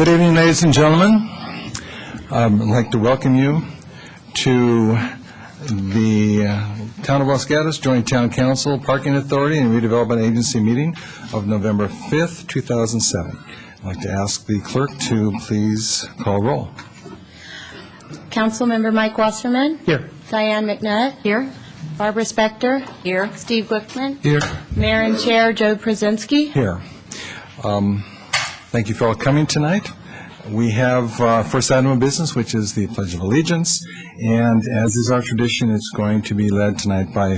Good evening, ladies and gentlemen. I'd like to welcome you to the Town of Los Gatos Joint Town Council Parking Authority and Redevelopment Agency meeting of November 5th, 2007. I'd like to ask the clerk to please call roll. Councilmember Mike Wasserman. Here. Diane McNutt. Here. Barbara Spector. Here. Steve Glickman. Here. Mayor and Chair Joe Przinsky. Here. Thank you for all coming tonight. We have first item of business, which is the Pledge of Allegiance, and as is our tradition, it's going to be led tonight by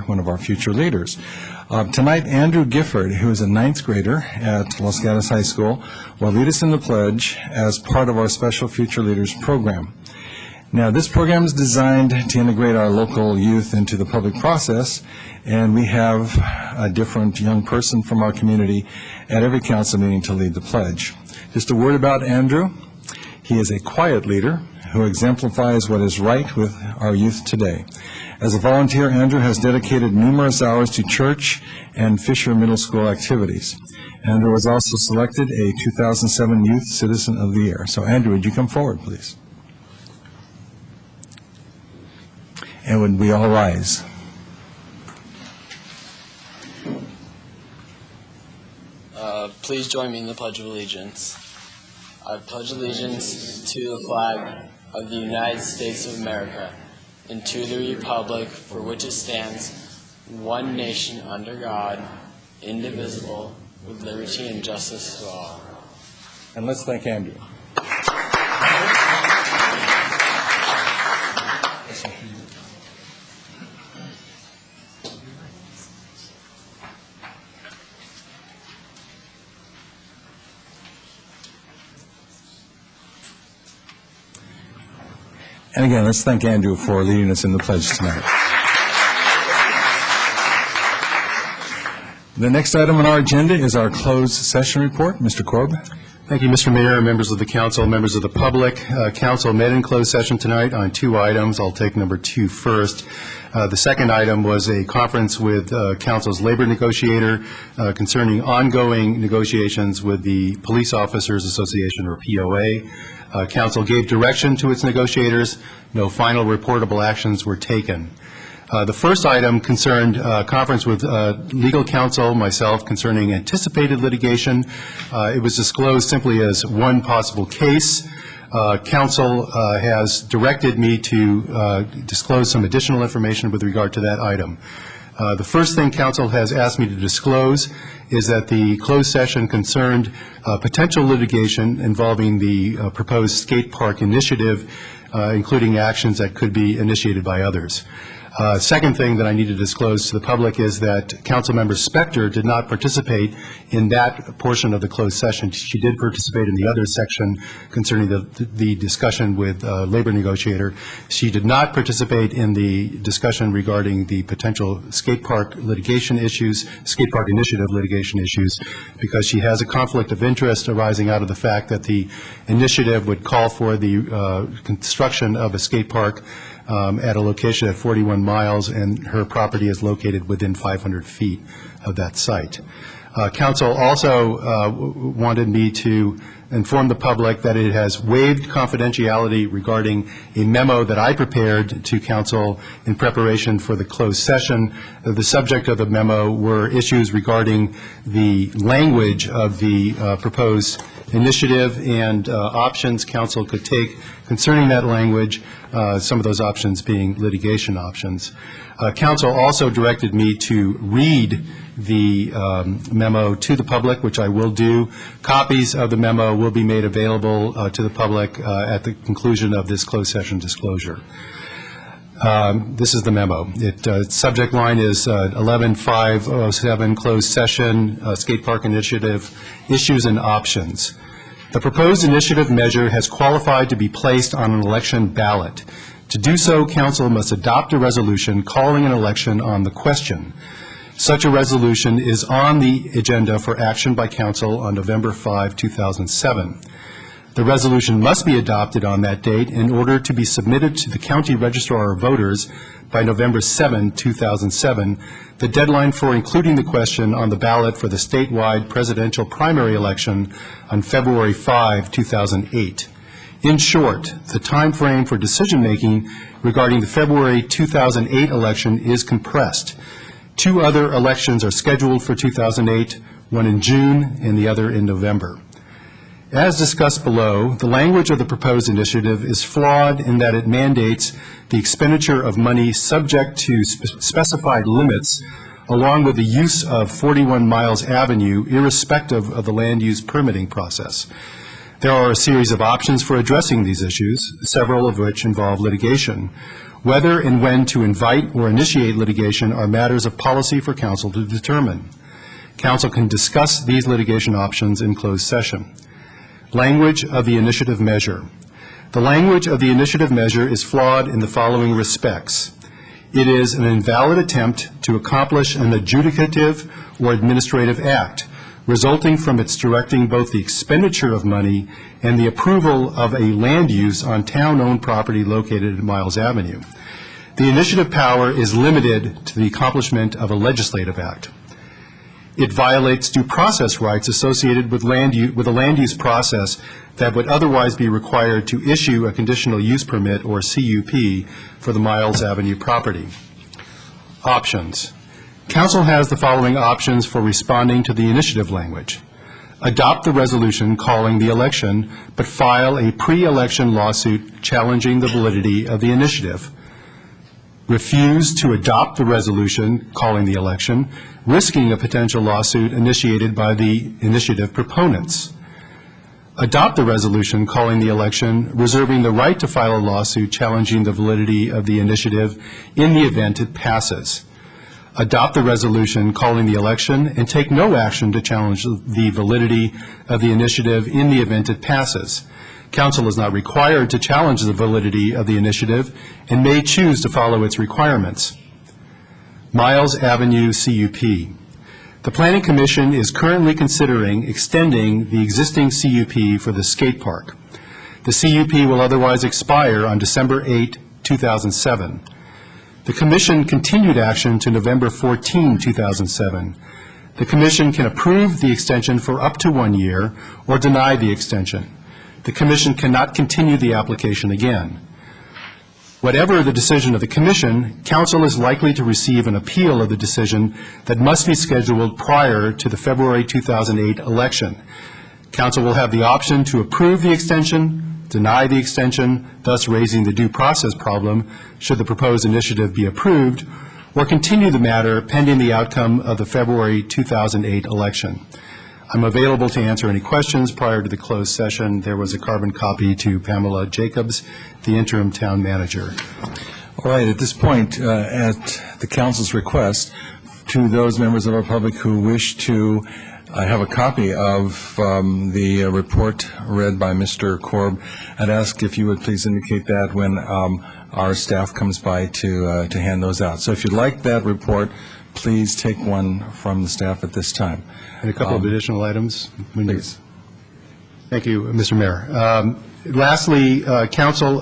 one of our future leaders. Tonight, Andrew Gifford, who is a ninth grader at Los Gatos High School, will lead us in the pledge as part of our Special Future Leaders program. Now, this program is designed to integrate our local youth into the public process, and we have a different young person from our community at every council meeting to lead the pledge. Just a word about Andrew. He is a quiet leader who exemplifies what is right with our youth today. As a volunteer, Andrew has dedicated numerous hours to church and Fisher Middle School activities. Andrew was also selected a 2007 Youth Citizen of the Year. So, Andrew, would you come forward, please? And would we all rise? Please join me in the Pledge of Allegiance. I pledge allegiance to the flag of the United States of America and to the republic for which it stands, one nation under God, indivisible, with liberty and justice for all. And let's thank Andrew. And again, let's thank Andrew for leading us in the pledge tonight. The next item on our agenda is our closed session report. Mr. Korb. Thank you, Mr. Mayor, members of the council, members of the public. Council met in closed session tonight on two items. I'll take number 2 first. The second item was a conference with council's labor negotiator concerning ongoing negotiations with the Police Officers Association, or POA. Council gave direction to its negotiators. No final reportable actions were taken. The first item concerned conference with legal counsel, myself, concerning anticipated litigation. It was disclosed simply as one possible case. Counsel has directed me to disclose some additional information with regard to that item. The first thing counsel has asked me to disclose is that the closed session concerned potential litigation involving the proposed skate park initiative, including actions that could be initiated by others. Second thing that I need to disclose to the public is that Councilmember Spector did not participate in that portion of the closed session. She did participate in the other section concerning the discussion with labor negotiator. She did not participate in the discussion regarding the potential skate park litigation issues, skate park initiative litigation issues, because she has a conflict of interest arising out of the fact that the initiative would call for the construction of a skate park at a location at 41 miles, and her property is located within 500 feet of that site. Council also wanted me to inform the public that it has waived confidentiality regarding a memo that I prepared to council in preparation for the closed session. The subject of the memo were issues regarding the language of the proposed initiative and options council could take concerning that language, some of those options being litigation options. Council also directed me to read the memo to the public, which I will do. Copies of the memo will be made available to the public at the conclusion of this closed session disclosure. This is the memo. Subject line is 11-507, closed session, skate park initiative, issues and options. The proposed initiative measure has qualified to be placed on an election ballot. To do so, council must adopt a resolution calling an election on the question. Such a resolution is on the agenda for action by council on November 5, 2007. The resolution must be adopted on that date in order to be submitted to the County Registrar of Voters by November 7, 2007, the deadline for including the question on the ballot for the statewide presidential primary election on February 5, 2008. In short, the time frame for decision-making regarding the February 2008 election is compressed. 2 other elections are scheduled for 2008, one in June and the other in November. As discussed below, the language of the proposed initiative is flawed in that it mandates the expenditure of money subject to specified limits, along with the use of 41 Miles Avenue, irrespective of the land use permitting process. There are a series of options for addressing these issues, several of which involve litigation. Whether and when to invite or initiate litigation are matters of policy for council to determine. Council can discuss these litigation options in closed session. Language of the initiative measure. The language of the initiative measure is flawed in the following respects. It is an invalid attempt to accomplish an adjudicative or administrative act, resulting from its directing both the expenditure of money and the approval of a land use on town-owned property located at Miles Avenue. The initiative power is limited to the accomplishment of a legislative act. It violates due process rights associated with a land use process that would otherwise be required to issue a conditional use permit or CUP for the Miles Avenue property. Options. Council has the following options for responding to the initiative language. Adopt the resolution calling the election, but file a pre-election lawsuit challenging the validity of the initiative. Refuse to adopt the resolution calling the election, risking a potential lawsuit initiated by the initiative proponents. Adopt the resolution calling the election, reserving the right to file a lawsuit challenging the validity of the initiative in the event it passes. Adopt the resolution calling the election and take no action to challenge the validity of the initiative in the event it passes. Council is not required to challenge the validity of the initiative and may choose to follow its requirements. Miles Avenue CUP. The Planning Commission is currently considering extending the existing CUP for the skate park. The CUP will otherwise expire on December 8, 2007. The Commission continued action to November 14, 2007. The Commission can approve the extension for up to 1 year or deny the extension. The Commission cannot continue the application again. Whatever the decision of the Commission, Council is likely to receive an appeal of the decision that must be scheduled prior to the February 2008 election. Council will have the option to approve the extension, deny the extension, thus raising the due process problem should the proposed initiative be approved, or continue the matter pending the outcome of the February 2008 election. I'm available to answer any questions prior to the closed session. There was a carbon copy to Pamela Jacobs, the interim town manager. All right, at this point, at the council's request, to those members of our public who wish to have a copy of the report read by Mr. Korb, I'd ask if you would please indicate that when our staff comes by to hand those out. So if you'd like that report, please take one from the staff at this time. And a couple of additional items. Please. Thank you, Mr. Mayor. Lastly, Council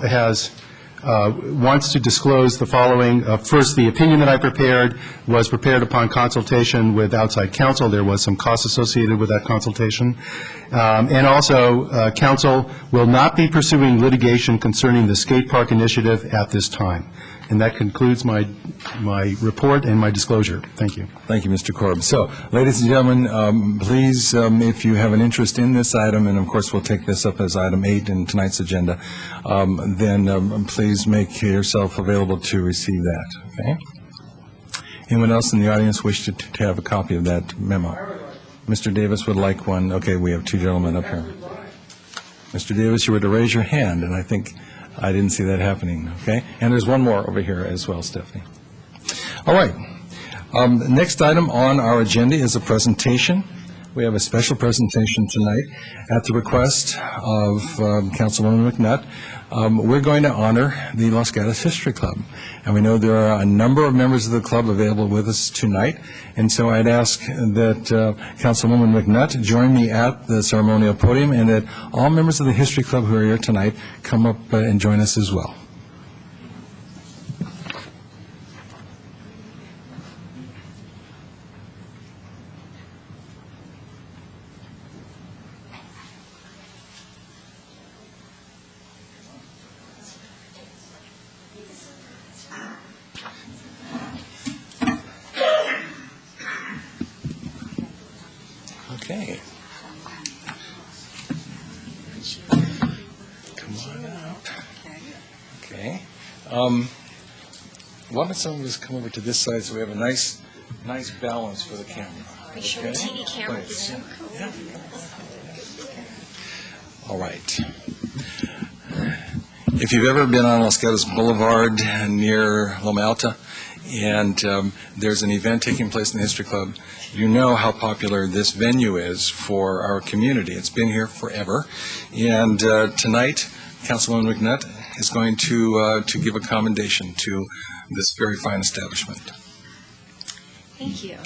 wants to disclose the following. First, the opinion that I prepared was prepared upon consultation with outside counsel. There was some cost associated with that consultation. And also, Council will not be pursuing litigation concerning the skate park initiative at this time. And that concludes my report and my disclosure. Thank you. Thank you, Mr. Korb. So, ladies and gentlemen, please, if you have an interest in this item, and of course we'll take this up as item 8 in tonight's agenda, then please make yourself available to receive that, okay? Anyone else in the audience wish to have a copy of that memo? Mr. Davis would like one. Okay, we have 2 gentlemen up here. Mr. Davis, you were to raise your hand, and I think I didn't see that happening, okay? And there's one more over here as well, Stephanie. All right. Next item on our agenda is a presentation We have a special presentation tonight at the request of Councilwoman McNutt. We're going to honor the Los Gatos History Club. And we know there are a number of members of the club available with us tonight. And so I'd ask that Councilwoman McNutt join me at the ceremonial podium, and that all members of the History Club who are here tonight come up and join us as well. Okay. Come on up. Okay. Why don't some of us come over to this side so we have a nice balance for the camera. Are you sure the TV camera is so cool? Yeah. All right. If you've ever been on Los Gatos Boulevard near Loma Alta, and there's an event taking place in the History Club, you know how popular this venue is for our community. It's been here forever. And tonight, Councilwoman McNutt is going to give a commendation to this very fine establishment. Thank you.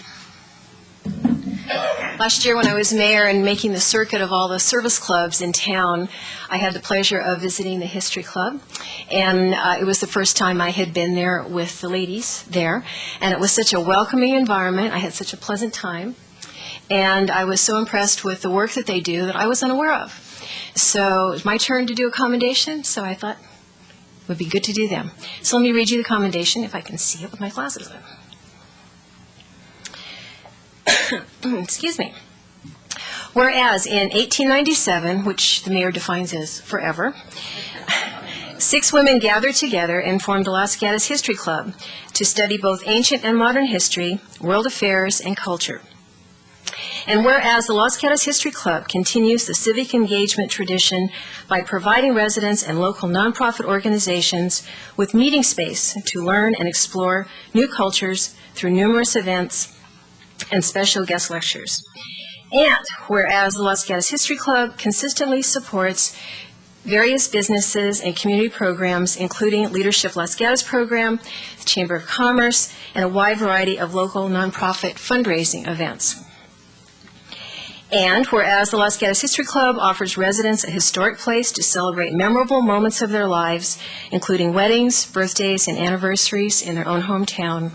Last year when I was mayor and making the circuit of all the service clubs in town, I had the pleasure of visiting the History Club. And it was the first time I had been there with the ladies there. And it was such a welcoming environment. I had such a pleasant time. And I was so impressed with the work that they do that I was unaware of. So it was my turn to do a commendation, so I thought it would be good to do them. So let me read you the commendation if I can see it with my glasses on. Excuse me. Whereas in 1897, which the mayor defines as forever, 6 women gathered together and formed the Los Gatos History Club to study both ancient and modern history, world affairs, and culture. And whereas the Los Gatos History Club continues the civic engagement tradition by providing residents and local nonprofit organizations with meeting space to learn and explore new cultures through numerous events and special guest lectures. And whereas the Los Gatos History Club consistently supports various businesses and community programs, including Leadership Los Gatos program, the Chamber of Commerce, and a wide variety of local nonprofit fundraising events. And whereas the Los Gatos History Club offers residents a historic place to celebrate memorable moments of their lives, including weddings, birthdays, and anniversaries in their own hometown.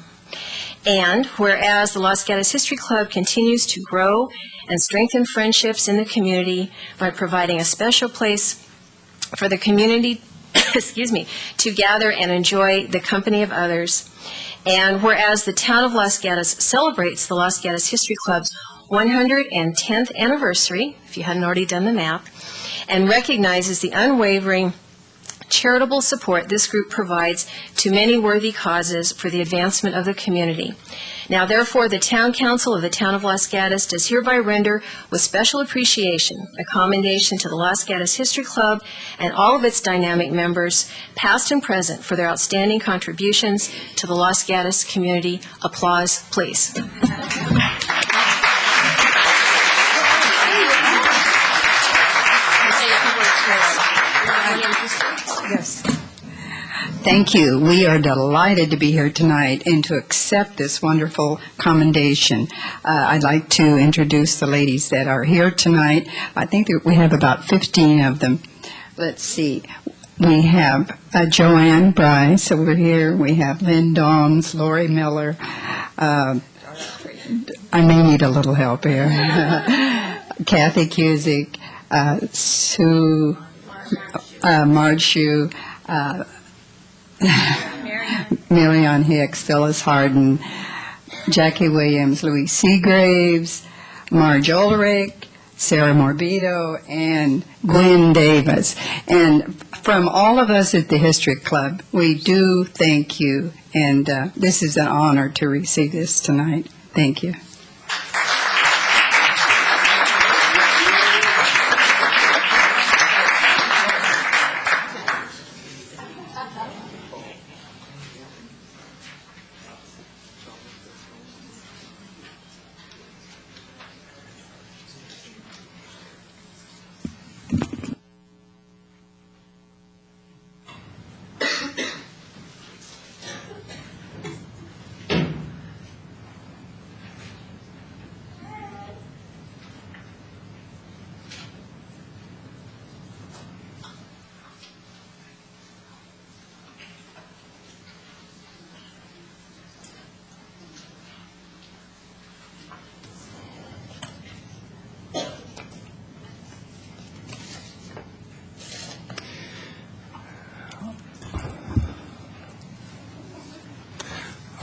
And whereas the Los Gatos History Club continues to grow and strengthen friendships in the community by providing a special place for the community to gather and enjoy the company of others. And whereas the town of Los Gatos celebrates the Los Gatos History Club's 110th anniversary, if you hadn't already done the math, and recognizes the unwavering charitable support this group provides to many worthy causes for the advancement of the community. Now, therefore, the Town Council of the Town of Los Gatos does hereby render with special appreciation a commendation to the Los Gatos History Club and all of its dynamic members, past and present, for their outstanding contributions to the Los Gatos community. Applause, please. Yes. Thank you. We are delighted to be here tonight and to accept this wonderful commendation. I'd like to introduce the ladies that are here tonight. I think that we have about 15 of them. Let's see. We have Joanne Bryce over here. We have Lynn Dawns, Lori Miller. I may need a little help here. Kathy Cusick, Sue Marge Shue, Marion Hicks, Phyllis Harden, Jackie Williams, Louise Seagraves, Marge Ulrich, Sarah Morbido, and Gwen Davis. And from all of us at the History Club, we do thank you, and this is an honor to receive this tonight. Thank you.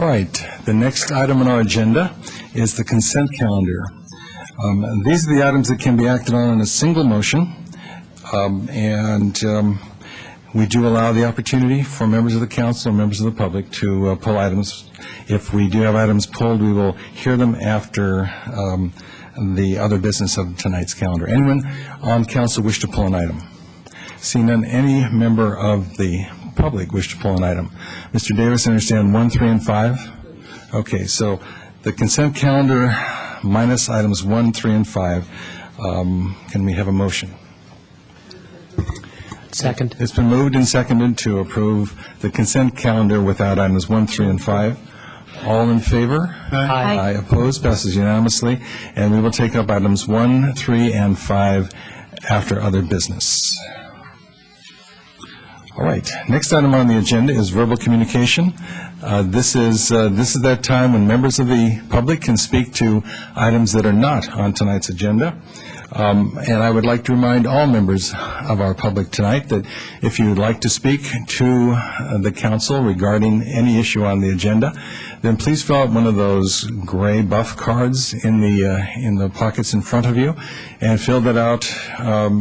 All right, the next item on our agenda is the consent calendar. These are the items that can be acted on in a single motion, and we do allow the opportunity for members of the council or members of the public to pull items. If we do have items pulled, we will hear them after the other business of tonight's calendar. Anyone on council wish to pull an item? Seeing none, any member of the public wish to pull an item? Mr. Davis, I understand 1, 3, and 5? Okay, so the consent calendar minus items 1, 3, and 5. Can we have a motion? Second. It's been moved and seconded to approve the consent calendar without items 1, 3, and 5. All in favor? Aye. Opposed? Passes unanimously. And we will take up items 1, 3, and 5 after other business. All right. Next item on the agenda is verbal communication. This is that time when members of the public can speak to items that are not on tonight's agenda. And I would like to remind all members of our public tonight that if you would like to speak to the council regarding any issue on the agenda, then please fill out one of those gray buff cards in the pockets in front of you, and fill that out,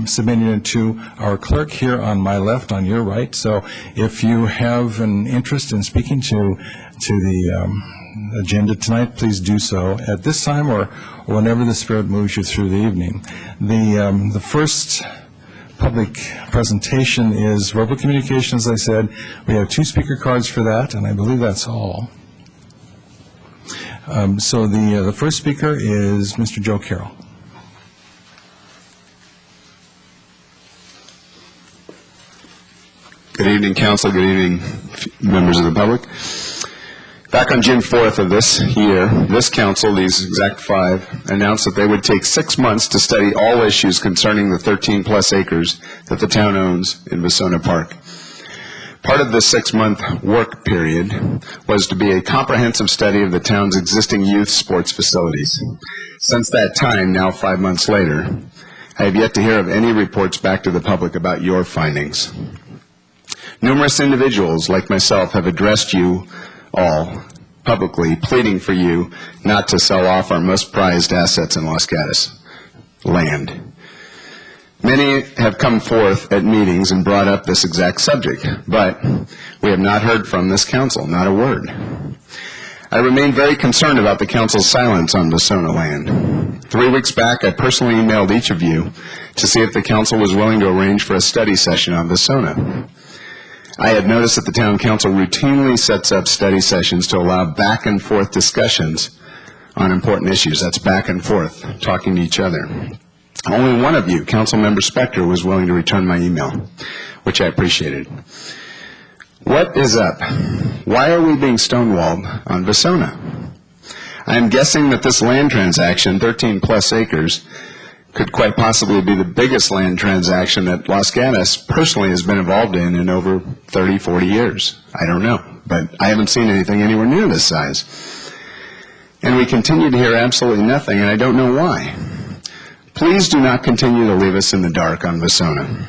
submitting it to our clerk here on my left, on your right. So if you have an interest in speaking to the agenda tonight, please do so at this time or whenever the spirit moves you through the evening. The first public presentation is verbal communication, as I said. We have 2 speaker cards for that, and I believe that's all. So the first speaker is Mr. Joe Carroll. Good evening, council. Good evening, members of the public. Back on June 4th of this year, this council, these exact 5, announced that they would take 6 months to study all issues concerning the 13-plus acres that the town owns in Vasona Park. Part of this 6-month work period was to be a comprehensive study of the town's existing youth sports facilities. Since that time, now 5 months later, I have yet to hear of any reports back to the public about your findings. Numerous individuals like myself have addressed you all publicly, pleading for you not to sell off our most prized assets in Los Gatos, land. Many have come forth at meetings and brought up this exact subject, but we have not heard from this council, not a word. I remain very concerned about the council's silence on Vasona land. 3 weeks back, I personally emailed each of you to see if the council was willing to arrange for a study session on Vasona. I had noticed that the town council routinely sets up study sessions to allow back and forth discussions on important issues. That's back and forth, talking to each other. Only one of you, Councilmember Spector, was willing to return my email, which I appreciated. What is up? Why are we being stonewalled on Vasona? I am guessing that this land transaction, 13-plus acres, could quite possibly be the biggest land transaction that Los Gatos personally has been involved in over 30, 40 years. I don't know, but I haven't seen anything anywhere near this size. And we continue to hear absolutely nothing, and I don't know why. Please do not continue to leave us in the dark on Vasona.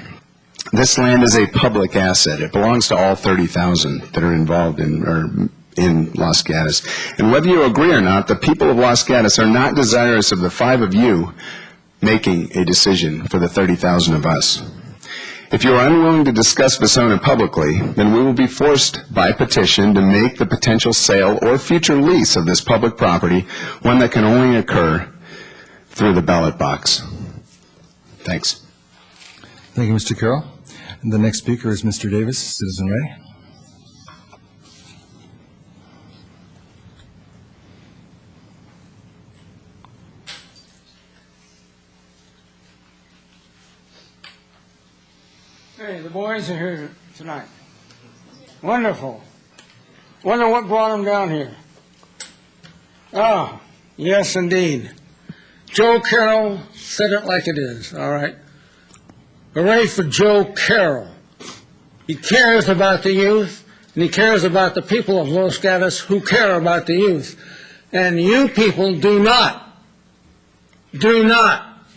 This land is a public asset. It belongs to all 30,000 that are involved in Los Gatos. And whether you agree or not, the people of Los Gatos are not desirous of the 5 of you making a decision for the 30,000 of us. If you are unwilling to discuss Vasona publicly, then we will be forced by petition to make the potential sale or future lease of this public property one that can only occur through the ballot box. Thanks. Thank you, Mr. Carroll. And the next speaker is Mr. Davis, Citizen Ray. Hey, the boys are here tonight. Wonderful. Wonder what brought them down here. Ah, yes, indeed. Joe Carroll said it like it is, all right? Hooray for Joe Carroll. He cares about the youth, and he cares about the people of Los Gatos who care about the youth. And you people do not,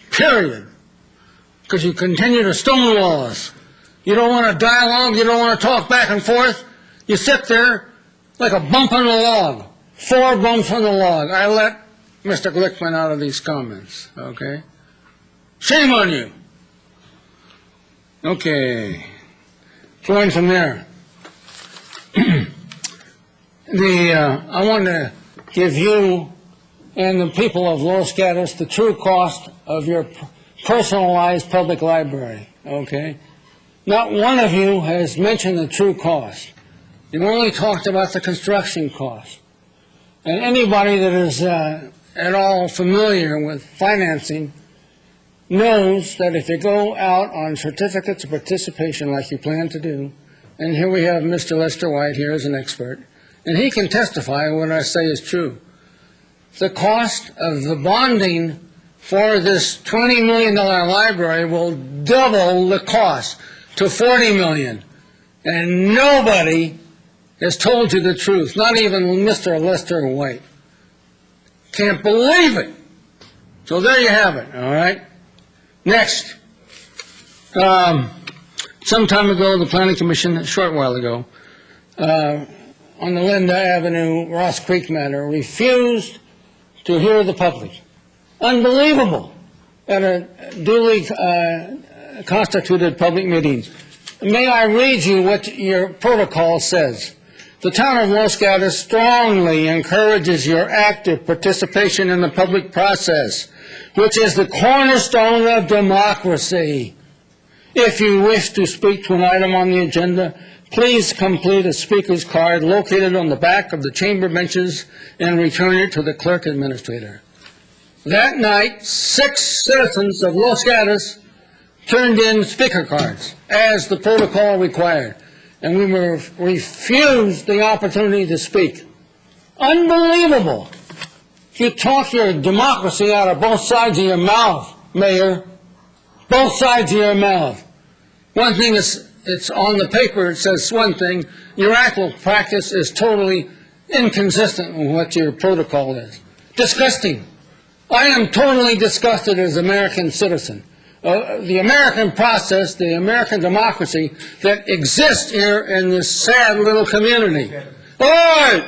period, because you continue to stonewall us. You don't want to dialogue, you don't want to talk back and forth. You sit there like a bump on the log. 4 bumps on the log. I let Mr. Glickman out of these comments, okay? Shame on you. Okay. Going from there. I want to give you and the people of Los Gatos the true cost of your personalized public library, okay? Not one of you has mentioned the true cost. You've only talked about the construction cost. And anybody that is at all familiar with financing knows that if you go out on certificates of participation like you plan to do, and here we have Mr. Lester White here as an expert, and he can testify what I say is true. The cost of the bonding for this $20 million library will double the cost to $40 million. And nobody has told you the truth, not even Mr. Lester White. Can't believe it. So there you have it, all right? Next. Some time ago, the Planning Commission, a short while ago, on the Linda Avenue, Ross Creek matter, refused to hear the public. Unbelievable at a duly constituted public meeting. May I read you what your protocol says? The town of Los Gatos strongly encourages your active participation in the public process, which is the cornerstone of democracy. If you wish to speak to an item on the agenda, please complete a speaker's card located on the back of the chamber benches and return it to the clerk administrator. That night, 6 citizens of Los Gatos turned in speaker cards, as the protocol required, and we were refused the opportunity to speak. Unbelievable. You talk your democracy out of both sides of your mouth, Mayor. Both sides of your mouth. One thing is, it's on the paper, it says one thing. Your actual practice is totally inconsistent with what your protocol is. Disgusting. I am totally disgusted as an American citizen. The American process, the American democracy that exists here in this sad little community. All right.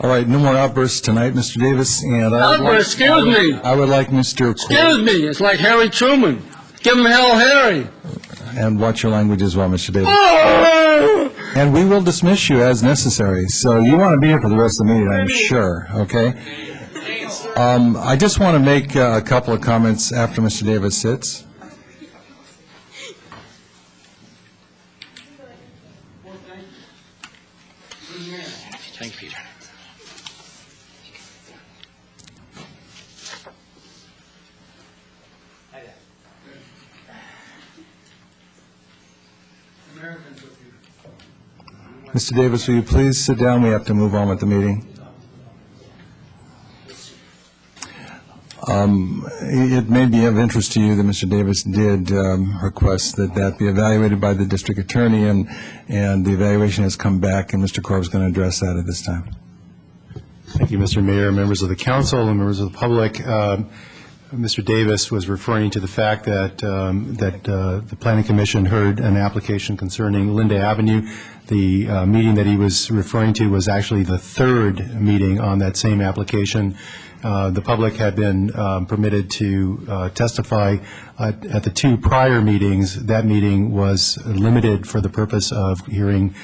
All right, no more outbursts tonight, Mr. Davis, and Excuse me. I would like Mr. Excuse me. It's like Harry Truman. Give him hell, Harry. And watch your language as well, Mr. Davis. Oh! And we will dismiss you as necessary, so you want to be here for the rest of the meeting, I'm sure, okay? I just want to make a couple of comments after Mr. Davis sits. Thank you, Peter. Mr. Davis, will you please sit down? We have to move on with the meeting. It may be of interest to you that Mr. Davis did request that that be evaluated by the district attorney, and the evaluation has come back, and Mr. Korb is going to address that at this time. Thank you, Mr. Mayor, members of the council, and members of the public. Mr. Davis was referring to the fact that the Planning Commission heard an application concerning Linda Avenue. The meeting that he was referring to was actually the 3rd meeting on that same application. The public had been permitted to testify at the 2 prior meetings. That meeting was limited for the purpose of hearing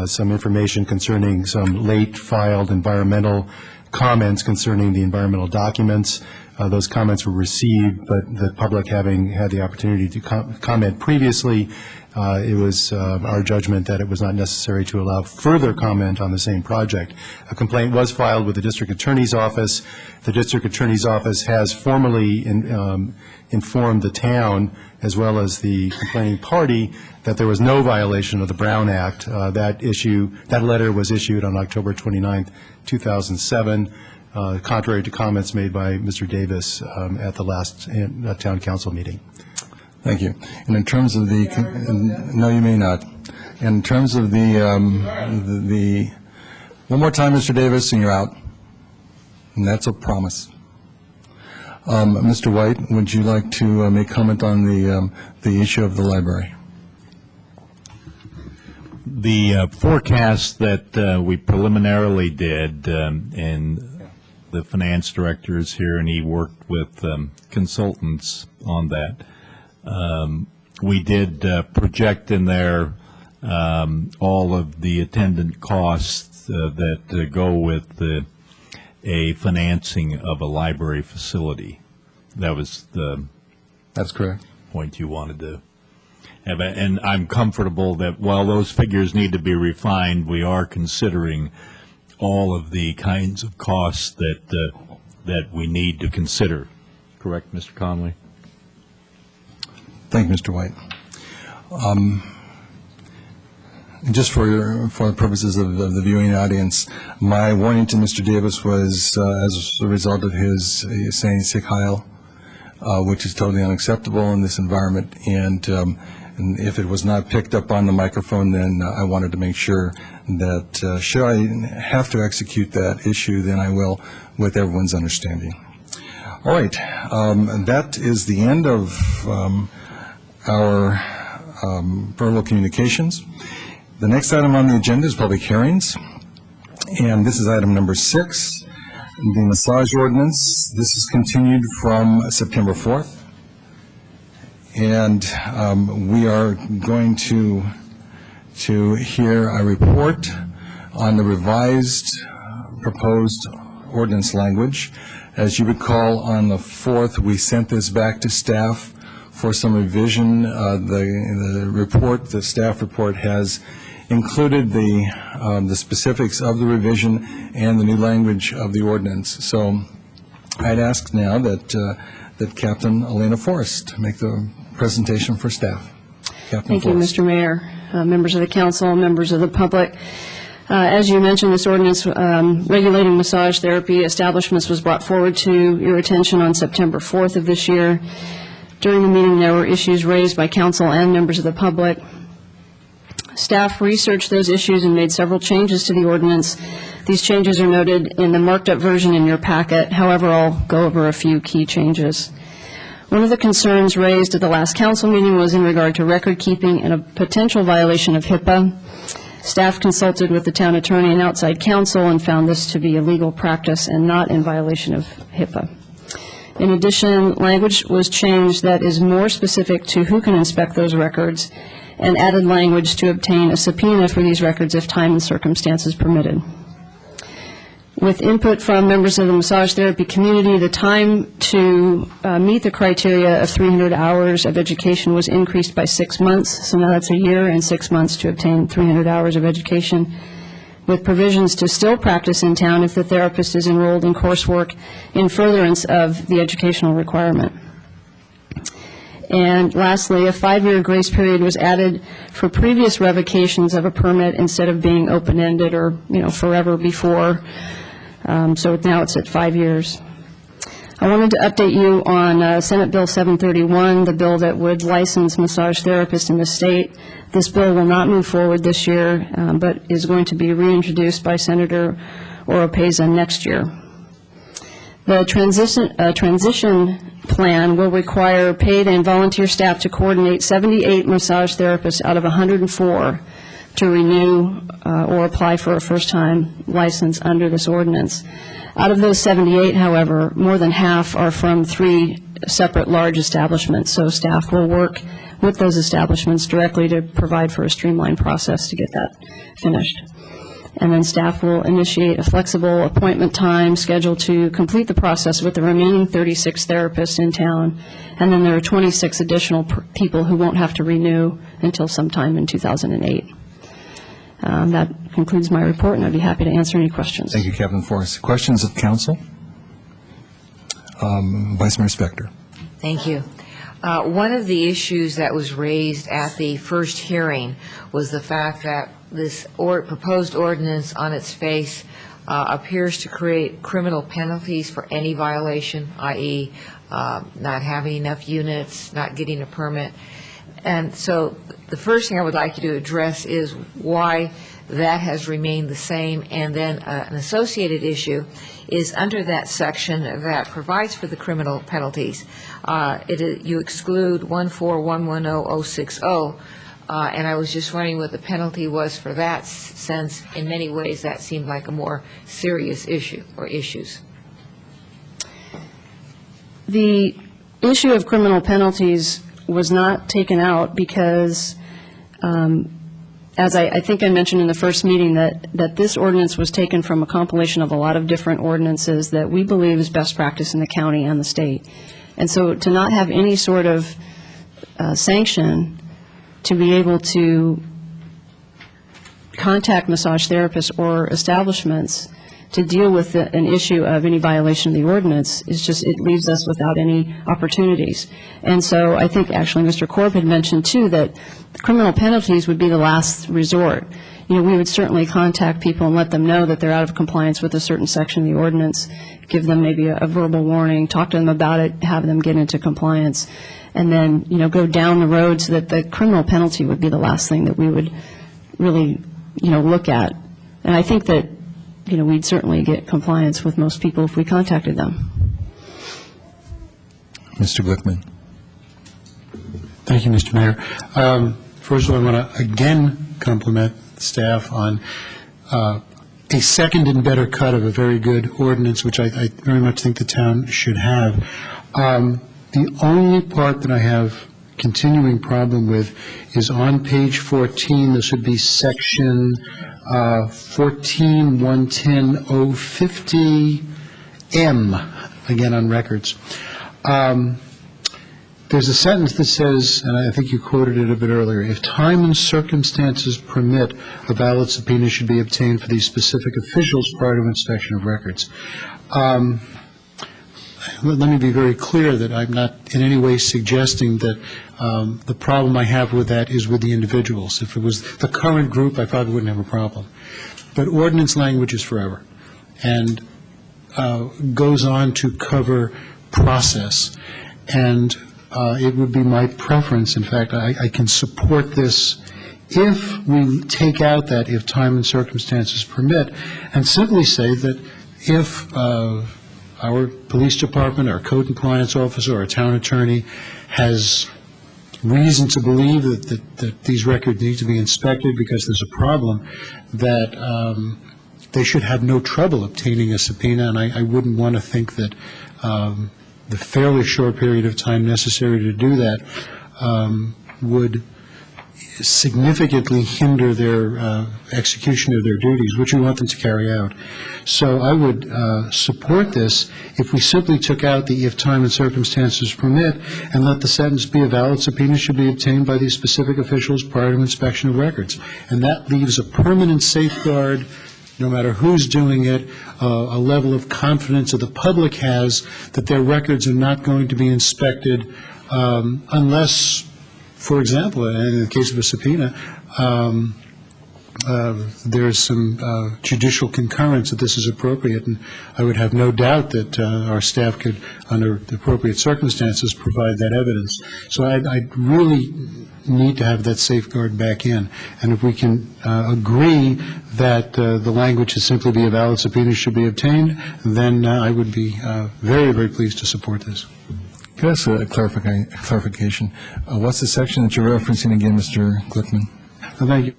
some information concerning some late filed environmental comments concerning the environmental documents. Those comments were received, but the public having had the opportunity to comment previously, it was our judgment that it was not necessary to allow further comment on the same project. A complaint was filed with the district attorney's office. The district attorney's office has formally informed the town, as well as the complaining party, that there was no violation of the Brown Act. That letter was issued on October 29th, 2007. Contrary to comments made by Mr. Davis at the last town council meeting. Thank you. And in terms of the, no, you may not. In terms of the, one more time, Mr. Davis, and you're out. And that's a promise. Mr. White, would you like to make comment on the issue of the library? The forecast that we preliminarily did, and the finance director is here, and he worked with consultants on that. We did project in there all of the attendant costs that go with a financing of a library facility. That was the That's correct. point you wanted to have. And I'm comfortable that while those figures need to be refined, we are considering all of the kinds of costs that we need to consider. Correct, Mr. Conway? Thank you, Mr. White. Just for the purposes of the viewing audience, my warning to Mr. Davis was as a result of his saying Sikh Heil, which is totally unacceptable in this environment. And if it was not picked up on the microphone, then I wanted to make sure that should I have to execute that issue, then I will, with everyone's understanding. All right, that is the end of our verbal communications. The next item on the agenda is public hearings, and this is item number 6, the massage ordinance. This is continued from September 4th, and we are going to hear a report on the revised proposed ordinance language. As you recall, on the 4th, we sent this back to staff for some revision. The staff report has included the specifics of the revision and the new language of the ordinance. So I'd ask now that Captain Elena Forrest make the presentation for staff. Captain Thank you, Forrest. Mr. Mayor, members of the council, members of the public. As you mentioned, this ordinance regulating massage therapy establishments was brought forward to your attention on September 4th of this year. During the meeting, there were issues raised by council and members of the public. Staff researched those issues and made several changes to the ordinance. These changes are noted in the marked up version in your packet. However, I'll go over a few key changes. One of the concerns raised at the last council meeting was in regard to record keeping and a potential violation of HIPAA. Staff consulted with the town attorney and outside counsel and found this to be a legal practice and not in violation of HIPAA. In addition, language was changed that is more specific to who can inspect those records, and added language to obtain a subpoena for these records if time and circumstances permitted. With input from members of the massage therapy community, the time to meet the criteria of 300 hours of education was increased by 6 months. So now that's a year and 6 months to obtain 300 hours of education, with provisions to still practice in town if the therapist is enrolled in coursework in furtherance of the educational requirement. And lastly, a 5-year grace period was added for previous revocations of a permit instead of being open-ended or, forever before. So now it's at 5 years. I wanted to update you on Senate Bill 731, the bill that would license massage therapists in the state. This bill will not move forward this year, but is going to be reintroduced by Senator Oropeza next year. The transition plan will require paid and volunteer staff to coordinate 78 massage therapists out of 104 to renew or apply for a first-time license under this ordinance. Out of those 78, however, more than half are from 3 separate large establishments, so staff will work with those establishments directly to provide for a streamlined process to get that finished. And then staff will initiate a flexible appointment time schedule to complete the process with the remaining 36 therapists in town. And then there are 26 additional people who won't have to renew until sometime in 2008. That concludes my report, and I'd be happy to answer any questions. Thank you, Captain Forrest. Questions of council? Vice Mayor Spector. Thank you. One of the issues that was raised at the first hearing was the fact that this proposed ordinance on its face appears to create criminal penalties for any violation, i.e. Not having enough units, not getting a permit. And so the first thing I would like you to address is why that has remained the same. And then an associated issue is under that section that provides for the criminal penalties. You exclude 14110.060 And I was just wondering what the penalty was for that, since in many ways that seemed like a more serious issue or issues. The issue of criminal penalties was not taken out because, as I think I mentioned in the first meeting, that this ordinance was taken from a compilation of a lot of different ordinances that we believe is best practice in the county and the state. And so to not have any sort of sanction to be able to contact massage therapists or establishments to deal with an issue of any violation of the ordinance is just, it leaves us without any opportunities. And so I think actually Mr. Korb had mentioned too that criminal penalties would be the last resort. You know, we would certainly contact people and let them know that they're out of compliance with a certain section of the ordinance, give them maybe a verbal warning, talk to them about it, have them get into compliance, and then, you know, go down the road so that the criminal penalty would be the last thing that we would really, you know, look at. And I think that, you know, we'd certainly get compliance with most people if we contacted them. Mr. Glickman. Thank you, Mr. Mayor. First of all, I want to again compliment staff on a second and better cut of a very good ordinance, which I very much think the town should have. The only part that I have continuing problem with is on page 14. This would be section 14.110.050M, again on records. There's a sentence that says, and I think you quoted it a bit earlier, if time and circumstances permit, a valid subpoena should be obtained for these specific officials prior to inspection of records. Let me be very clear that I'm not in any way suggesting that the problem I have with that is with the individuals. If it was the current group, I probably wouldn't have a problem. But ordinance language is forever and goes on to cover process. And it would be my preference, in fact, I can support this if we take out that if time and circumstances permit and simply say that if our police department, our code compliance officer, our town attorney has reason to believe that these records need to be inspected because there's a problem, that they should have no trouble obtaining a subpoena, and I wouldn't want to think that the fairly short period of time necessary to do that would significantly hinder their execution of their duties, which we want them to carry out. So I would support this if we simply took out the if time and circumstances permit and let the sentence be a valid subpoena should be obtained by these specific officials prior to inspection of records. And that leaves a permanent safeguard, no matter who's doing it, a level of confidence that the public has that their records are not going to be inspected unless, for example, in the case of a subpoena, there's some judicial concurrence that this is appropriate, and I would have no doubt that our staff could, under the appropriate circumstances, provide that evidence. So I really need to have that safeguard back in, and if we can agree that the language should simply be a valid subpoena should be obtained, then I would be very, very pleased to support this. Can I ask a clarification? What's the section that you're referencing again, Mr. Glickman? Thank you.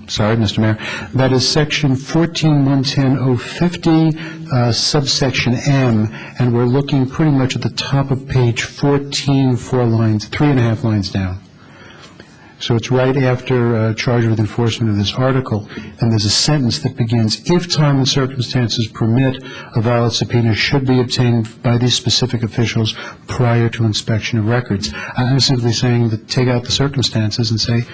Sorry, Mr. Mayor. That is section 14.110.050, subsection M, and we're looking pretty much at the top of page 14, 3.5 lines down. So it's right after charged with enforcement of this article, and there's a sentence that begins, if time and circumstances permit, a valid subpoena should be obtained by these specific officials prior to inspection of records. I'm simply saying that take out the circumstances and say,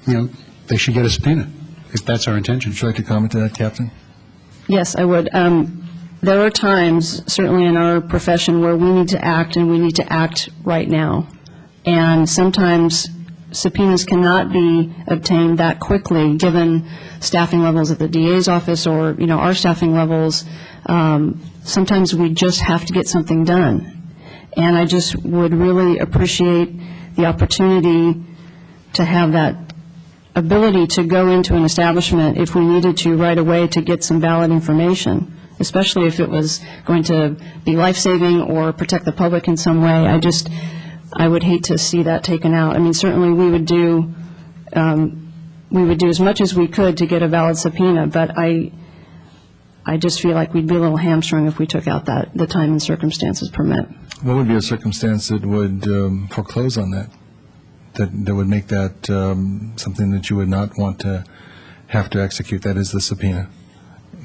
you know, they should get a subpoena, if that's our intention. Would you like to comment to that, Captain? Yes, I would. There are times, certainly in our profession, where we need to act, and we need to act right now. And sometimes subpoenas cannot be obtained that quickly, given staffing levels at the DA's office or, you know, our staffing levels. Sometimes we just have to get something done. And I just would really appreciate the opportunity to have that ability to go into an establishment if we needed to right away to get some valid information, especially if it was going to be life-saving or protect the public in some way. I would hate to see that taken out. I mean, certainly we would do as much as we could to get a valid subpoena, but I just feel like we'd be a little hamstrung if we took out the time and circumstances permit. What would be a circumstance that would foreclose on that? That would make that something that you would not want to have to execute, that is the subpoena?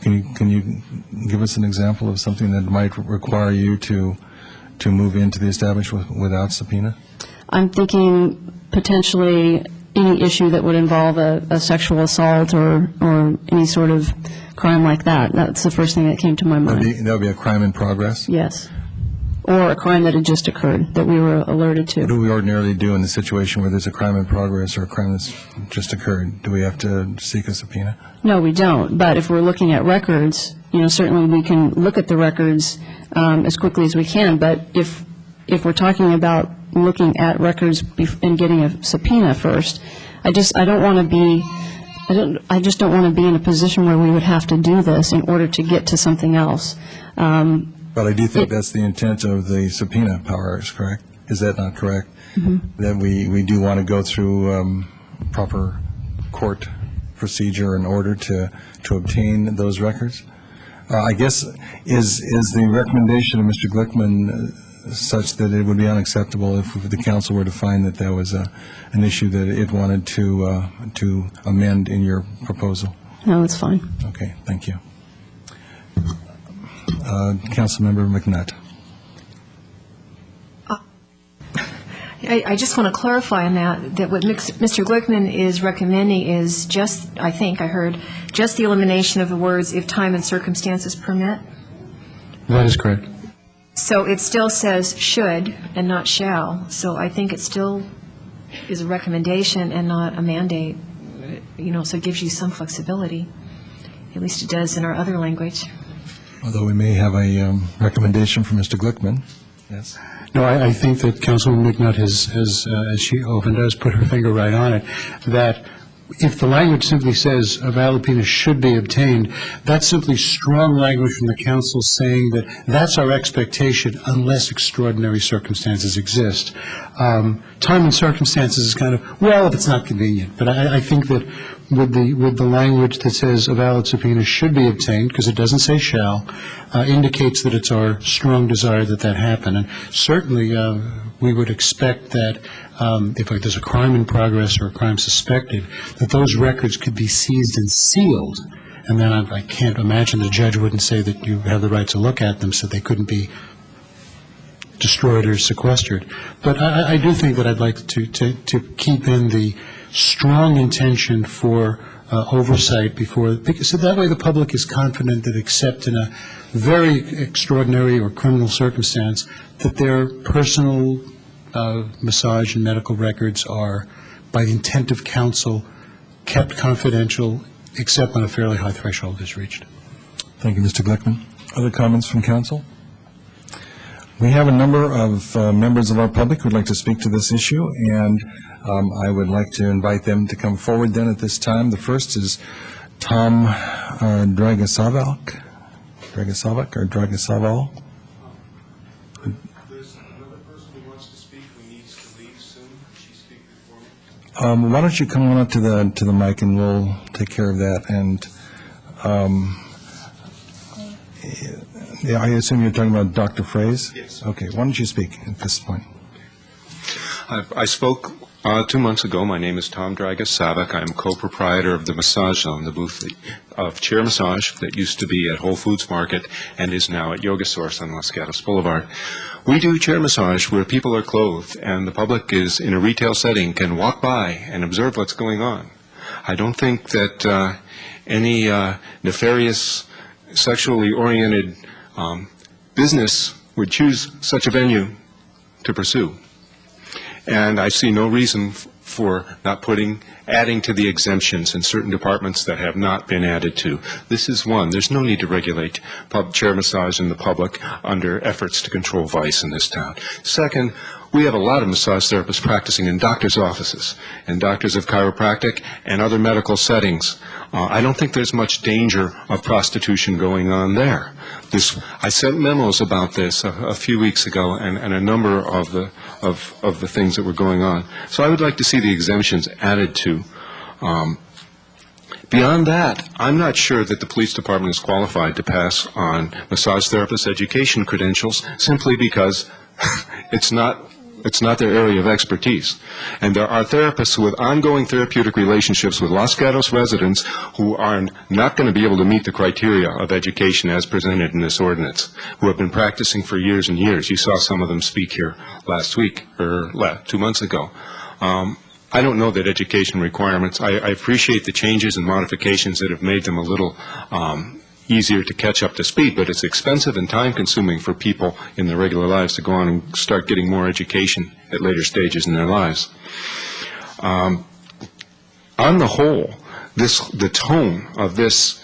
Can you give us an example of something that might require you to move into the establishment without subpoena? I'm thinking potentially any issue that would involve a sexual assault or any sort of crime like that. That's the first thing that came to my mind. That would be a crime in progress? Yes. Or a crime that had just occurred that we were alerted to. What do we ordinarily do in the situation where there's a crime in progress or a crime that's just occurred? Do we have to seek a subpoena? No, we don't. But if we're looking at records, certainly we can look at the records as quickly as we can. But if we're talking about looking at records and getting a subpoena first, I just don't want to be in a position where we would have to do this in order to get to something else. But I do think that's the intent of the subpoena powers, correct? Is that not correct? Mm-hmm. That we do want to go through proper court procedure in order to obtain those records? I guess, is the recommendation of Mr. Glickman such that it would be unacceptable if the council were to find that was an issue that it wanted to amend in your proposal? No, it's fine. Okay, thank you. Councilmember McNutt. I just want to clarify on that what Mr. Glickman is recommending is just, I think I heard, just the elimination of the words "if time and circumstances permit." That is correct. So it still says should and not shall. So I think it still is a recommendation and not a mandate, so it gives you some flexibility. At least it does in our other language. Although we may have a recommendation from Mr. Glickman. Yes. No, I think that Councilwoman McNutt has, as she often does, put her finger right on it, that if the language simply says a valid subpoena should be obtained, that's simply strong language from the council saying that that's our expectation unless extraordinary circumstances exist. Time and circumstances is kind of, well, if it's not convenient. But I think that with the language that says a valid subpoena should be obtained, because it doesn't say shall, indicates that it's our strong desire that that happen. And certainly we would expect that if there's a crime in progress or a crime suspected, that those records could be seized and sealed. And then I can't imagine the judge wouldn't say that you have the right to look at them so they couldn't be destroyed or sequestered. But I do think that I'd like to keep in the strong intention for oversight because so that way the public is confident that except in a very extraordinary or criminal circumstance that their personal massage and medical records are, by the intent of counsel, kept confidential except when a fairly high threshold is reached. Thank you, Mr. Glickman. Other comments from council? We have a number of members of our public who would like to speak to this issue, and I would like to invite them to come forward then at this time. The first is Tom Dragisaval. There's another person who wants to speak who needs to leave soon. Can she speak before me? Why don't you come on up to the mic and we'll take care of that. And I assume you're talking about Dr. Fraze? Yes. Okay, why don't you speak at this point? I spoke 2 months ago. My name is Tom Dragisavic. I'm co-proprietor of the Massage Zone, the booth of Chair Massage that used to be at Whole Foods Market and is now at Yoga Source on Los Gatos Boulevard. We do chair massage where people are clothed and the public is in a retail setting, can walk by and observe what's going on. I don't think that any nefarious, sexually oriented business would choose such a venue to pursue. And I see no reason for not adding to the exemptions in certain departments that have not been added to. This is one. There's no need to regulate chair massage in the public under efforts to control vice in this town. Second, we have a lot of massage therapists practicing in doctors' offices and doctors of chiropractic and other medical settings. I don't think there's much danger of prostitution going on there. I sent memos about this a few weeks ago, and a number of the things that were going on. So I would like to see the exemptions added to. Beyond that, I'm not sure that the police department is qualified to pass on massage therapist education credentials simply because it's not their area of expertise. And there are therapists with ongoing therapeutic relationships with Los Gatos residents who are not going to be able to meet the criteria of education as presented in this ordinance, who have been practicing for years and years. You saw some of them speak here last week, or 2 months ago. I don't know that education requirements, I appreciate the changes and modifications that have made them a little easier to catch up to speed, but it's expensive and time-consuming for people in their regular lives to go on and start getting more education at later stages in their lives. On the whole, the tone of this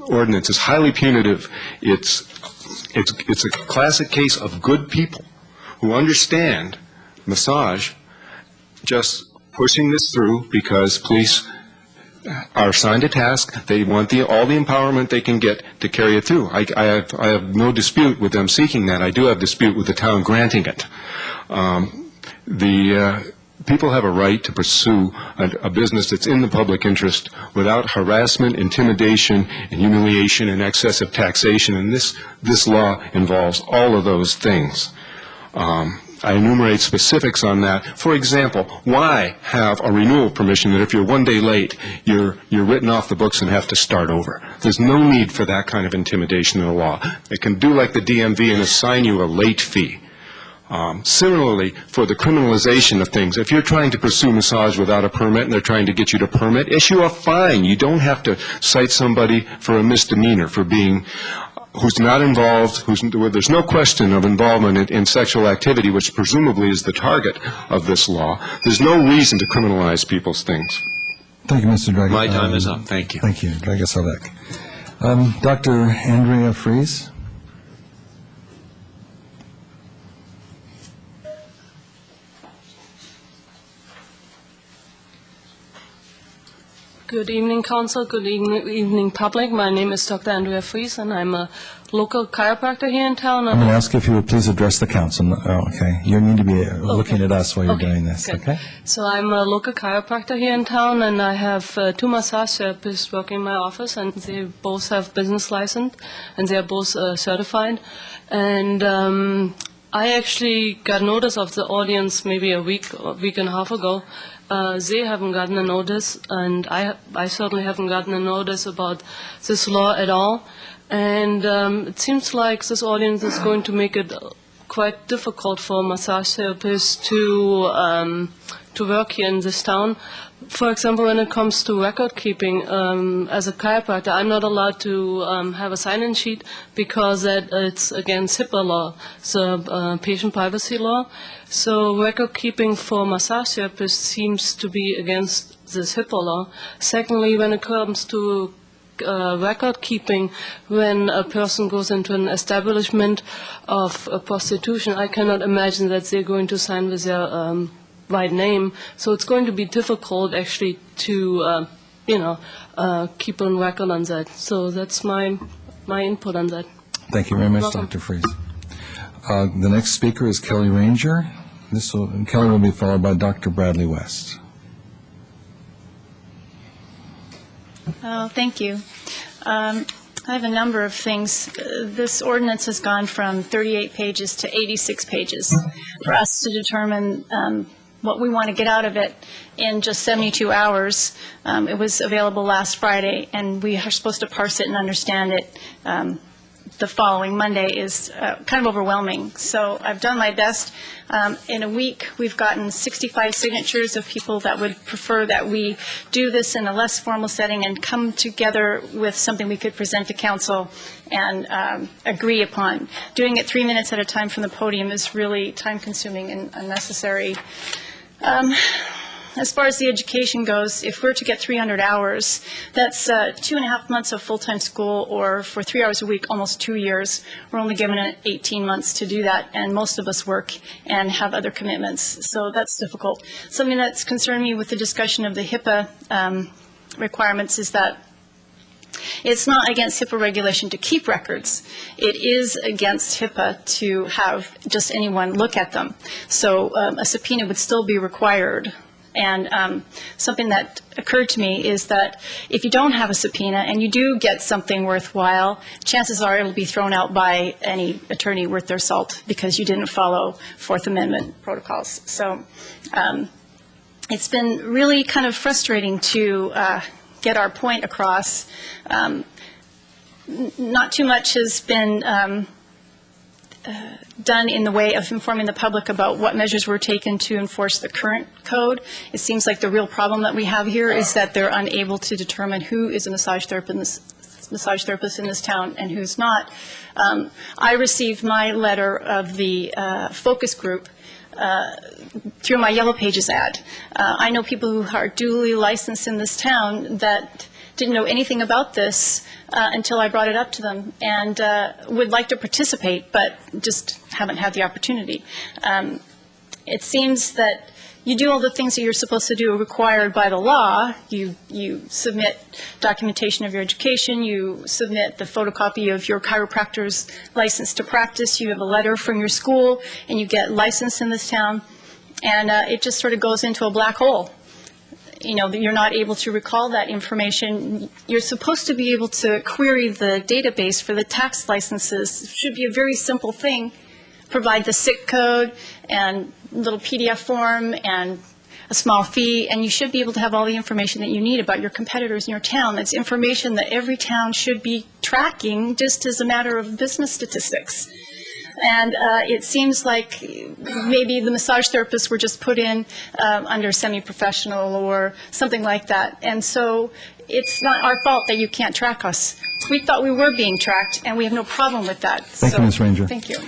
ordinance is highly punitive. It's a classic case of good people who understand massage just pushing this through because police are assigned a task. They want all the empowerment they can get to carry it through. I have no dispute with them seeking that. I do have dispute with the town granting it. People have a right to pursue a business that's in the public interest without harassment, intimidation, and humiliation and excessive taxation, and this law involves all of those things. I enumerate specifics on that. For example, why have a renewal permission that if you're 1 day late, you're written off the books and have to start over? There's no need for that kind of intimidation in the law. They can do like the DMV and assign you a late fee. Similarly, for the criminalization of things, if you're trying to pursue massage without a permit and they're trying to get you to permit, issue a fine. You don't have to cite somebody for a misdemeanor for being who's not involved, where there's no question of involvement in sexual activity, which presumably is the target of this law. There's no reason to criminalize people's things. Thank you, Mr. Dragas. My time is up. Thank you. Thank you, Dragas-Savek. Dr. Andrea Fries. Good evening, Council. Good evening, public. My name is Dr. Andrea Fries, and I'm a local chiropractor here in town. I'm going to ask if you would please address the council. Okay. You need to be looking at us while you're doing this, good. okay? So I'm a local chiropractor here in town, and I have 2 massage therapists working in my office, and they both have business license, and they are both certified. And I actually got notice of the audience maybe a week and a half ago. They haven't gotten a notice, and I certainly haven't gotten a notice about this law at all. And it seems like this audience is going to make it quite difficult for massage therapists to work here in this town. For example, when it comes to record keeping, as a chiropractor, I'm not allowed to have a sign-in sheet because it's against HIPAA law, so patient privacy law. So record keeping for massage therapists seems to be against this HIPAA law. Secondly, when it comes to record keeping, when a person goes into an establishment of prostitution, I cannot imagine that they're going to sign with their right name. So it's going to be difficult actually to, keep on record on that. So that's my input on that. Thank you very much, Welcome. Dr. Fries. The next speaker is Kelly Ranger. Kelly will be followed by Dr. Bradley West. Oh, thank you. I have a number of things. This ordinance has gone from 38 pages to 86 pages for us to determine what we want to get out of it in just 72 hours. It was available last Friday, and we are supposed to parse it and understand it the following Monday. Is kind of overwhelming. So I've done my best. In a week, we've gotten 65 signatures of people that would prefer that we do this in a less formal setting and come together with something we could present to council and agree upon. Doing it 3 minutes at a time from the podium is really time-consuming and unnecessary. as far as the education goes, if we're to get 300 hours, that's 2.5 months of full-time school, or for 3 hours a week, almost 2 years. We're only given 18 months to do that, and most of us work and have other commitments, so that's difficult. Something that's concerned me with the discussion of the HIPAA requirements is that it's not against HIPAA regulation to keep records. It is against HIPAA to have just anyone look at them. So a subpoena would still be required. And something that occurred to me is that if you don't have a subpoena and you do get something worthwhile, chances are it'll be thrown out by any attorney worth their salt because you didn't follow Fourth Amendment protocols. So it's been really kind of frustrating to get our point across. Not too much has been done in the way of informing the public about what measures were taken to enforce the current code. It seems like the real problem that we have here is that they're unable to determine who is a massage therapist in this town and who's not. I received my letter of the focus group through my Yellow Pages ad. I know people who are duly licensed in this town that didn't know anything about this until I brought it up to them, and would like to participate, but just haven't had the opportunity. It seems that you do all the things that you're supposed to do required by the law. You submit documentation of your education, you submit the photocopy of your chiropractor's license to practice, you have a letter from your school, and you get licensed in this town, and it just sort of goes into a black hole. You know, you're not able to recall that information. You're supposed to be able to query the database for the tax licenses. It should be a very simple thing. Provide the SIC code and little PDF form and a small fee, and you should be able to have all the information that you need about your competitors in your town. That's information that every town should be tracking just as a matter of business statistics. And it seems like maybe the massage therapists were just put in under semi-professional or something like that. And so it's not our fault that you can't track us. We thought we were being tracked, and we have no problem with that. Thank you, Ms. Ranger. Thank you.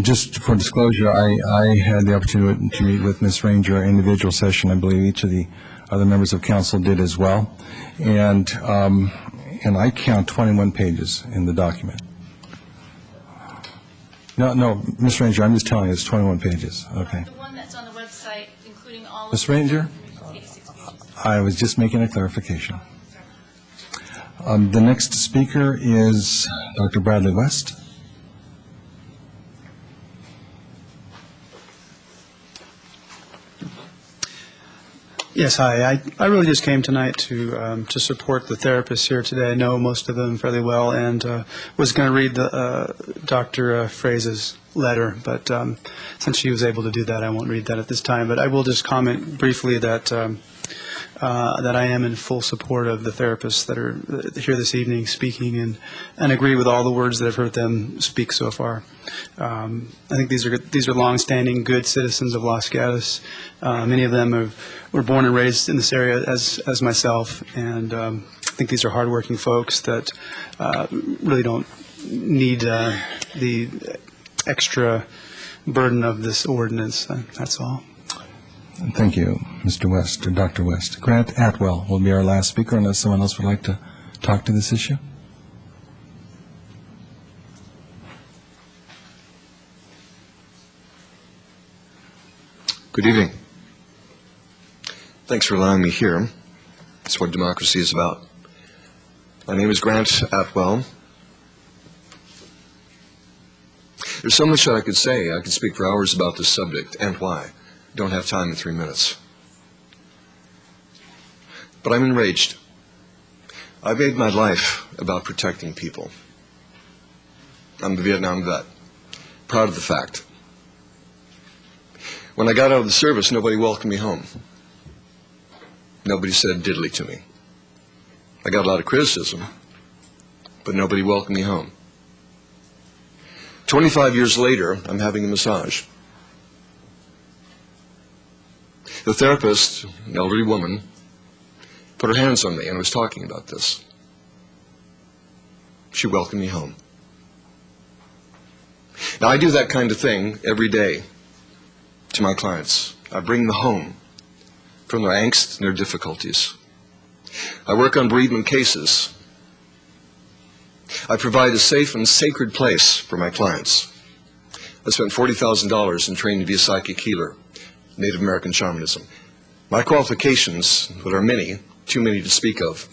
Just for disclosure, I had the opportunity to meet with Ms. Ranger in individual session. I believe each of the other members of council did as well. And I count 21 pages in the document. No, Ms. Ranger, I'm just telling you, it's 21 pages. Okay. The one that's on the website, including all Ms. Ranger, I was just making a clarification. The next speaker is Dr. Bradley West. Yes, hi. I really just came tonight to support the therapists here today. I know most of them fairly well, and was going to read Dr. Frase's letter, but since she was able to do that, I won't read that at this time. But I will just comment briefly that I am in full support of the therapists that are here this evening speaking, and agree with all the words that I've heard them speak so far. I think these are longstanding good citizens of Los Gatos. Many of them were born and raised in this area as myself, and I think these are hardworking folks that really don't need the extra burden of this ordinance. That's all. Thank you, Mr. West, or Dr. West. Grant Atwell will be our last speaker, unless someone else would like to talk to this issue. Good evening. Thanks for allowing me here. That's what democracy is about. My name is Grant Atwell. There's so much that I could say. I could speak for hours about this subject and why. Don't have time in 3 minutes. But I'm enraged. I've made my life about protecting people. I'm a Vietnam vet. Proud of the fact. When I got out of the service, nobody welcomed me home. Nobody said diddly to me. I got a lot of criticism, but nobody welcomed me home. 25 years later, I'm having a massage. The therapist, an elderly woman, put her hands on me and was talking about this. She welcomed me home. Now, I do that kind of thing every day to my clients. I bring them home from their angst and their difficulties. I work on bereavement cases. I provide a safe and sacred place for my clients. I spent $40,000 in training to be a psychic healer, Native American shamanism. My qualifications, that are many, too many to speak of,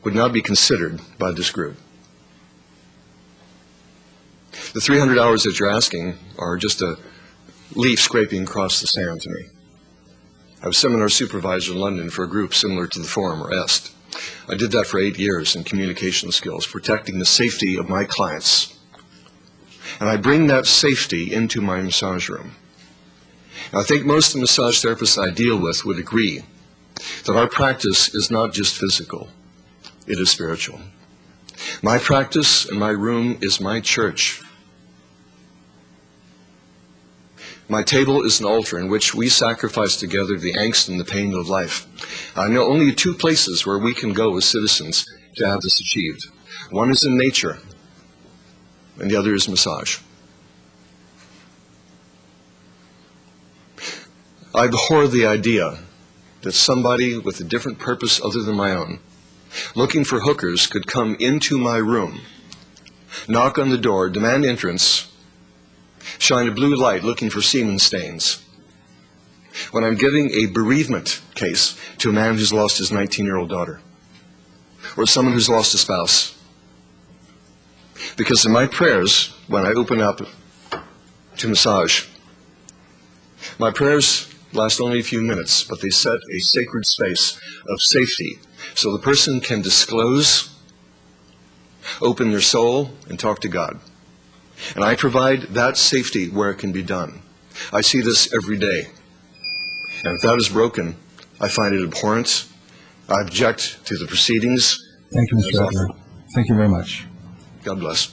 would not be considered by this group. The 300 hours that you're asking are just a leaf scraping across the sand to me. I was seminar supervisor in London for a group similar to the Forum, or EST. I did that for 8 years in communication skills, protecting the safety of my clients. And I bring that safety into my massage room. Now, I think most of the massage therapists I deal with would agree that our practice is not just physical, it is spiritual. My practice and my room is my church. My table is an altar in which we sacrifice together the angst and the pain of life. I know only 2 places where we can go as citizens to have this achieved. One is in nature, and the other is massage. I abhor the idea that somebody with a different purpose other than my own, looking for hookers, could come into my room, knock on the door, demand entrance, shine a blue light looking for semen stains, when I'm giving a bereavement case to a man who's lost his 19-year-old daughter, or someone who's lost a spouse. Because in my prayers, when I open up to massage, my prayers last only a few minutes, but they set a sacred space of safety so the person can disclose, open their soul, and talk to God. And I provide that safety where it can be done. I see this every day. And if that is broken, I find it abhorrent. I object to the proceedings. Thank you, Mr. Adler. Thank you very much. God bless.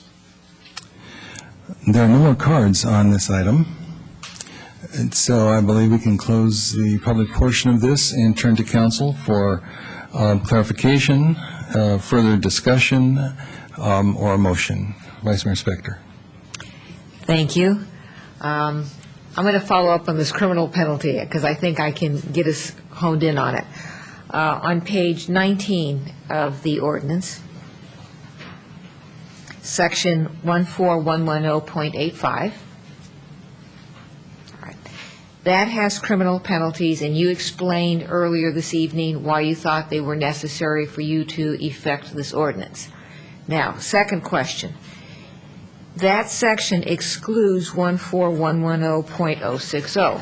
There are no more cards on this item. And so I believe we can close the public portion of this and turn to council for clarification, further discussion, or a motion. Vice Mayor Spector. Thank you. I'm going to follow up on this criminal penalty because I think I can get us honed in on it. On page 19 of the ordinance, section 14110.85, that has criminal penalties, and you explained earlier this evening why you thought they were necessary for you to effect this ordinance. Now, second question. That section excludes 14110.060,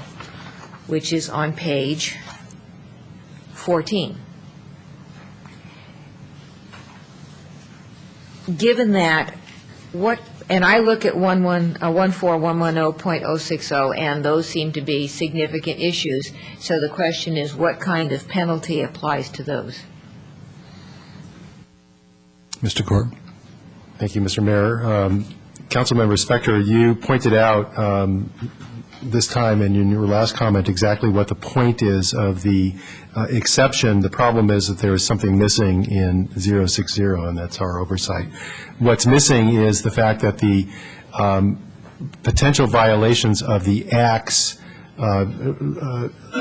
which is on page 14. Given that, and I look at 14110.060, and those seem to be significant issues, so the question is, what kind of penalty applies to those? Mr. Korb. Thank you, Mr. Mayor. Councilmember Spector, you pointed out this time and in your last comment exactly what the point is of the exception. The problem is that there is something missing in 060, and that's our oversight. What's missing is the fact that the potential violations of the acts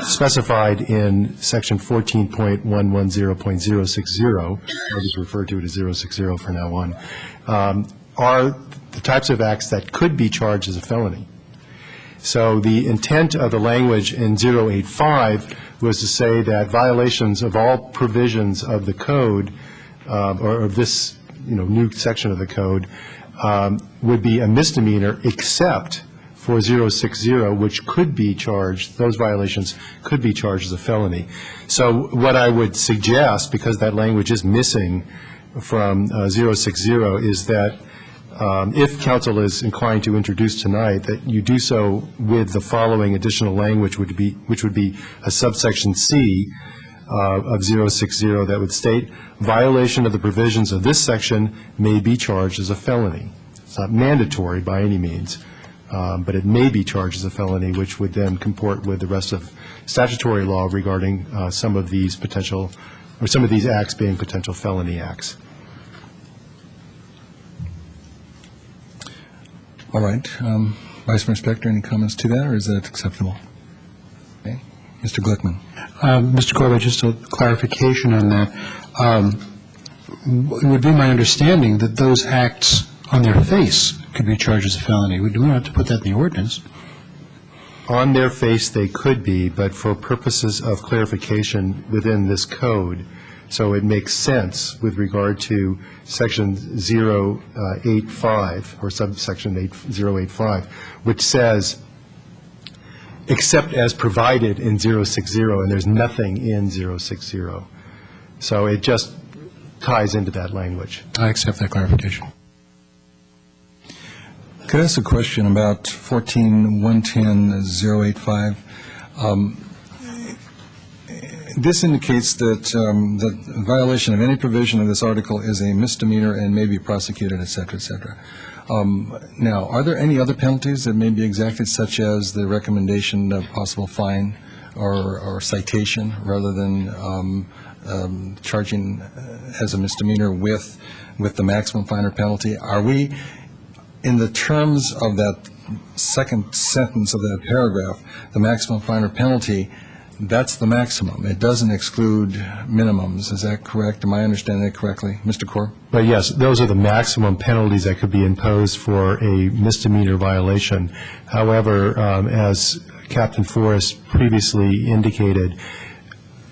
specified in section 14.110.060, I'll just refer to it as 060 for now on, are the types of acts that could be charged as a felony. So the intent of the language in 085 was to say that violations of all provisions of the code, or of this new section of the code, would be a misdemeanor except for 060, which could be charged, those violations could be charged as a felony. So what I would suggest, because that language is missing from 060, is that if council is inclined to introduce tonight, that you do so with the following additional language, which would be a subsection C of 060 that would state, violation of the provisions of this section may be charged as a felony. It's not mandatory by any means, but it may be charged as a felony, which would then comport with the rest of statutory law regarding some of these potential, or some of these acts being potential felony acts. All right. Vice Mayor Spector, any comments to that, or is that acceptable? Okay. Mr. Glickman. Mr. Corbett, just a clarification on that. It would be my understanding that those acts on their face could be charged as a felony. We don't have to put that in the ordinance. On their face, they could be, but for purposes of clarification within this code, so it makes sense with regard to Section 085, or subsection 085, which says, except as provided in 060, and there's nothing in 060. So it just ties into that language. I accept that clarification. Could I ask a question about 14.110.085? This indicates that the violation of any provision of this article is a misdemeanor and may be prosecuted, et cetera, et cetera. Now, are there any other penalties that may be exacted, such as the recommendation of possible fine or citation, rather than charging as a misdemeanor with the maximum fine or penalty? Are we, in the terms of that second sentence of that paragraph, the maximum fine or penalty, that's the maximum? It doesn't exclude minimums. Is that correct? Am I understanding that correctly? Mr. Corr? But yes, those are the maximum penalties that could be imposed for a misdemeanor violation. However, as Captain Forrest previously indicated,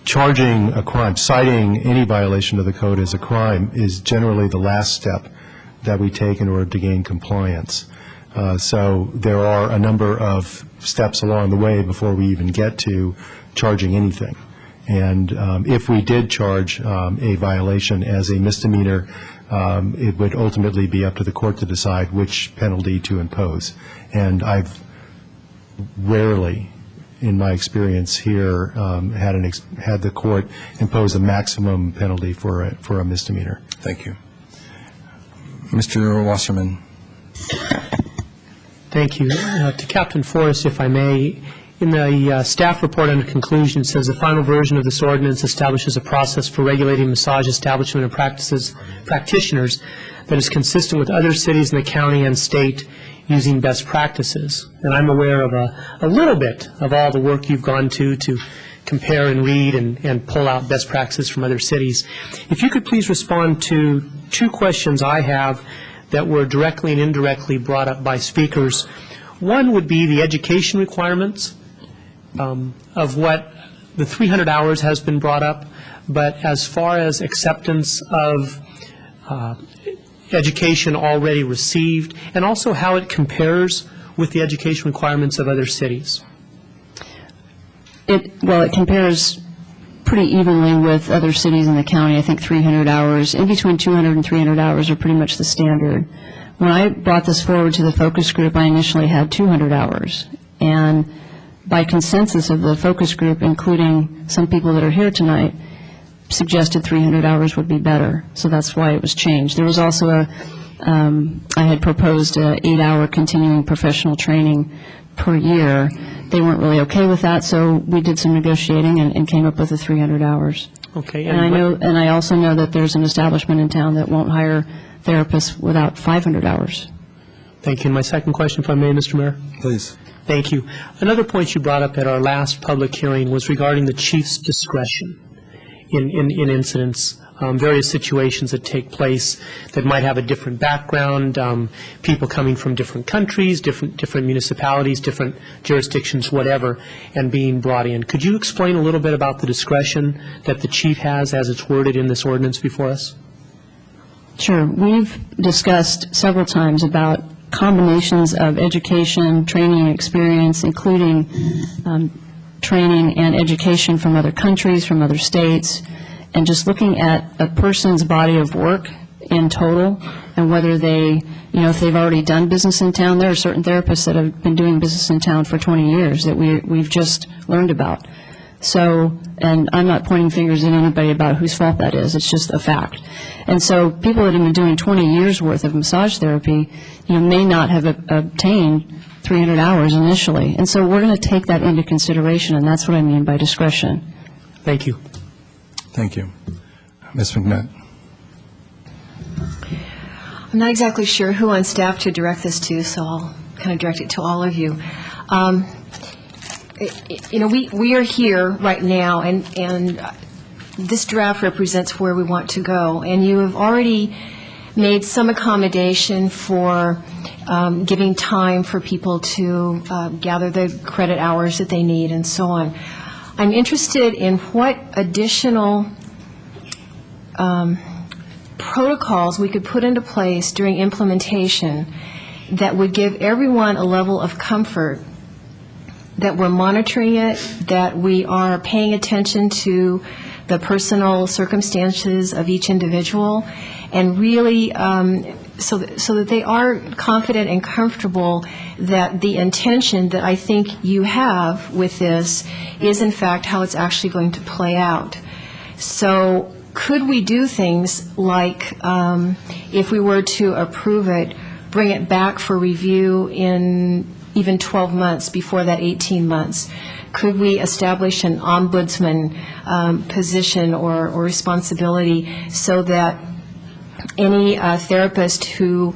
charging a crime, citing any violation of the code as a crime, is generally the last step that we take in order to gain compliance. So there are a number of steps along the way before we even get to charging anything. And if we did charge a violation as a misdemeanor, it would ultimately be up to the court to decide which penalty to impose. And I've rarely, in my experience here, had the court impose a maximum penalty for a misdemeanor. Thank you. Mr. Wasserman. Thank you. To Captain Forrest, if I may, in the staff report under conclusion, it says the final version of this ordinance establishes a process for regulating massage establishment and practitioners that is consistent with other cities in the county and state using best practices. And I'm aware of a little bit of all the work you've gone to compare and read and pull out best practices from other cities. If you could please respond to two questions I have that were directly and indirectly brought up by speakers. One would be the education requirements of what the 300 hours has been brought up, but as far as acceptance of education already received, and also how it compares with the education requirements of other cities. It compares pretty evenly with other cities in the county. I think 300 hours, in between 200 and 300 hours are pretty much the standard. When I brought this forward to the focus group, I initially had 200 hours. And by consensus of the focus group, including some people that are here tonight, suggested 300 hours would be better. So that's why it was changed. There was also I had proposed an 8-hour continuing professional training per year. They weren't really okay with that, so we did some negotiating and came up with the 300 hours. Okay. And I also know that there's an establishment in town that won't hire therapists without 500 hours. Thank you. And my second question, if I may, Mr. Mayor? Please. Thank you. Another point you brought up at our last public hearing was regarding the chief's discretion in incidents, various situations that take place that might have a different background, people coming from different countries, different municipalities, different jurisdictions, whatever, and being brought in. Could you explain a little bit about the discretion that the chief has as it's worded in this ordinance before us? Sure. We've discussed several times about combinations of education, training, and experience, including training and education from other countries, from other states, and just looking at a person's body of work in total and whether they, if they've already done business in town. There are certain therapists that have been doing business in town for 20 years that we've just learned about. So, and I'm not pointing fingers at anybody about whose fault that is. It's just a fact. And so people that have been doing 20 years worth of massage therapy, may not have obtained 300 hours initially. And so we're going to take that into consideration, and that's what I mean by discretion. Thank you. Thank you. Ms. McNutt. I'm not exactly sure who on staff to direct this to, so I'll kind of direct it to all of you. we are here right now, and this draft represents where we want to go. And you have already made some accommodation for giving time for people to gather the credit hours that they need and so on. I'm interested in what additional protocols we could put into place during implementation that would give everyone a level of comfort that we're monitoring it, that we are paying attention to the personal circumstances of each individual, and really so that they are confident and comfortable that the intention that I think you have with this is in fact how it's actually going to play out. So could we do things like, if we were to approve it, bring it back for review in even 12 months before that 18 months? Could we establish an ombudsman position or responsibility so that any therapist who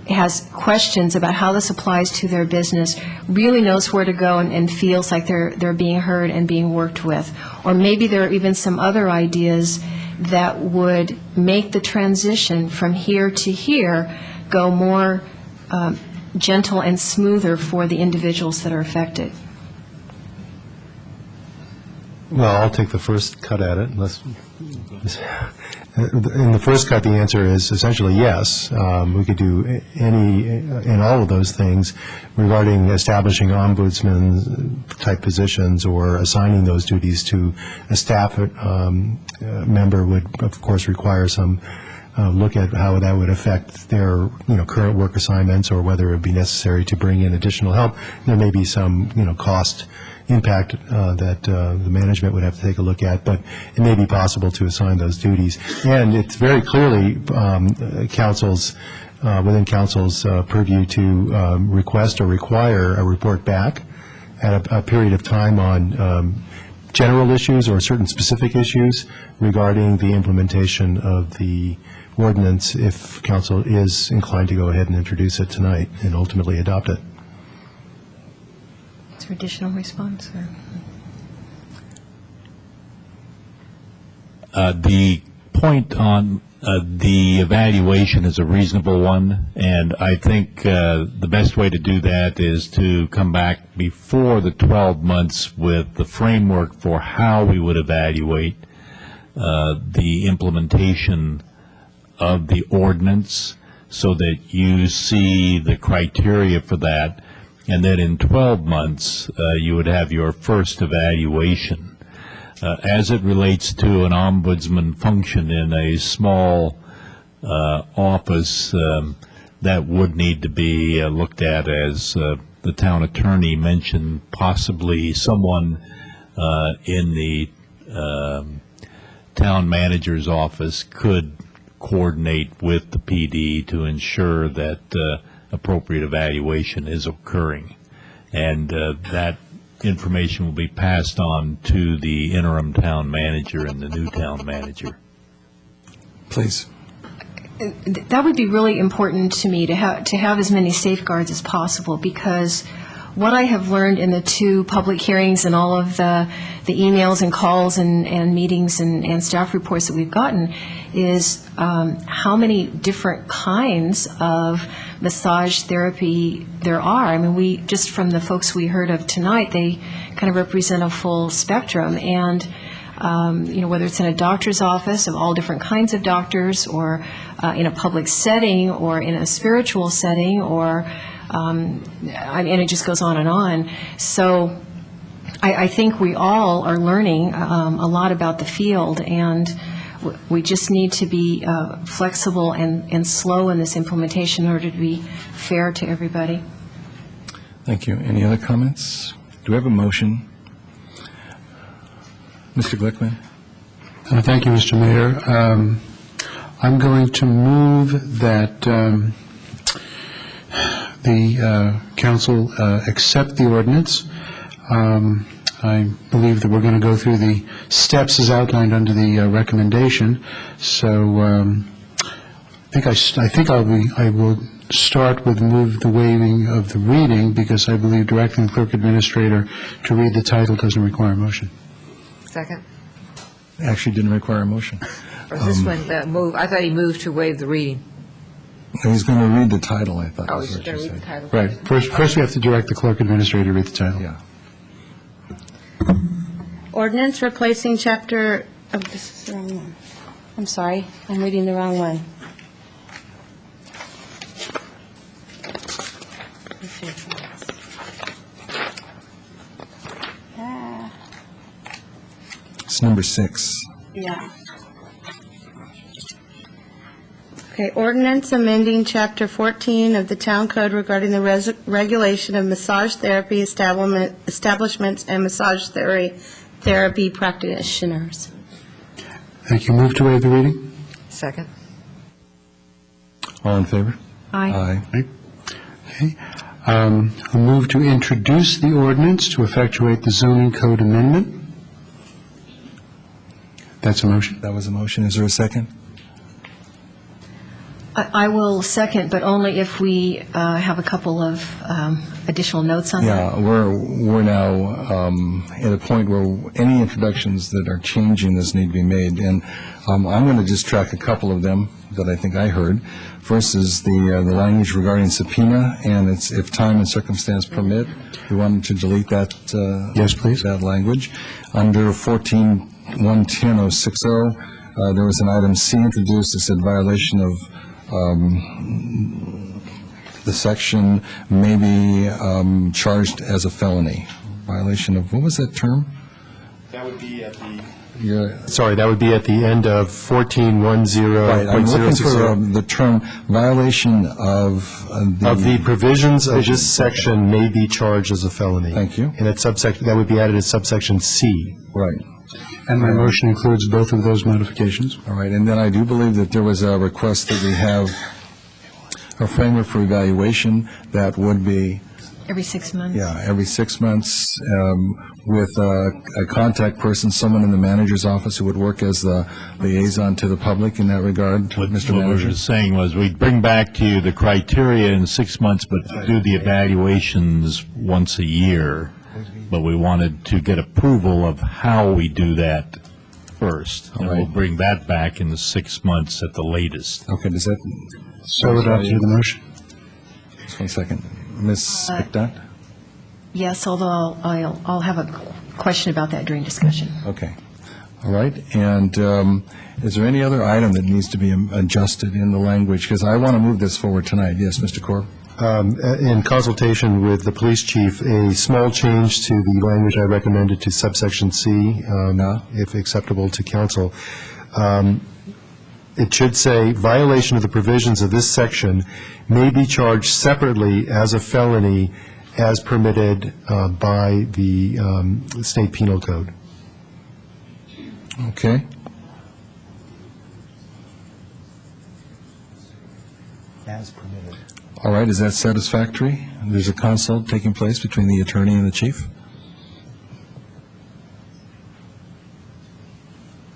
has questions about how this applies to their business really knows where to go and feels like they're being heard and being worked with? Or maybe there are even some other ideas that would make the transition from here to here go more gentle and smoother for the individuals that are affected. Well, I'll take the first cut at it. In the first cut, the answer is essentially yes. We could do any and all of those things regarding establishing ombudsman-type positions or assigning those duties to a staff member would, of course, require some look at how that would affect their, current work assignments or whether it would be necessary to bring in additional help. There may be some, cost impact that the management would have to take a look at, but it may be possible to assign those duties. And it's very clearly within council's purview to request or require a report back at a period of time on general issues or certain specific issues regarding the implementation of the ordinance if council is inclined to go ahead and introduce it tonight and ultimately adopt it. Is there additional response? The point on the evaluation is a reasonable one, and I think the best way to do that is to come back before the 12 months with the framework for how we would evaluate the implementation of the ordinance so that you see the criteria for that, and then in 12 months you would have your first evaluation. As it relates to an ombudsman function in a small office, that would need to be looked at, as the town attorney mentioned, possibly someone in the town manager's office could coordinate with the PD to ensure that appropriate evaluation is occurring. And that information will be passed on to the interim town manager and the new town manager. Please. That would be really important to me, to have as many safeguards as possible, because what I have learned in the 2 public hearings and all of the emails and calls and meetings and staff reports that we've gotten is how many different kinds of massage therapy there are. I mean, just from the folks we heard of tonight, they kind of represent a full spectrum. And whether it's in a doctor's office of all different kinds of doctors, or in a public setting, or in a spiritual setting, or and it just goes on and on. So I think we all are learning a lot about the field, and we just need to be flexible and slow in this implementation in order to be fair to everybody. Thank you. Any other comments? Do we have a motion? Mr. Glickman? Thank you, Mr. Mayor. I'm going to move that the council accept the ordinance. I believe that we're going to go through the steps as outlined under the recommendation. So I think I will start with move the waiving of the reading, because I believe directing the clerk administrator to read the title doesn't require a motion. Second? Actually didn't require a motion. Or is this one, move, I thought he moved to waive the reading. He's going to read the title, I thought. Oh, was he's what going to you read the said. title. Right. First we have to direct the clerk administrator to read the title. Yeah. Ordinance replacing chapter, oh, this is the wrong one. I'm sorry, I'm reading the wrong one. It's number 6. Yeah. Okay, ordinance amending Chapter 14 of the Town Code regarding the regulation of massage therapy establishments and massage therapy practitioners. Thank you. Move to waive the reading? Second? All in favor? Aye. Aye. Okay. A move to introduce the ordinance to effectuate the zoning code amendment? That's a motion. That was a motion. Is there a second? I will second, but only if we have a couple of additional notes on that. Yeah, we're now at a point where any introductions that are changing this need to be made, and I'm going to just track a couple of them that I think I heard. First is the language regarding subpoena, and it's if time and circumstance permit. We wanted to delete that. Yes, please. That language. Under 14.110.060, there was an item C introduced that said violation of the section may be charged as a felony. Violation of, what was that term? That would be at the... Yeah. Sorry, that would be at the end of 1410.060. Right, I'm looking for the term violation of the provisions of this section may be charged as a felony. Thank you. And that would be added as subsection C. Right. And my motion includes both of those modifications. All right, and then I do believe that there was a request that we have a framework for evaluation that would be, Every 6 months? yeah, every 6 months with a contact person, someone in the manager's office who would work as the liaison to the public in that regard, Mr. What we Manager. were saying was we'd bring back to you the criteria in 6 months, but do the evaluations once a year. But we wanted to get approval of how we do that first. And we'll bring that back in the 6 months at the latest. Okay, does that... So adopted the motion. Just 1 second. Ms. McNutt? Yes, although I'll have a question about that during discussion. Okay. All right. And is there any other item that needs to be adjusted in the language? Because I want to move this forward tonight. Yes, Mr. Korb? In consultation with the police chief, a small change to the language I recommended to subsection C, if acceptable to council. It should say, violation of the provisions of this section may be charged separately as a felony as permitted by the state penal code. Okay. As permitted. All right, is that satisfactory? There's a consult taking place between the attorney and the chief?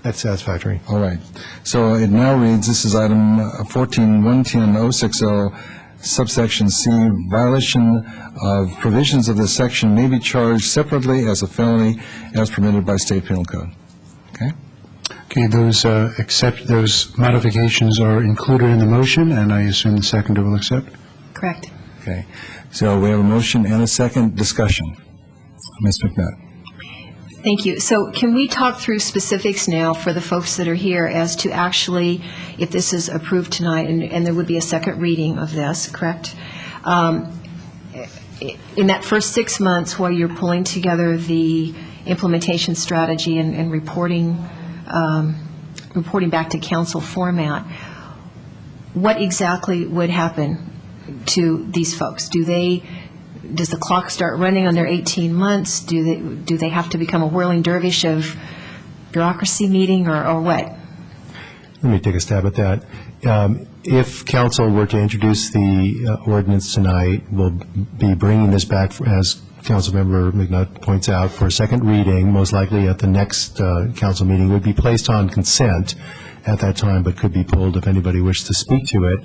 That's satisfactory. All right. So it now reads, this is item 14.110.060, subsection C, violation of provisions of this section may be charged separately as a felony as permitted by state penal code. Okay? Okay, those modifications are included in the motion, and I assume the seconder will accept. Correct. Okay. So we have a motion and a second discussion. Ms. McNutt. Thank you. So can we talk through specifics now for the folks that are here as to actually, if this is approved tonight, and there would be a second reading of this, correct? In that first 6 months while you're pulling together the implementation strategy and reporting back to council format, what exactly would happen to these folks? Does the clock start running on their 18 months? Do they have to become a whirling dervish of bureaucracy meeting or what? Let me take a stab at that. If council were to introduce the ordinance tonight, we'll be bringing this back as Councilmember McNutt points out, for a second reading, most likely at the next council meeting, would be placed on consent at that time, but could be pulled if anybody wished to speak to it.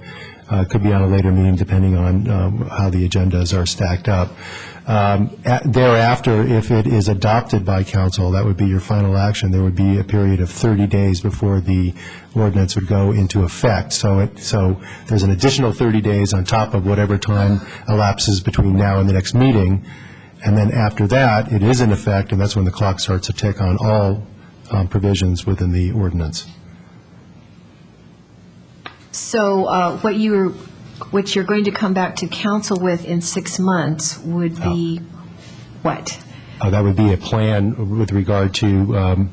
Could be on a later meeting, depending on how the agendas are stacked up. Thereafter, if it is adopted by council, that would be your final action. There would be a period of 30 days before the ordinance would go into effect. So there's an additional 30 days on top of whatever time elapses between now and the next meeting. And then after that, it is in effect, and that's when the clock starts to tick on all provisions within the ordinance. So what you're going to come back to council with in 6 months would be what? That would be a plan with regard to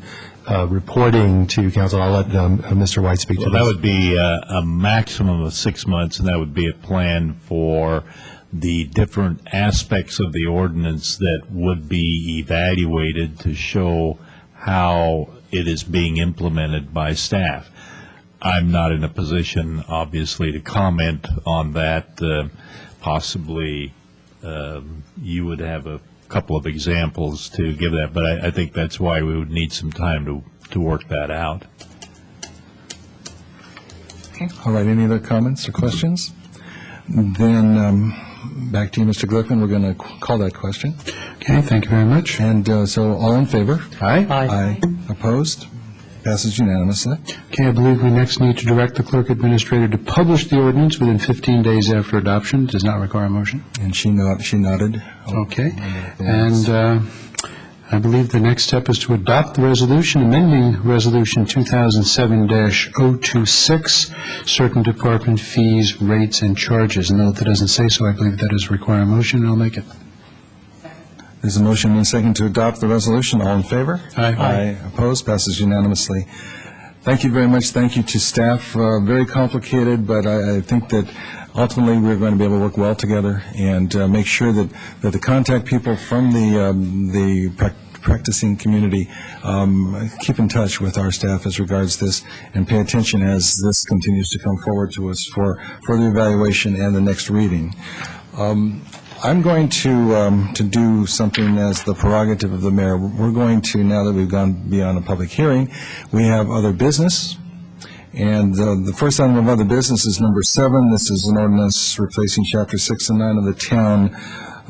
reporting to council. I'll let Mr. White speak to this. That would be a maximum of 6 months, and that would be a plan for the different aspects of the ordinance that would be evaluated to show how it is being implemented by staff. I'm not in a position, obviously, to comment on that. Possibly you would have a couple of examples to give that, but I think that's why we would need some time to work that out. Okay. All right, any other comments or questions? Then back to you, Mr. Glickman. We're going to call that question. Okay, thank you very much. And so all in favor? Aye. Aye. Opposed? Passes unanimously. Okay, I believe we next need to direct the clerk administrator to publish the ordinance within 15 days after adoption. It does not require a motion. And she nodded. Okay. And I believe the next step is to adopt the resolution amending Resolution 2007-026, certain department fees, rates, and charges. And though that doesn't say so, I believe that does require a motion, and I'll make it. There's a motion and a second to adopt the resolution. All in favor? Aye. Aye. Opposed? Passes unanimously. Thank you very much. Thank you to staff. Very complicated, but I think that ultimately we're going to be able to work well together and make sure that the contact people from the practicing community keep in touch with our staff as regards this and pay attention as this continues to come forward to us for further evaluation and the next reading. I'm going to do something as the prerogative of the mayor. We're going to, now that we've gone beyond a public hearing, we have other business. And the first item of other business is number 7. This is an ordinance replacing Chapter 6 and 9 of the Town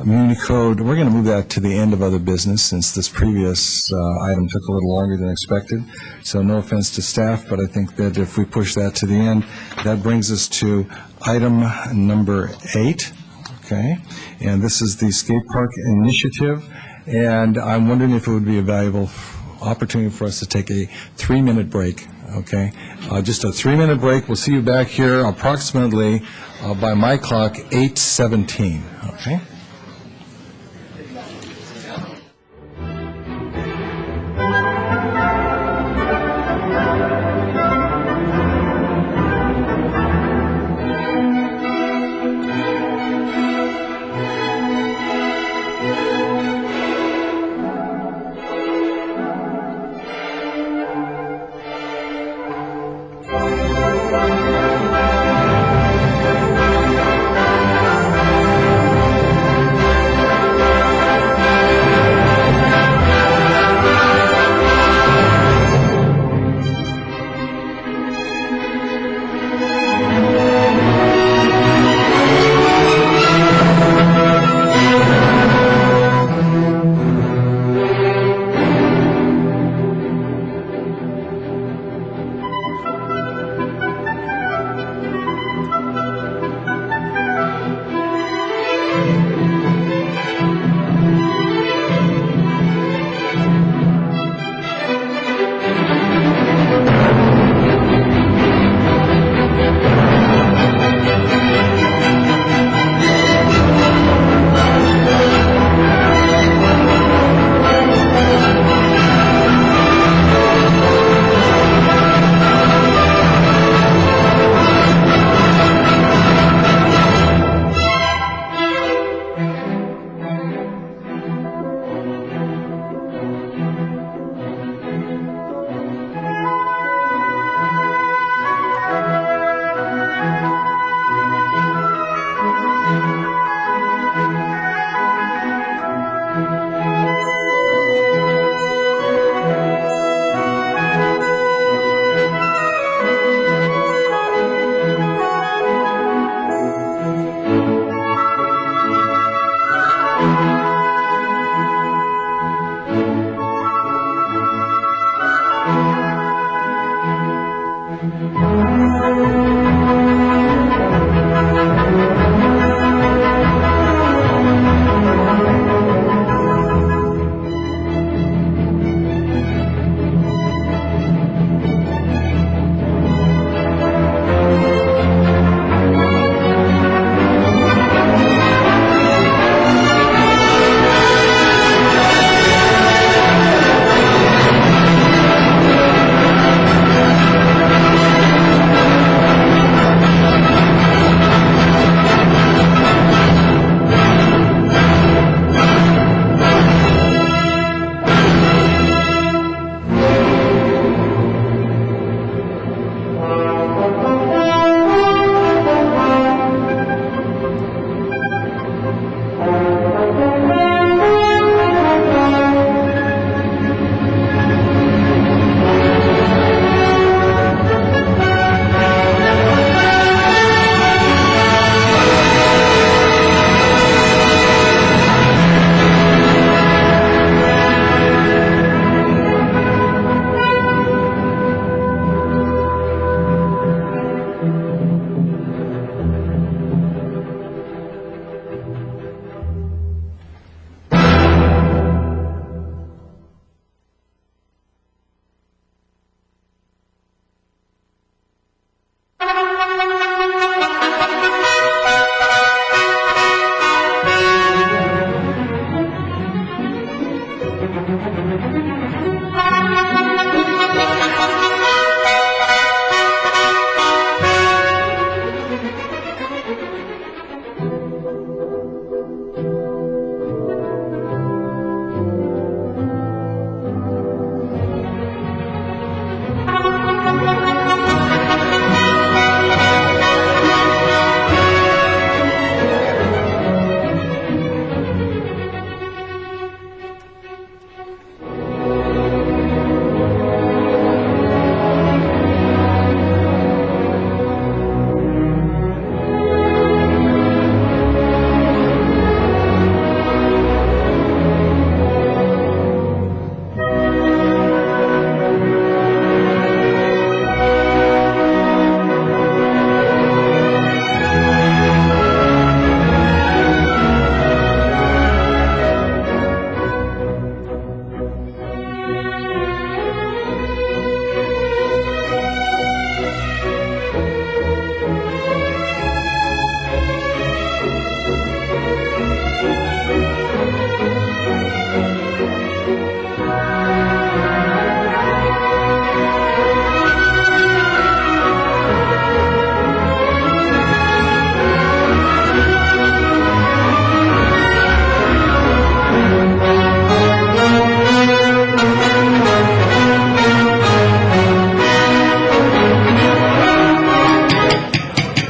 Muni Code. We're going to move that to the end of other business since this previous item took a little longer than expected. So no offense to staff, but I think that if we push that to the end, that brings us to item number 8. Okay, and this is the skate park initiative, and I'm wondering if it would be a valuable opportunity for us to take a 3-minute break, okay? Just a 3-minute break. We'll see you back here approximately, by my clock, 8:17, okay?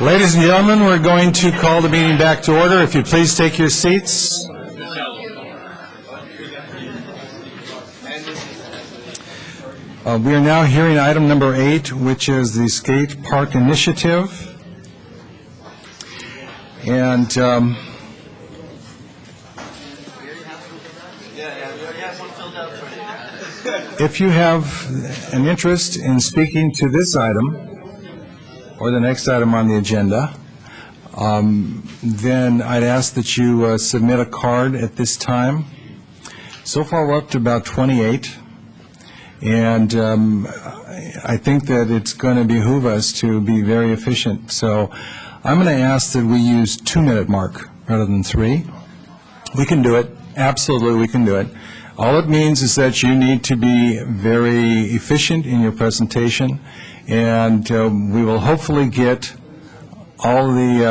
Ladies and gentlemen, we're going to call the meeting back to order. If you please take your seats. We are now hearing item number 8, which is the Skate Park Initiative. And if you have an interest in speaking to this item, or the next item on the agenda, then I'd ask that you submit a card at this time. So far, we're up to about 28, and I think that it's going to behoove us to be very efficient. So I'm going to ask that we use 2-minute mark rather than 3. We can do it. Absolutely, we can do it. All it means is that you need to be very efficient in your presentation, and we will hopefully get all the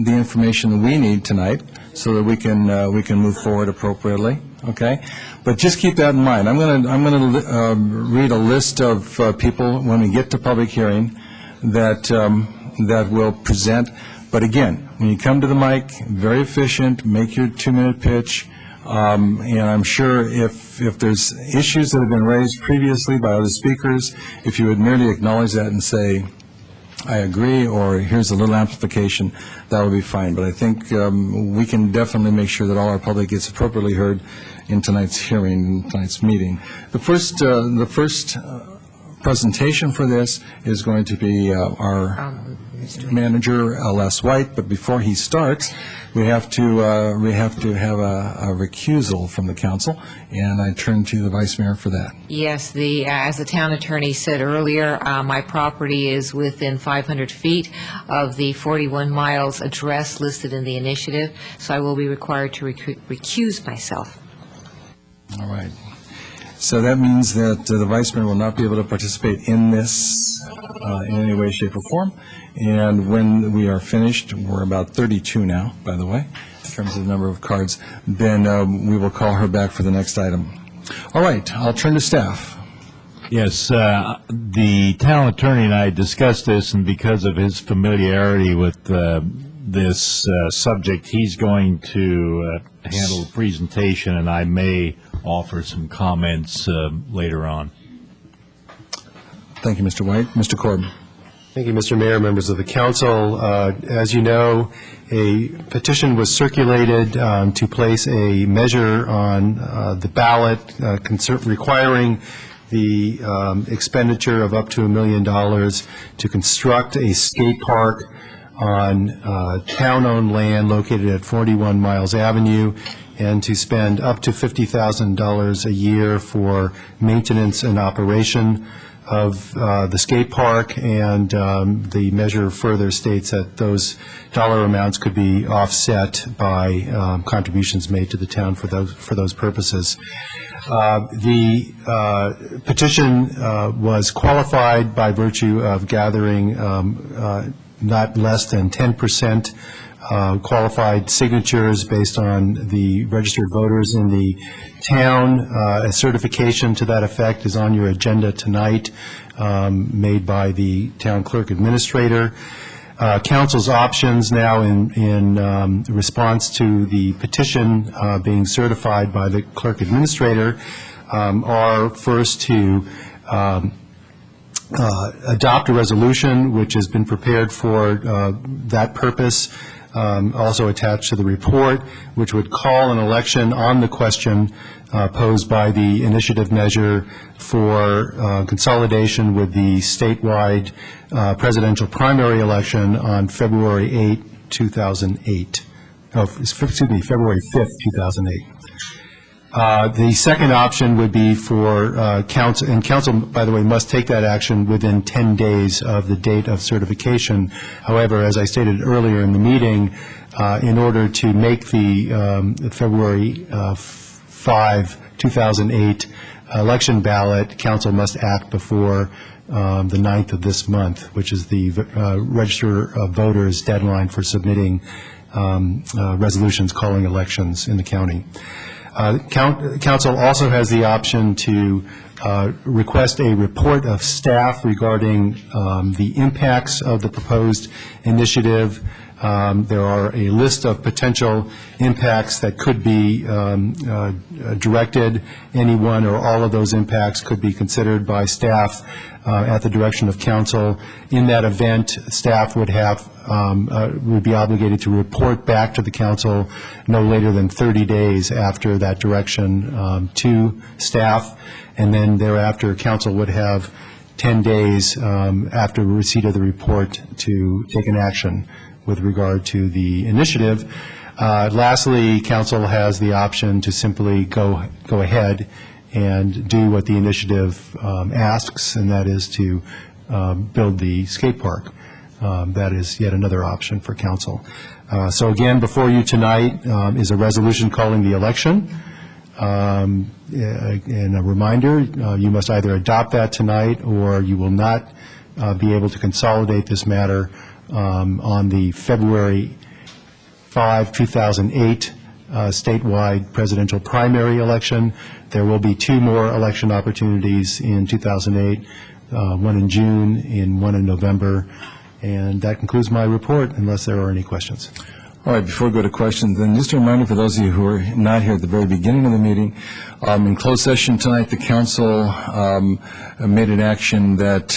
information that we need tonight so that we can move forward appropriately. Okay, but just keep that in mind. I'm going to read a list of people when we get to public hearing that will present. But again, when you come to the mic, very efficient. Make your 2-minute pitch. And I'm sure if there's issues that have been raised previously by other speakers, if you would merely acknowledge that and say, I agree, or here's a little amplification, that would be fine. But I think we can definitely make sure that all our public gets appropriately heard in tonight's hearing, in tonight's meeting. The first presentation for this is going to be our manager, Les White, but before he starts, we have to have a recusal from the council, and I turn to the vice mayor for that. Yes, as the town attorney said earlier, my property is within 500 feet of the 41 miles address listed in the initiative, so I will be required to recuse myself. All right. So that means that the vice mayor will not be able to participate in this in any way, shape, or form. And when we are finished, we're about 32 now, by the way, in terms of the number of cards, then we will call her back for the next item. All right, I'll turn to staff. Yes, the town attorney and I discussed this, and because of his familiarity with this subject, he's going to handle the presentation, and I may offer some comments later on. Thank you, Mr. White. Mr. Corbin. Thank you, Mr. Mayor, members of the council. As you know, a petition was circulated to place a measure on the ballot requiring the expenditure of up to $1 million to construct a skate park on town-owned land located at 41 Miles Avenue, and to spend up to $50,000 a year for maintenance and operation of the skate park, and the measure further states that those dollar amounts could be offset by contributions made to the town for those purposes. The petition was qualified by virtue of gathering not less than 10% qualified signatures based on the registered voters in the town. A certification to that effect is on your agenda tonight, made by the town clerk administrator. Council's options now in response to the petition being certified by the clerk administrator are first to adopt a resolution which has been prepared for that purpose, also attached to the report, which would call an election on the question posed by the initiative measure for consolidation with the statewide presidential primary election on February 8, 2008. February 5th, 2008. The second option would be for council, and council, by the way, must take that action within 10 days of the date of certification. However, as I stated earlier in the meeting, in order to make the February 5, 2008 election ballot, council must act before the 9th of this month, which is the register of voters deadline for submitting resolutions calling elections in the county. Council also has the option to request a report of staff regarding the impacts of the proposed initiative. There are a list of potential impacts that could be directed. Any one or all of those impacts could be considered by staff at the direction of council. In that event, staff would be obligated to report back to the council no later than 30 days after that direction to staff, and then thereafter, council would have 10 days after receipt of the report to take an action with regard to the initiative. Lastly, council has the option to simply go ahead and do what the initiative asks, and that is to build the skate park. That is yet another option for council. So again, before you tonight is a resolution calling the election. And a reminder, you must either adopt that tonight or you will not be able to consolidate this matter on the February 5, 2008 statewide presidential primary election. There will be two more election opportunities in 2008, one in June and one in November. And that concludes my report, unless there are any questions. All right, before we go to questions, then just a reminder for those of you who are not here at the very beginning of the meeting, in closed session tonight, the council made an action that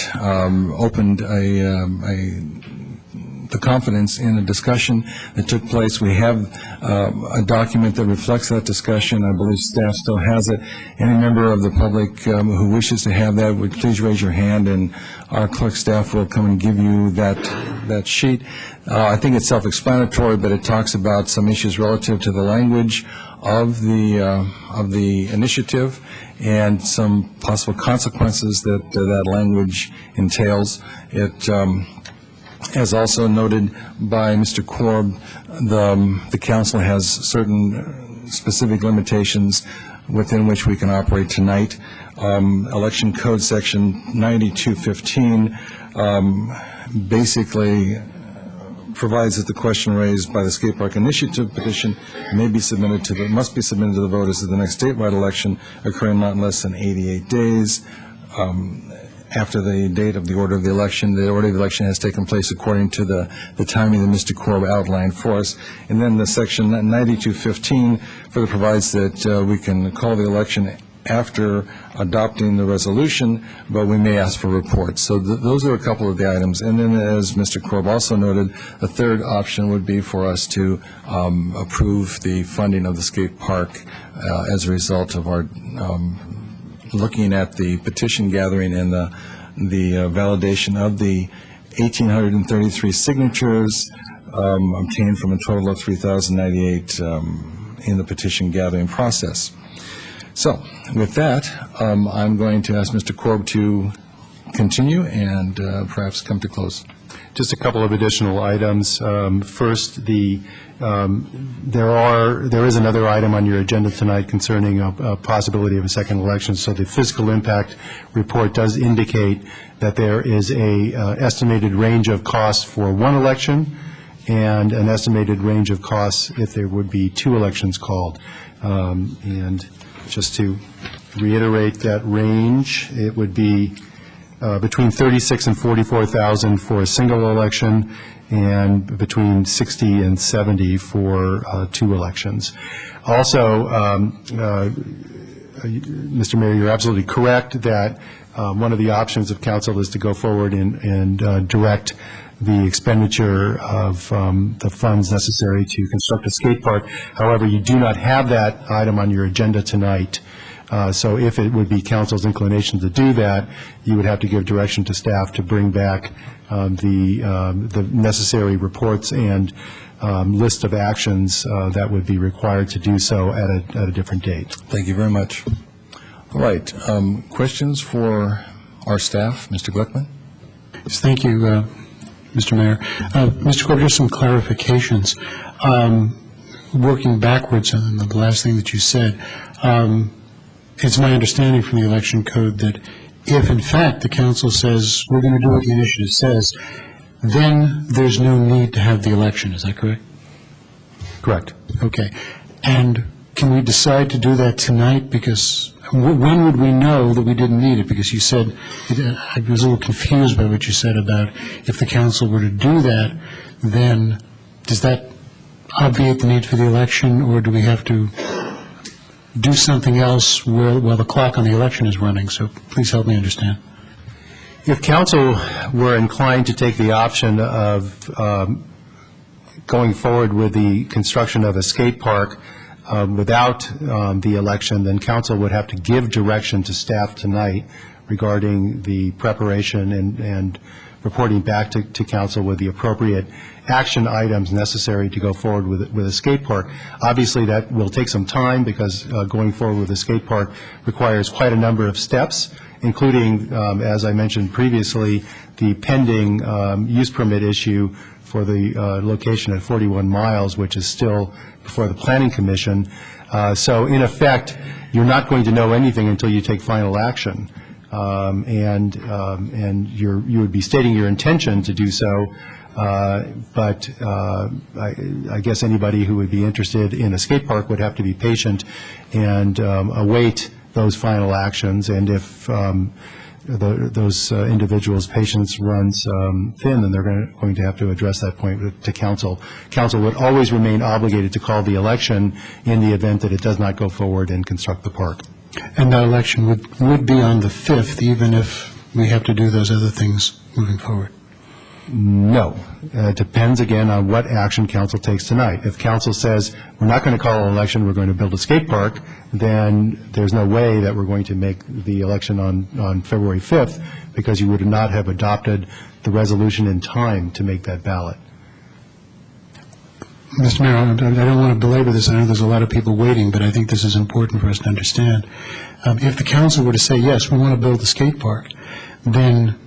opened a the confidence in a discussion that took place. We have a document that reflects that discussion. I believe staff still has it. Any member of the public who wishes to have that, would please raise your hand, and our clerk staff will come and give you that sheet. I think it's self-explanatory, but it talks about some issues relative to the language of the initiative and some possible consequences that that language entails. It, as also noted by Mr. Korb, the council has certain specific limitations within which we can operate tonight. Election Code Section 9215 basically provides that the question raised by the skate park initiative petition must be submitted to the voters at the next statewide election occurring not less than 88 days after the date of the order of the election. The order of the election has taken place according to the timing that Mr. Korb outlined for us. And then the section 9215 further provides that we can call the election after adopting the resolution, but we may ask for reports. So those are a couple of the items. And then, as Mr. Korb also noted, the third option would be for us to approve the funding of the skate park as a result of our looking at the petition gathering and the validation of the 1,833 signatures obtained from a total of 3,098 in the petition gathering process. So, with that, I'm going to ask Mr. Korb to continue and perhaps come to close. Just a couple of additional items. First, there is another item on your agenda tonight concerning a possibility of a second election. So the fiscal impact report does indicate that there is a estimated range of costs for one election and an estimated range of costs if there would be two elections called. And just to reiterate that range, it would be between $36,000 and $44,000 for a single election, and between $60,000 and $70,000 for two elections. Also, Mr. Mayor, you're absolutely correct that one of the options of council is to go forward and direct the expenditure of the funds necessary to construct a skate park. However, you do not have that item on your agenda tonight. So if it would be council's inclination to do that, you would have to give direction to staff to bring back the necessary reports and list of actions that would be required to do so at a different date. Thank you very much. All right. Questions for our staff? Mr. Glickman? Yes, thank you, Mr. Mayor. Mr. Korb, just some clarifications. Working backwards on the last thing that you said, it's my understanding from the election code that if, in fact, the council says we're going to do what the initiative says, then there's no need to have the election. Is that correct? Correct. Okay. And can we decide to do that tonight? Because when would we know that we didn't need it? Because you said, I was a little confused by what you said about if the council were to do that, then does that obviate the need for the election, or do we have to do something else while the clock on the election is running? So please help me understand. If council were inclined to take the option of going forward with the construction of a skate park without the election, then council would have to give direction to staff tonight regarding the preparation and reporting back to council with the appropriate action items necessary to go forward with a skate park. Obviously, that will take some time because going forward with a skate park requires quite a number of steps, including, as I mentioned previously, the pending use permit issue for the location at 41 Miles, which is still before the Planning Commission. So, in effect, you're not going to know anything until you take final action. And you would be stating your intention to do so, but I guess anybody who would be interested in a skate park would have to be patient and await those final actions. And if those individuals' patience runs thin, then they're going to have to address that point to council. Council would always remain obligated to call the election in the event that it does not go forward and construct the park. And that election would be on the 5th, even if we have to do those other things moving forward. No. It depends, again, on what action council takes tonight. If council says, we're not going to call an election, we're going to build a skate park, then there's no way that we're going to make the election on February 5th, because you would not have adopted the resolution in time to make that ballot. Mr. Mayor, I don't want to belabor this. I know there's a lot of people waiting, but I think this is important for us to understand. If the council were to say, yes, we want to build a skate park, then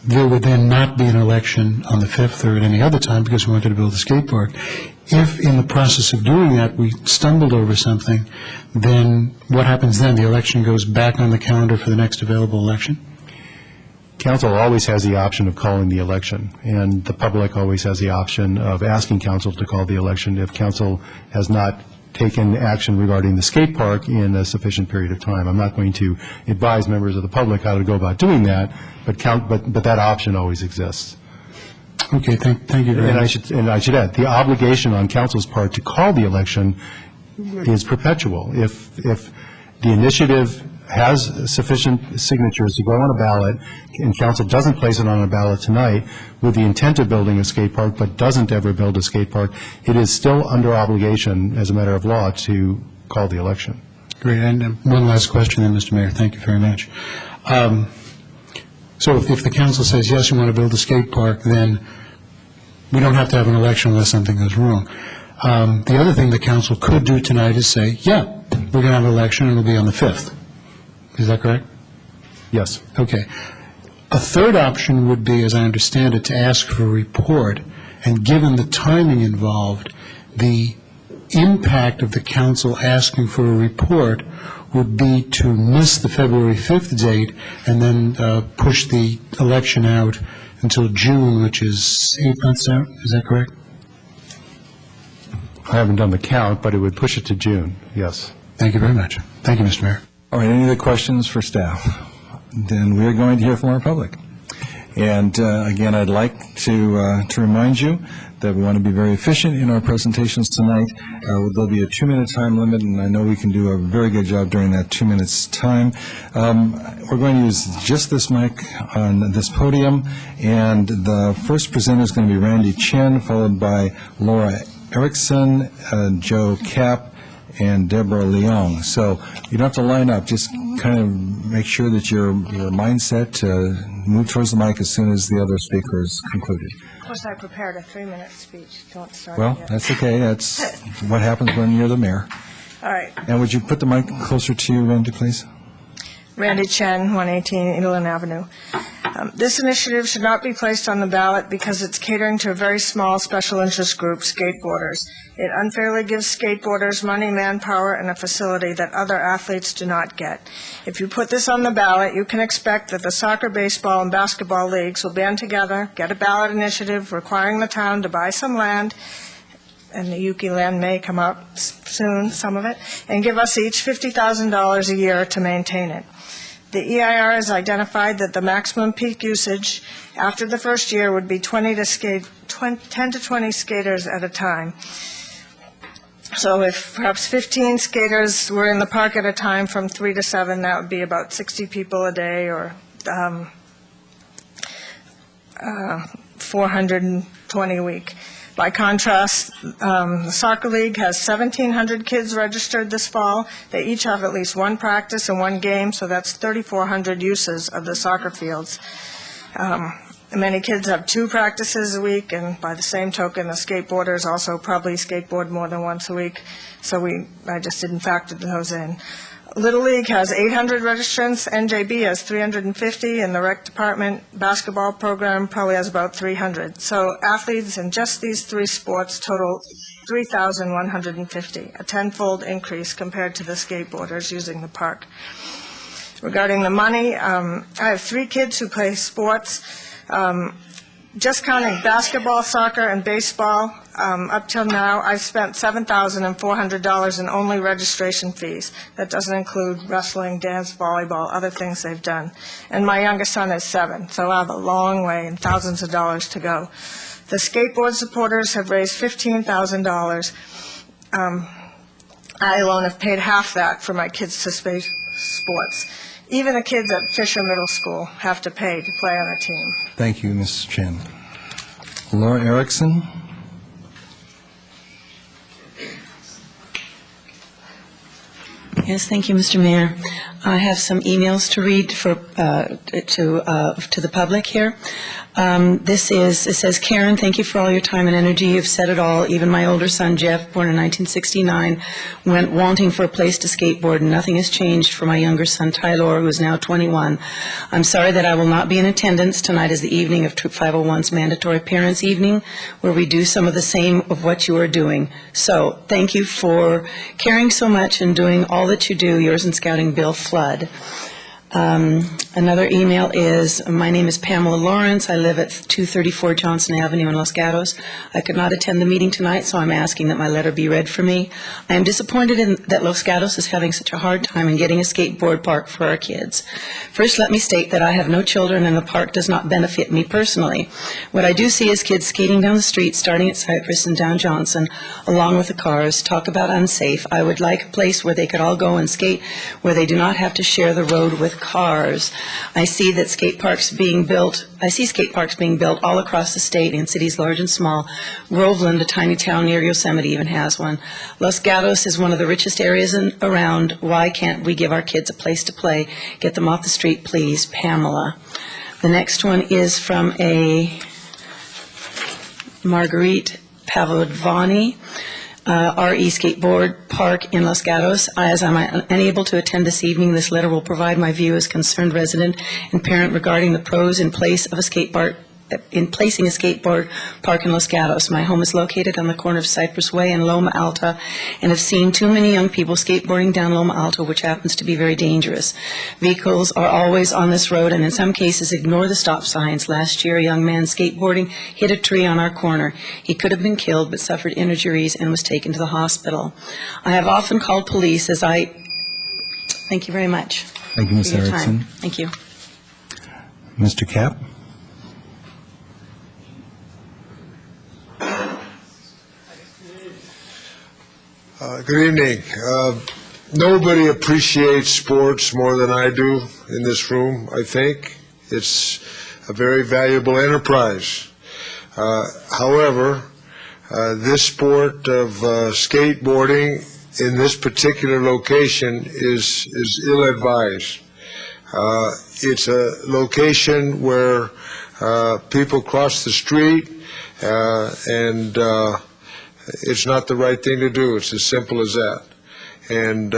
there would then not be an election on the 5th or at any other time because we wanted to build a skate park. If in the process of doing that we stumbled over something, then what happens then? The election goes back on the calendar for the next available election? Council always has the option of calling the election, and the public always has the option of asking council to call the election if council has not taken action regarding the skate park in a sufficient period of time. I'm not going to advise members of the public how to go about doing that, but that option always exists. Okay, thank you very much. And I should add, the obligation on council's part to call the election is perpetual. If the initiative has sufficient signatures to go on a ballot, and council doesn't place it on a ballot tonight with the intent of building a skate park, but doesn't ever build a skate park, it is still under obligation as a matter of law to call the election. Great. And one last question then, Mr. Mayor. Thank you very much. So if the council says, yes, we want to build a skate park, then we don't have to have an election unless something goes wrong. The other thing the council could do tonight is say, yeah, we're going to have an election and it'll be on the 5th. Is that correct? Yes. Okay. A third option would be, as I understand it, to ask for a report, and given the timing involved, the impact of the council asking for a report would be to miss the February 5th date and then push the election out until June, which is 8 months out. Is that correct? I haven't done the count, but it would push it to June, yes. Thank you very much. Thank you, Mr. Mayor. All right, any other questions for staff? Then we are going to hear from our public. And again, I'd like to remind you that we want to be very efficient in our presentations tonight. There'll be a 2-minute time limit, and I know we can do a very good job during that 2 minutes time. We're going to use just this mic on this podium, and the first presenter is going to be Randy Chen, followed by Laura Erickson, Joe Kapp, and Deborah Leong. So you don't have to line up. Just kind of make sure that your mindset to move towards the mic as soon as the other speaker is concluded. Of course, I prepared a 3-minute speech. Don't start Well, yet. that's okay. That's what happens when you're the mayor. All right. And would you put the mic closer to you, Randy, please? Randy Chen, 118 Edelin Avenue. This initiative should not be placed on the ballot because it's catering to a very small special interest group, skateboarders. It unfairly gives skateboarders money, manpower, and a facility that other athletes do not get. If you put this on the ballot, you can expect that the soccer, baseball, and basketball leagues will band together, get a ballot initiative requiring the town to buy some land, and the Yuki land may come up soon, some of it, and give us each $50,000 a year to maintain it. The EIR has identified that the maximum peak usage after the first year would be 10 to 20 skaters at a time. So if perhaps 15 skaters were in the park at a time from 3 to 7, that would be about 60 people a day, or 420 a week. By contrast, the soccer league has 1,700 kids registered this fall. They each have at least one practice and one game, so that's 3,400 uses of the soccer fields. Many kids have 2 practices a week, and by the same token, the skateboarders also probably skateboard more than once a week, so I just didn't factor those in. Little League has 800 registrants, NJB has 350, and the rec department basketball program probably has about 300. So athletes in just these 3 sports total 3,150, a 10-fold increase compared to the skateboarders using the park. Regarding the money, I have 3 kids who play sports. Just counting basketball, soccer, and baseball, up till now, I've spent $7,400 in only registration fees. That doesn't include wrestling, dance, volleyball, other things they've done. And my youngest son is 7, so I have a long way and thousands of dollars to go. The skateboard supporters have raised $15,000. I alone have paid half that for my kids to play sports. Even the kids at Fisher Middle School have to pay to play on a team. Thank you, Mrs. Chen. Laura Erickson? Yes, thank you, Mr. Mayor. I have some emails to read to the public here. It says, Karen, thank you for all your time and energy. You've said it all. Even my older son, Jeff, born in 1969, went wanting for a place to skateboard, and nothing has changed for my younger son, Tyler, who is now 21. I'm sorry that I will not be in attendance. Tonight is the evening of Troop 501's mandatory parents' evening, where we do some of the same of what you are doing. So, thank you for caring so much and doing all that you do. Yours in Scouting, Bill Flood. Another email is, my name is Pamela Lawrence. I live at 234 Johnson Avenue in Los Gatos. I could not attend the meeting tonight, so I'm asking that my letter be read for me. I am disappointed that Los Gatos is having such a hard time in getting a skateboard park for our kids. First, let me state that I have no children and the park does not benefit me personally. What I do see is kids skating down the street, starting at Cypress and down Johnson, along with the cars. Talk about unsafe. I would like a place where they could all go and skate, where they do not have to share the road with cars. I see skate parks being built all across the state in cities large and small. Groveland, a tiny town near Yosemite, even has one. Los Gatos is one of the richest areas around. Why can't we give our kids a place to play? Get them off the street, please. Pamela. The next one is from a Marguerite Pavodvani. RE Skateboard Park in Los Gatos. As I'm unable to attend this evening, this letter will provide my view as concerned resident and parent regarding the pros in placing a skateboard park in Los Gatos. My home is located on the corner of Cypress Way and Loma Alta, and have seen too many young people skateboarding down Loma Alta, which happens to be very dangerous. Vehicles are always on this road and in some cases ignore the stop signs. Last year, a young man skateboarding hit a tree on our corner. He could have been killed but suffered injuries and was taken to the hospital. I have often called police Thank you very much. Thank you, Ms. for your Erickson. time. Thank you. Mr. Kapp? Good evening. Nobody appreciates sports more than I do in this room, I think. It's a very valuable enterprise. However, this sport of skateboarding in this particular location is ill-advised. It's a location where people cross the street and it's not the right thing to do. It's as simple as that. And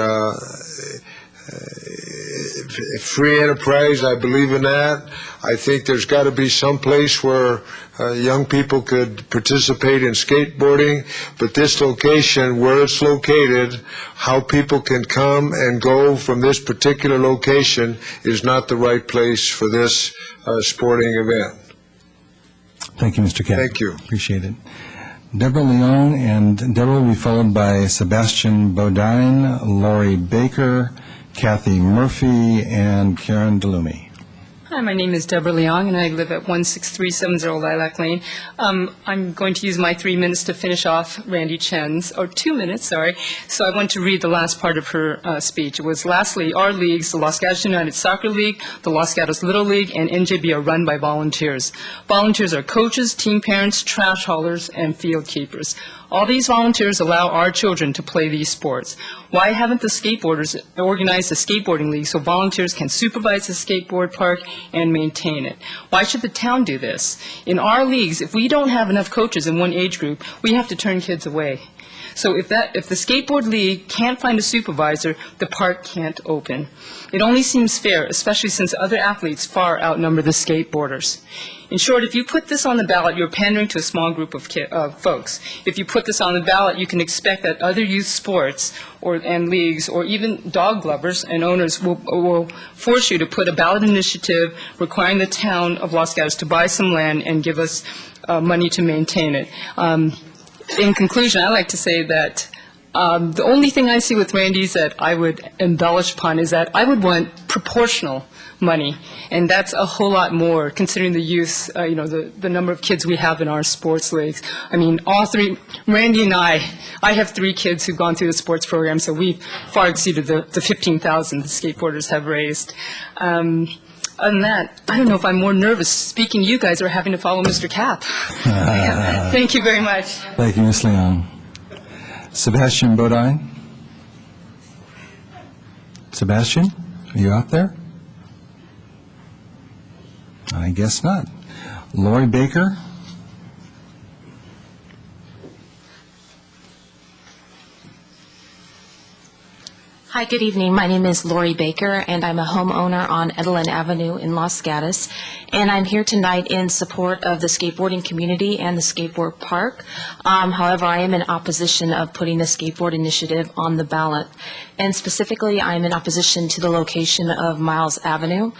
free enterprise, I believe in that. I think there's got to be some place where young people could participate in skateboarding, but this location, where it's located, how people can come and go from this particular location is not the right place for this sporting event. Thank you, Mr. Kapp. Thank you. Appreciate it. Deborah Leong, and Deborah will be followed by Sebastian Bodine, Lori Baker, Kathy Murphy, and Karen DeLume. Hi, my name is Deborah Leong, and I live at 16370 Lilac Lane. I'm going to use my 3 minutes to finish off Randy Chen's, or 2 minutes, sorry. So I want to read the last part of her speech. It was, lastly, our leagues, the Los Gatos United Soccer League, the Los Gatos Little League, and NJB are run by volunteers. Volunteers are coaches, team parents, trash haulers, and field keepers. All these volunteers allow our children to play these sports. Why haven't the skateboarders organized a skateboarding league so volunteers can supervise the skateboard park and maintain it? Why should the town do this? In our leagues, if we don't have enough coaches in one age group, we have to turn kids away. So if the skateboard league can't find a supervisor, the park can't open. It only seems fair, especially since other athletes far outnumber the skateboarders. In short, if you put this on the ballot, you're pandering to a small group of folks. If you put this on the ballot, you can expect that other youth sports and leagues, or even dog lovers and owners will force you to put a ballot initiative requiring the town of Los Gatos to buy some land and give us money to maintain it. In conclusion, I'd like to say that The only thing I see with Randy's that I would embellish upon is that I would want proportional money, and that's a whole lot more considering the youth, the number of kids we have in our sports leagues. I mean, all three, Randy and I have 3 kids who've gone through the sports program, so we've far exceeded the 15,000 the skateboarders have raised. Other than that, I don't know if I'm more nervous speaking to you guys or having to follow Mr. Cap. Thank you very much. Thank you, Ms. Leong. Sebastian Bodine? Sebastian, are you out there? I guess not. Lori Baker? Hi, good evening. My name is Lori Baker, and I'm a homeowner on Edelin Avenue in Los Gatos. And I'm here tonight in support of the skateboarding community and the skateboard park. However, I am in opposition of putting the skateboard initiative on the ballot. And specifically, I'm in opposition to the location of Miles Avenue.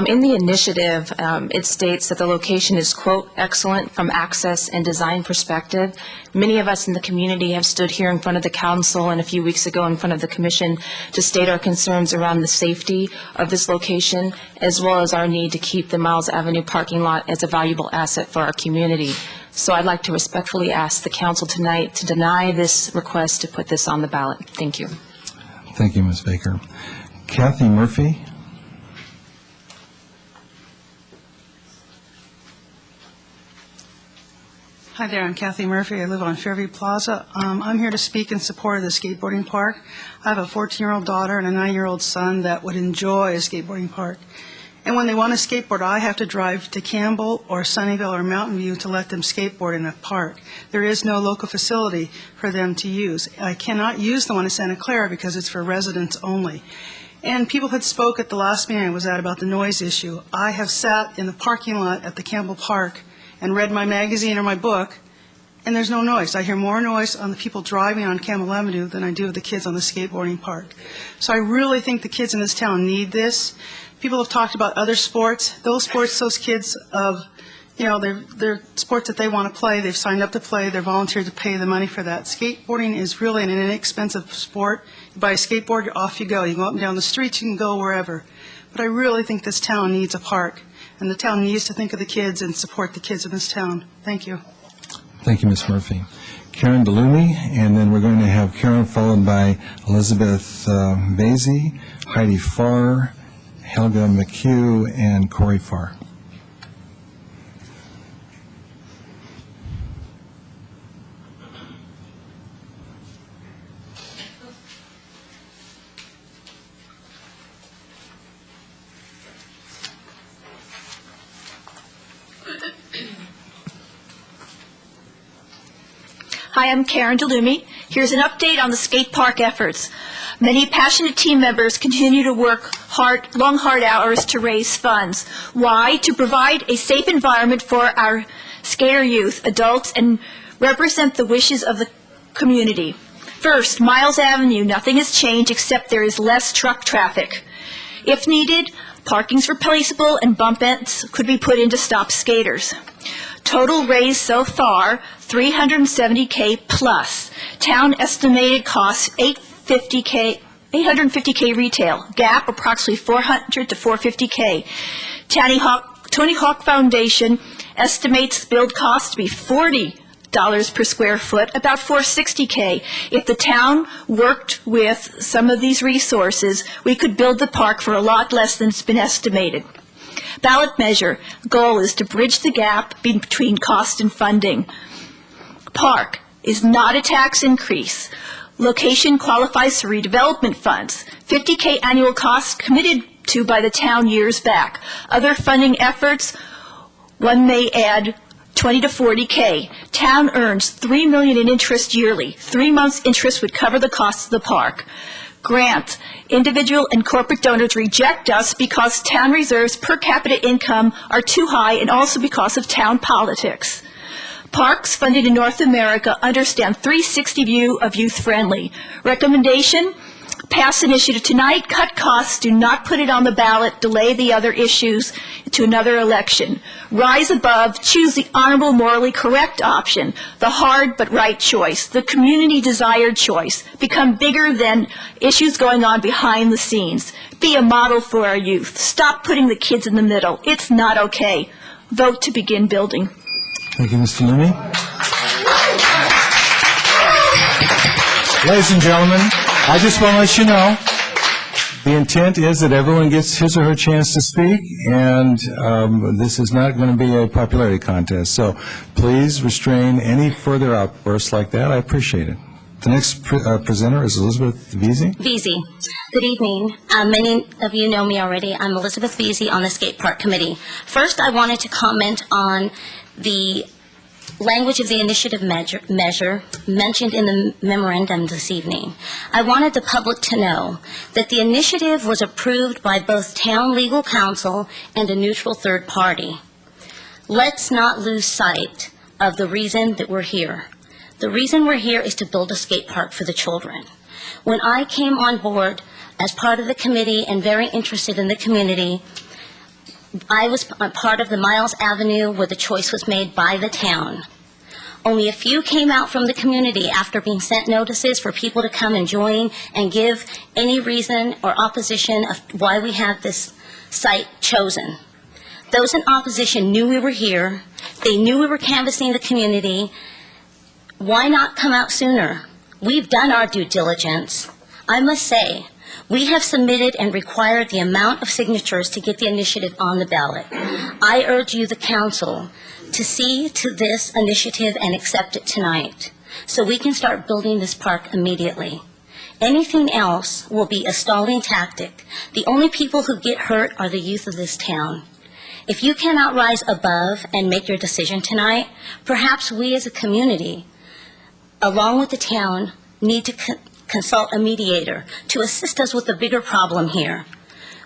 In the initiative, it states that the location is, quote, excellent from access and design perspective. Many of us in the community have stood here in front of the council and a few weeks ago in front of the commission to state our concerns around the safety of this location, as well as our need to keep the Miles Avenue parking lot as a valuable asset for our community. So I'd like to respectfully ask the council tonight to deny this request to put this on the ballot. Thank you. Thank you, Ms. Baker. Kathy Murphy? Hi there, I'm Kathy Murphy. I live on Fairview Plaza. I'm here to speak in support of the skateboarding park. I have a 14-year-old daughter and a 9-year-old son that would enjoy a skateboarding park. And when they want to skateboard, I have to drive to Campbell or Sunnyvale or Mountain View to let them skateboard in a park. There is no local facility for them to use. I cannot use the one in Santa Clara because it's for residents only. And people had spoke at the last meeting I was at about the noise issue. I have sat in the parking lot at the Campbell Park and read my magazine or my book, and there's no noise. I hear more noise on the people driving on Campbell Avenue than I do of the kids on the skateboarding park. So I really think the kids in this town need this. People have talked about other sports. Those kids they're sports that they want to play. They've signed up to play. They're volunteered to pay the money for that. Skateboarding is really an inexpensive sport. You buy a skateboard, off you go. You go up and down the streets, you can go wherever. But I really think this town needs a park, and the town needs to think of the kids and support the kids in this town. Thank you. Thank you, Ms. Murphy. Karen DeLumi, and then we're going to have Karen followed by Elizabeth Basie, Heidi Farr, Helga McHugh, and Corey Farr. Hi, I'm Karen DeLumi. Here's an update on the skate park efforts. Many passionate team members continue to work long, hard hours to raise funds. Why? To provide a safe environment for our skater youth, adults, and represent the wishes of the community. First, Miles Avenue, nothing has changed except there is less truck traffic. If needed, parking's replaceable and bump ends could be put in to stop skaters. Total raised so far, $370K plus. Town estimated costs $850K retail. Gap approximately $400 to $450K. Tony Hawk Foundation estimates build cost to be $40 per square foot, about $460K. If the town worked with some of these resources, we could build the park for a lot less than it's been estimated. Ballot measure. Goal is to bridge the gap between cost and funding. Park is not a tax increase. Location qualifies for redevelopment funds. $50K annual cost committed to by the town years back. Other funding efforts, one may add $20 to $40K. Town earns $3 million in interest yearly. 3 months interest would cover the cost of the park. Grant. Individual and corporate donors reject us because town reserves per capita income are too high and also because of town politics. Parks funded in North America understand 360 view of youth-friendly. Recommendation, Pass initiative tonight, cut costs, do not put it on the ballot, delay the other issues to another election. Rise above, choose the honorable, morally correct option, the hard but right choice, the community-desired choice. Become bigger than issues going on behind the scenes. Be a model for our youth. Stop putting the kids in the middle. It's not okay. Vote to begin building. Thank you, Mr. Lumi. Ladies and gentlemen, I just want to let you know, the intent is that everyone gets his or her chance to speak, and this is not going to be a popularity contest. So please restrain any further outbursts like that. I appreciate it. The next presenter is Elizabeth Veazey. Veazey. Good evening. Many of you know me already. I'm Elizabeth Veazey on the Skate Park Committee. First, I wanted to comment on the language of the initiative measure mentioned in the memorandum this evening. I wanted the public to know that the initiative was approved by both town legal counsel and a neutral third party. Let's not lose sight of the reason that we're here. The reason we're here is to build a skate park for the children. When I came on board as part of the committee and very interested in the community, I was a part of the Miles Avenue where the choice was made by the town. Only a few came out from the community after being sent notices for people to come and join and give any reason or opposition of why we had this site chosen. Those in opposition knew we were here. They knew we were canvassing the community. Why not come out sooner? We've done our due diligence. I must say, we have submitted and required the amount of signatures to get the initiative on the ballot. I urge you, the council, to see to this initiative and accept it tonight so we can start building this park immediately. Anything else will be a stalling tactic. The only people who get hurt are the youth of this town. If you cannot rise above and make your decision tonight, perhaps we as a community, along with the town, need to consult a mediator to assist us with the bigger problem here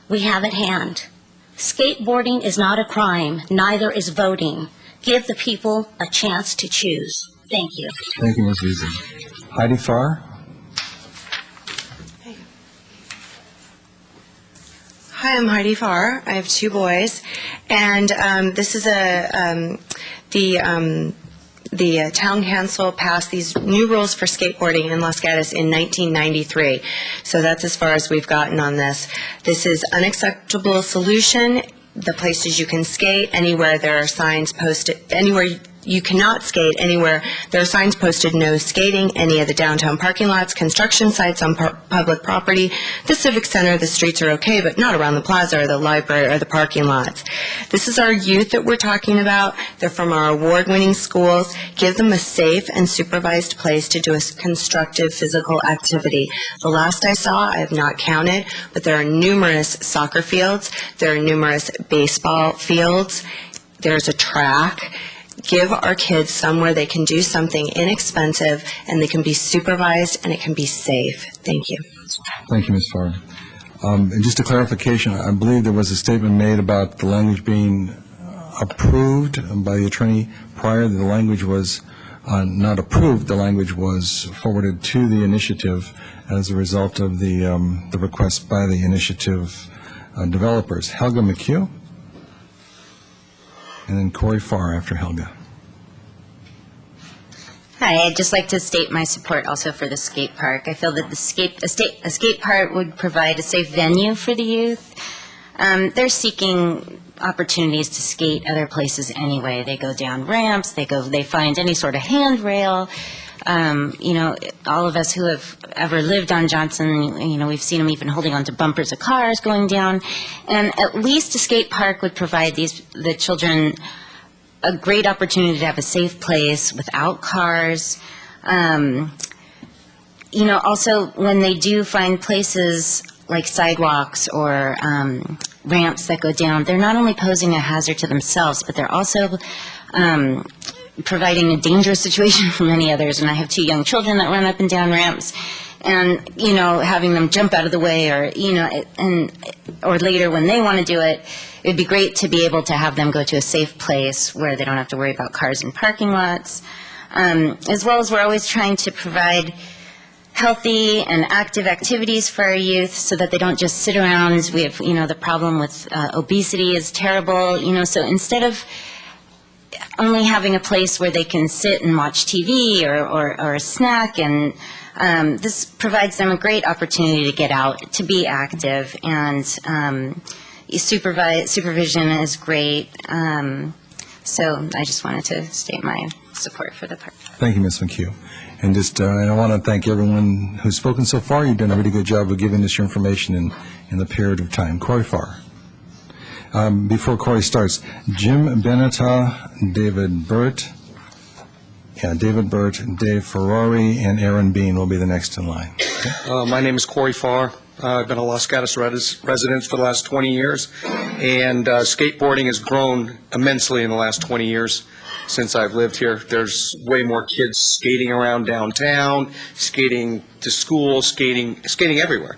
we have at hand. Skateboarding is not a crime, neither is voting. Give the people a chance to choose. Thank you. Thank you, Ms. Veazey. Heidi Farr. Hi, I'm Heidi Farr. I have 2 boys, and this is the town council passed these new rules for skateboarding in Los Gatos in 1993. So that's as far as we've gotten on this. This is unacceptable solution. The places you can skate, anywhere there are signs posted, anywhere you cannot skate, anywhere there are signs posted, no skating, any of the downtown parking lots, construction sites on public property, the civic center, the streets are okay, but not around the plaza or the library or the parking lots. This is our youth that we're talking about. They're from our award-winning schools. Give them a safe and supervised place to do a constructive physical activity. The last I saw, I have not counted, but there are numerous soccer fields, there are numerous baseball fields, there's a track. Give our kids somewhere they can do something inexpensive and they can be supervised and it can be safe. Thank you. Thank you, Ms. Farr. And just a clarification, I believe there was a statement made about the language being approved by the attorney prior. The language was not approved. The language was forwarded to the initiative as a result of the request by the initiative developers. Helga McHugh? And then Corey Farr after Helga. Hi, I'd just like to state my support also for the skate park. I feel that a skate park would provide a safe venue for the youth. They're seeking opportunities to skate other places anyway. They go down ramps, they find any sort of handrail. All of us who have ever lived on Johnson, we've seen them even holding onto bumpers of cars going down. And at least a skate park would provide the children a great opportunity to have a safe place without cars. Also when they do find places like sidewalks or ramps that go down, they're not only posing a hazard to themselves, but they're also providing a dangerous situation for many others. And I have 2 young children that run up and down ramps, and having them jump out of the way, or or later when they want to do it, it'd be great to be able to have them go to a safe place where they don't have to worry about cars in parking lots. As well as we're always trying to provide healthy and active activities for our youth so that they don't just sit around. As we have, the problem with obesity is terrible, so instead of only having a place where they can sit and watch TV or a snack, and this provides them a great opportunity to get out, to be active, and supervision is great. So I just wanted to state my support for the park. Thank you, Ms. McHugh. And just, I want to thank everyone who's spoken so far. You've done a really good job of giving us your information in the period of time. Corey Farr. Before Corey starts, Jim Benetta, David Burt, Dave Ferrari, and Aaron Bean will be the next in line. My name is Corey Farr. I've been a Los Gatos resident for the last 20 years, and skateboarding has grown immensely in the last 20 years since I've lived here. There's way more kids skating around downtown, skating to school, skating everywhere.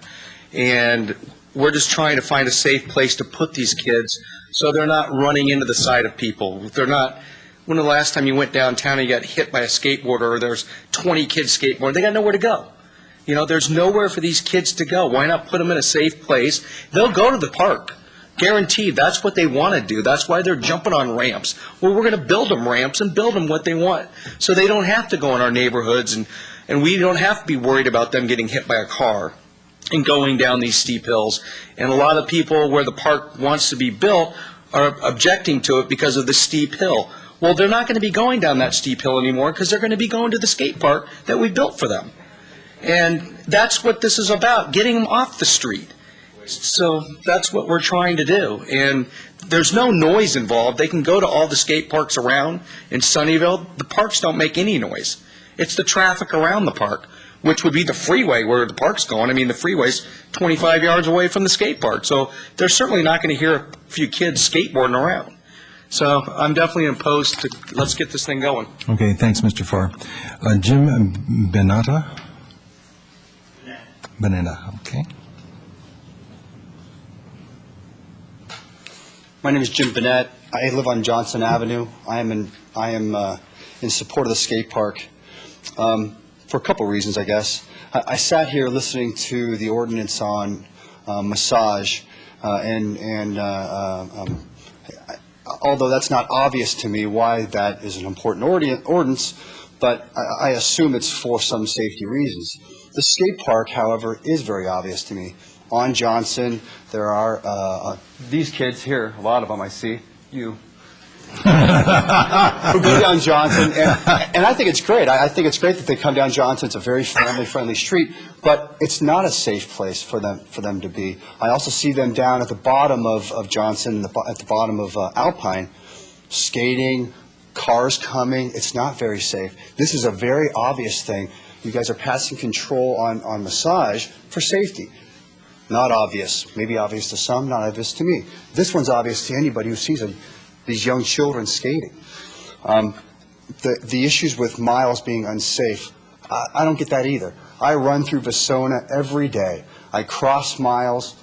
And we're just trying to find a safe place to put these kids so they're not running into the side of people. They're not. When the last time you went downtown and you got hit by a skateboarder, or there's 20 kids skateboarding, they got nowhere to go. There's nowhere for these kids to go. Why not put them in a safe place? They'll go to the park. Guaranteed. That's what they want to do. That's why they're jumping on ramps. Well, we're going to build them ramps and build them what they want so they don't have to go in our neighborhoods, and we don't have to be worried about them getting hit by a car and going down these steep hills. And a lot of people where the park wants to be built are objecting to it because of the steep hill. Well, they're not going to be going down that steep hill anymore because they're going to be going to the skate park that we built for them. And that's what this is about, getting them off the street. So that's what we're trying to do. And there's no noise involved. They can go to all the skate parks around in Sunnyvale. The parks don't make any noise. It's the traffic around the park, which would be the freeway where the park's going. I mean, the freeway's 25 yards away from the skate park. So they're certainly not going to hear a few kids skateboarding around. So I'm definitely opposed to, let's get this thing going. Okay, thanks, Mr. Farr. Jim Benetta? Benetta, okay. My name is Jim Bennett. I live on Johnson Avenue. I am in support of the skate park for a couple reasons, I guess. I sat here listening to the ordinance on massage, and although that's not obvious to me why that is an important ordinance, but I assume it's for some safety reasons. The skate park, however, is very obvious to me. On Johnson, there are these kids here, a lot of them I see, you, who go down Johnson, and I think it's great. I think it's great that they come down Johnson. It's a very family-friendly street, but it's not a safe place for them to be. I also see them down at the bottom of Johnson, at the bottom of Alpine, skating, cars coming. It's not very safe. This is a very obvious thing. You guys are passing control on massage for safety. Not obvious. Maybe obvious to some, not obvious to me. This one's obvious to anybody who sees these young children skating. The issues with Miles being unsafe, I don't get that either. I run through Vasona every day. I cross Miles.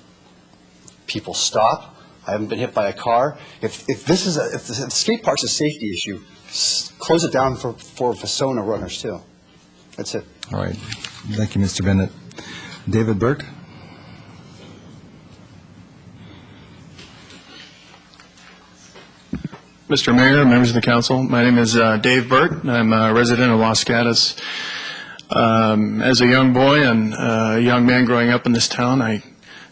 People stop. I haven't been hit by a car. If the skate park's a safety issue, close it down for Vasona runners too. That's it. All right. Thank you, Mr. Bennett. David Burt? Mr. Mayor, members of the council, my name is Dave Burt. I'm a resident of Los Gatos. As a young boy and a young man growing up in this town, I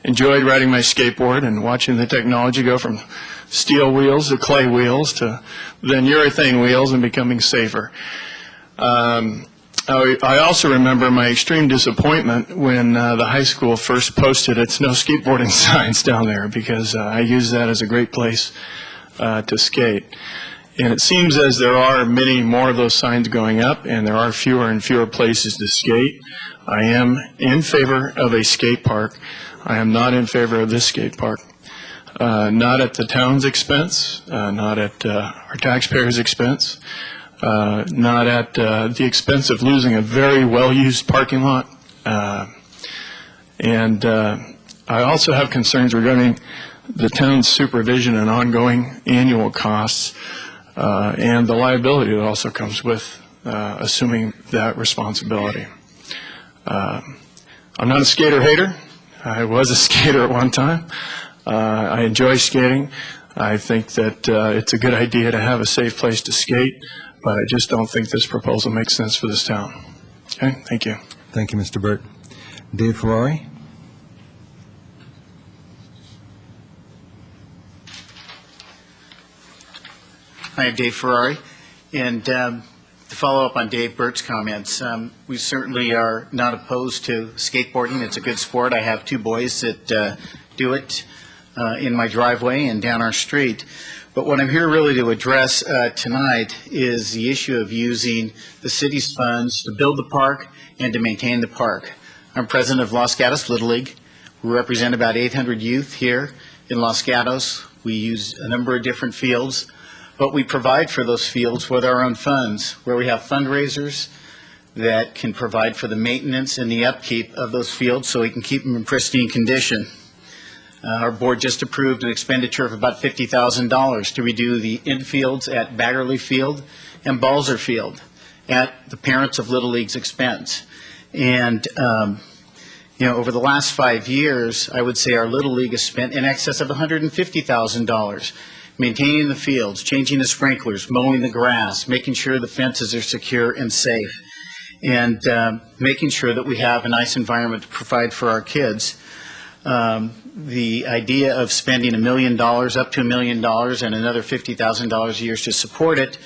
enjoyed riding my skateboard and watching the technology go from steel wheels to clay wheels to then urethane wheels and becoming safer. I also remember my extreme disappointment when the high school first posted its no skateboarding signs down there, because I used that as a great place to skate. And it seems as there are many more of those signs going up and there are fewer and fewer places to skate. I am in favor of a skate park. I am not in favor of this skate park. Not at the town's expense, not at our taxpayers' expense, not at the expense of losing a very well-used parking lot. And I also have concerns regarding the town's supervision and ongoing annual costs, and the liability that also comes with assuming that responsibility. I'm not a skater hater. I was a skater at one time. I enjoy skating. I think that it's a good idea to have a safe place to skate, but I just don't think this proposal makes sense for this town. Okay, thank you. Thank you, Mr. Burt. Dave Ferrari? Hi, I'm Dave Ferrari. And to follow up on Dave Burt's comments, we certainly are not opposed to skateboarding. It's a good sport. I have two boys that do it in my driveway and down our street. But what I'm here really to address tonight is the issue of using the city's funds to build the park and to maintain the park. I'm president of Los Gatos Little League. We represent about 800 youth here in Los Gatos. We use a number of different fields, but we provide for those fields with our own funds, where we have fundraisers that can provide for the maintenance and the upkeep of those fields so we can keep them in pristine condition. Our board just approved an expenditure of about $50,000 to redo the infields at Baggerly Field and Balzer Field at the parents of Little League's expense. And, over the last 5 years, I would say our Little League has spent in excess of $150,000 maintaining the fields, changing the sprinklers, mowing the grass, making sure the fences are secure and safe, and making sure that we have a nice environment to provide for our kids. The idea of spending $1 million, up to $1 million, and another $50,000 a year to support it,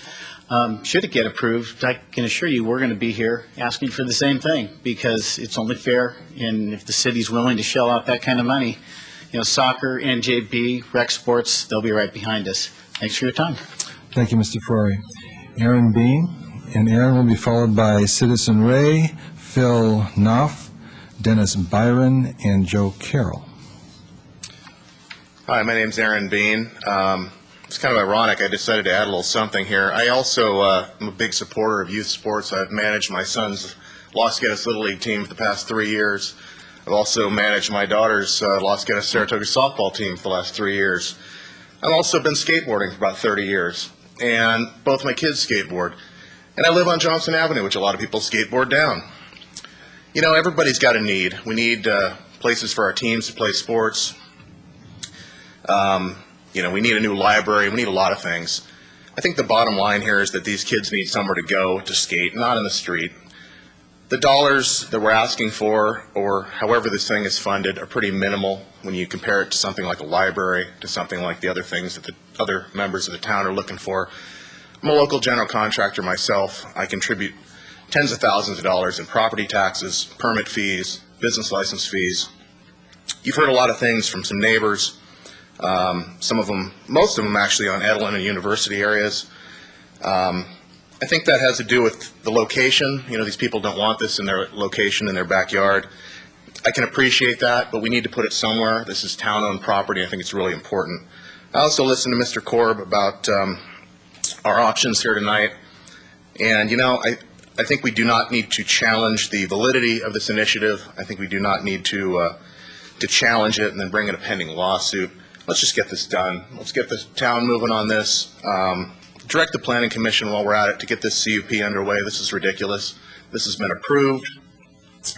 should it get approved, I can assure you we're going to be here asking for the same thing, because it's only fair, and if the city's willing to shell out that kind of money, soccer, NJB, rec sports, they'll be right behind us. Thanks for your time. Thank you, Mr. Ferrari. Aaron Bean, and Aaron will be followed by Citizen Ray, Phil Knopf, Dennis Byron, and Joe Carroll. Hi, my name's Aaron Bean. It's kind of ironic. I decided to add a little something here. I also am a big supporter of youth sports. I've managed my son's Los Gatos Little League team for the past 3 years. I've also managed my daughter's Los Gatos Saratoga softball team for the last 3 years. I've also been skateboarding for about 30 years, and both my kids skateboard. And I live on Johnson Avenue, which a lot of people skateboard down. Everybody's got a need. We need places for our teams to play sports. We need a new library. We need a lot of things. I think the bottom line here is that these kids need somewhere to go to skate, not in the street. The dollars that we're asking for, or however this thing is funded, are pretty minimal when you compare it to something like a library, to something like the other things that the other members of the town are looking for. I'm a local general contractor myself. I contribute tens of thousands of dollars in property taxes, permit fees, business license fees. You've heard a lot of things from some neighbors, some of them, most of them actually on Edelin and University areas. I think that has to do with the location. These people don't want this in their location, in their backyard. I can appreciate that, but we need to put it somewhere. This is town-owned property. I think it's really important. I also listened to Mr. Korb about our options here tonight. And, I think we do not need to challenge the validity of this initiative. I think we do not need to challenge it and then bring in a pending lawsuit. Let's just get this done. Let's get the town moving on this. Direct the Planning Commission while we're at it to get this CUP underway. This is ridiculous. This has been approved.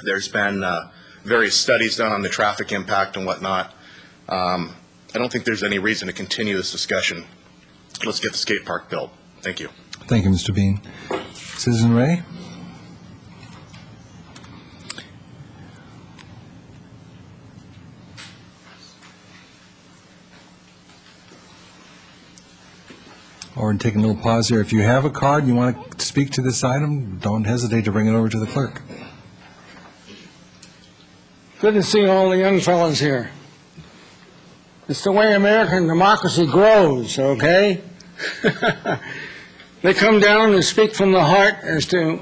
There's been various studies done on the traffic impact and whatnot. I don't think there's any reason to continue this discussion. Let's get the skate park built. Thank you. Thank you, Mr. Bean. Citizen Ray? Or taking a little pause here. If you have a card and you want to speak to this item, don't hesitate to bring it over to the clerk. Good to see all the young fellas here. It's the way American democracy grows, okay? They come down and speak from the heart as to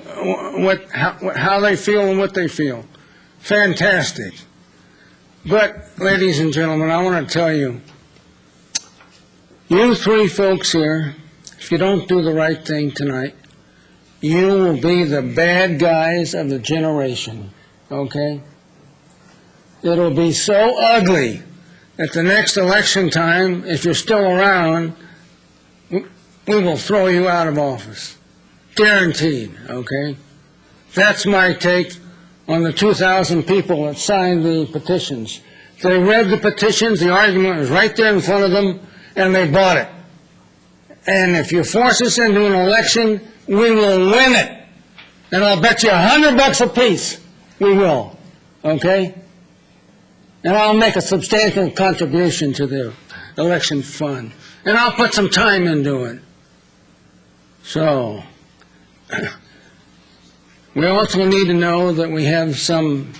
how they feel and what they feel. Fantastic. But, ladies and gentlemen, I want to tell you, you three folks here, if you don't do the right thing tonight, you will be the bad guys of the generation, okay? It'll be so ugly at the next election time, if you're still around, we will throw you out of office. Guaranteed, okay? That's my take on the 2,000 people that signed the petitions. They read the petitions, the argument was right there in front of them, and they bought it. And if you force us into an election, we will win it. And I'll bet you $100 apiece we will, okay? And I'll make a substantial contribution to the election fund. And I'll put some time into it. So, we also need to know that we have some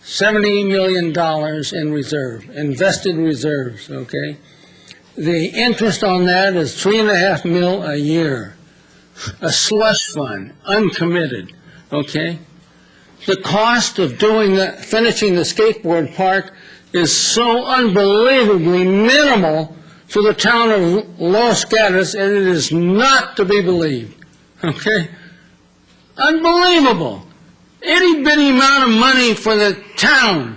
$70 million in reserve, invested reserves, okay? The interest on that is $3.5 million a year. A slush fund, uncommitted, okay? The cost of finishing the skateboard park is so unbelievably minimal to the town of Los Gatos, and it is not to be believed, okay? Unbelievable. Itty bitty amount of money for the town,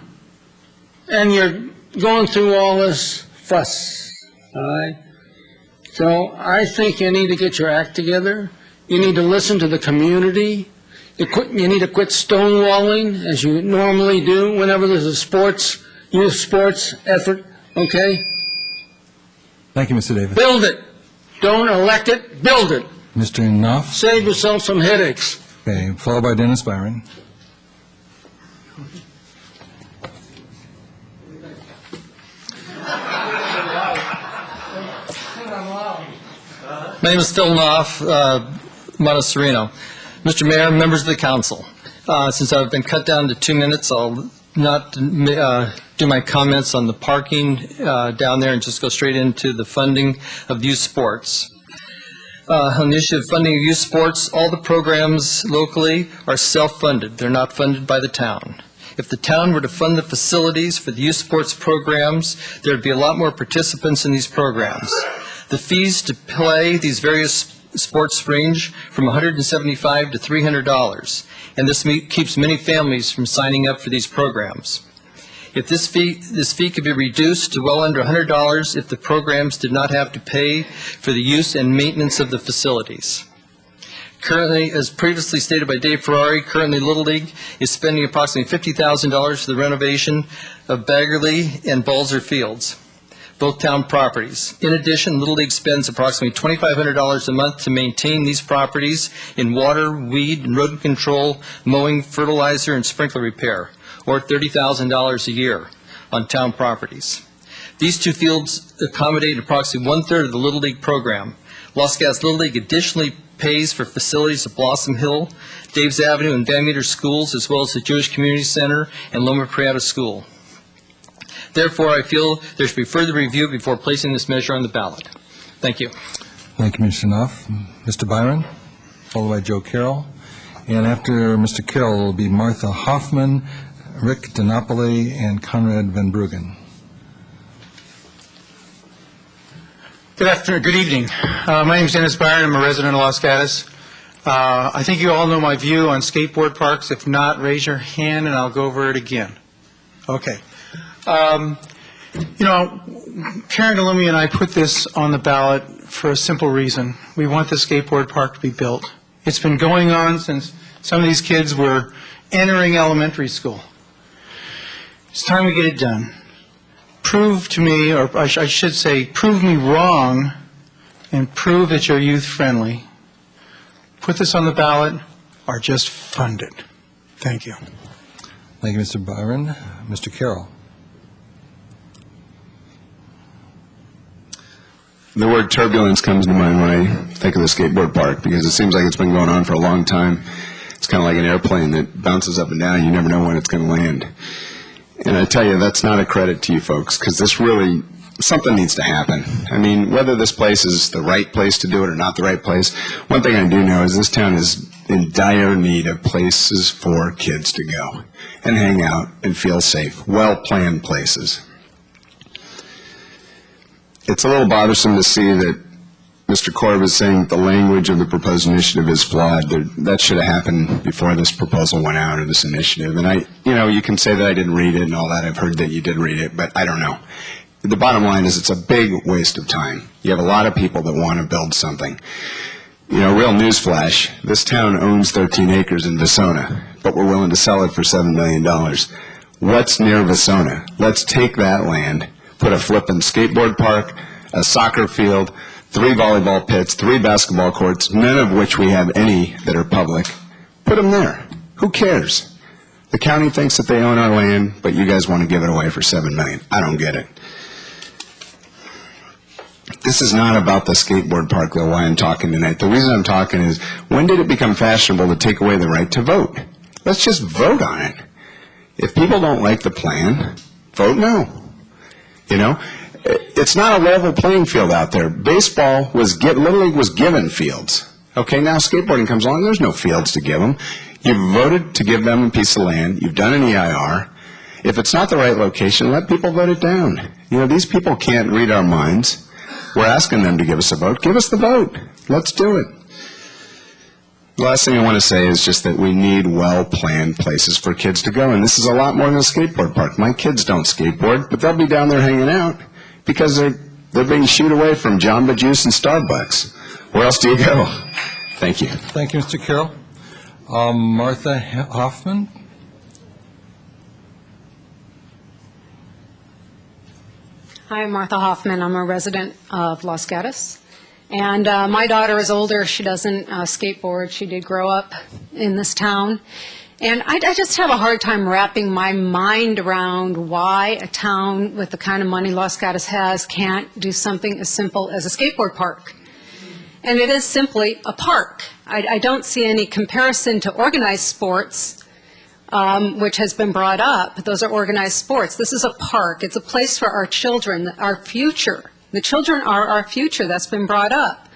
and you're going through all this fuss, all right? So I think you need to get your act together. You need to listen to the community. You need to quit stonewalling, as you normally do whenever there's a youth sports effort, okay? Thank you, Mr. Davis. Build it. Don't elect it, build it. Mr. Knopf? Save yourself some headaches. Okay, followed by Dennis Byron. My name is Phil Knopf, Monteserino. Mr. Mayor, members of the council, since I've been cut down to 2 minutes, I'll not do my comments on the parking down there and just go straight into the funding of youth sports. On the issue of funding of youth sports, all the programs locally are self-funded. They're not funded by the town. If the town were to fund the facilities for the youth sports programs, there'd be a lot more participants in these programs. The fees to play these various sports range from $175 to $300, and this keeps many families from signing up for these programs. If this fee could be reduced to well under $100 if the programs did not have to pay for the use and maintenance of the facilities. Currently, as previously stated by Dave Ferrari, currently Little League is spending approximately $50,000 for the renovation of Baggerly and Balzer Fields, both town properties. In addition, Little League spends approximately $2,500 a month to maintain these properties in water, weed, and rodent control, mowing, fertilizer, and sprinkler repair, or $30,000 a year on town properties. These two fields accommodate approximately one-third of the Little League program. Los Gatos Little League additionally pays for facilities at Blossom Hill, Dave's Avenue, and Van Meter schools, as well as the Jewish Community Center and Loma Prieta School. Therefore, I feel there should be further review before placing this measure on the ballot. Thank you. Thank you, Mr. Knopf. Mr. Byron, followed by Joe Carroll. And after Mr. Carroll will be Martha Hoffman, Rick DiNapoli, and Conrad Van Bruggen. Good afternoon, good evening. My name is Dennis Byron. I'm a resident of Los Gatos. I think you all know my view on skateboard parks. If not, raise your hand and I'll go over it again. Okay. Karen Delumi and I put this on the ballot for a simple reason. We want the skateboard park to be built. It's been going on since some of these kids were entering elementary school. It's time we get it done. Prove to me, or I should say, prove me wrong and prove that you're youth-friendly. Put this on the ballot or just fund it. Thank you. Thank you, Mr. Byron. Mr. Carroll. The word turbulence comes to mind when I think of the skateboard park, because it seems like it's been going on for a long time. It's kind of like an airplane that bounces up and down. You never know when it's going to land. And I tell you, that's not a credit to you folks, because this really, something needs to happen. I mean, whether this place is the right place to do it or not the right place, one thing I do know is this town is in dire need of places for kids to go and hang out and feel safe, well-planned places. It's a little bothersome to see that Mr. Korb is saying the language of the proposed initiative is flawed. That should have happened before this proposal went out, or this initiative. And you can say that I didn't read it and all that. I've heard that you did read it, but I don't know. The bottom line is it's a big waste of time. You have a lot of people that want to build something. You know, real newsflash, this town owns 13 acres in Vasona, but we're willing to sell it for $7 million. What's near Vasona? Let's take that land, put a flippin' skateboard park, a soccer field, 3 volleyball pits, 3 basketball courts, none of which we have any that are public. Put them there. Who cares? The county thinks that they own our land, but you guys want to give it away for $7 million. I don't get it. This is not about the skateboard park, though, why I'm talking tonight. The reason I'm talking is, when did it become fashionable to take away the right to vote? Let's just vote on it. If people don't like the plan, vote no. You know, it's not a level playing field out there. Baseball Little League was given fields. Okay, now skateboarding comes along, there's no fields to give them. You've voted to give them a piece of land, you've done an EIR. If it's not the right location, let people vote it down. You know, these people can't read our minds. We're asking them to give us a vote. Give us the vote. Let's do it. The last thing I want to say is just that we need well-planned places for kids to go, and this is a lot more than a skateboard park. My kids don't skateboard, but they'll be down there hanging out because they're being shooed away from Jamba Juice and Starbucks. Where else do you go? Thank you. Thank you, Mr. Carroll. Martha Hoffman? Hi, I'm Martha Hoffman. I'm a resident of Los Gatos. And my daughter is older. She doesn't skateboard. She did grow up in this town. And I just have a hard time wrapping my mind around why a town with the kind of money Los Gatos has can't do something as simple as a skateboard park. And it is simply a park. I don't see any comparison to organized sports, which has been brought up. Those are organized sports. This is a park. It's a place for our children, our future. The children are our future. That's been brought up.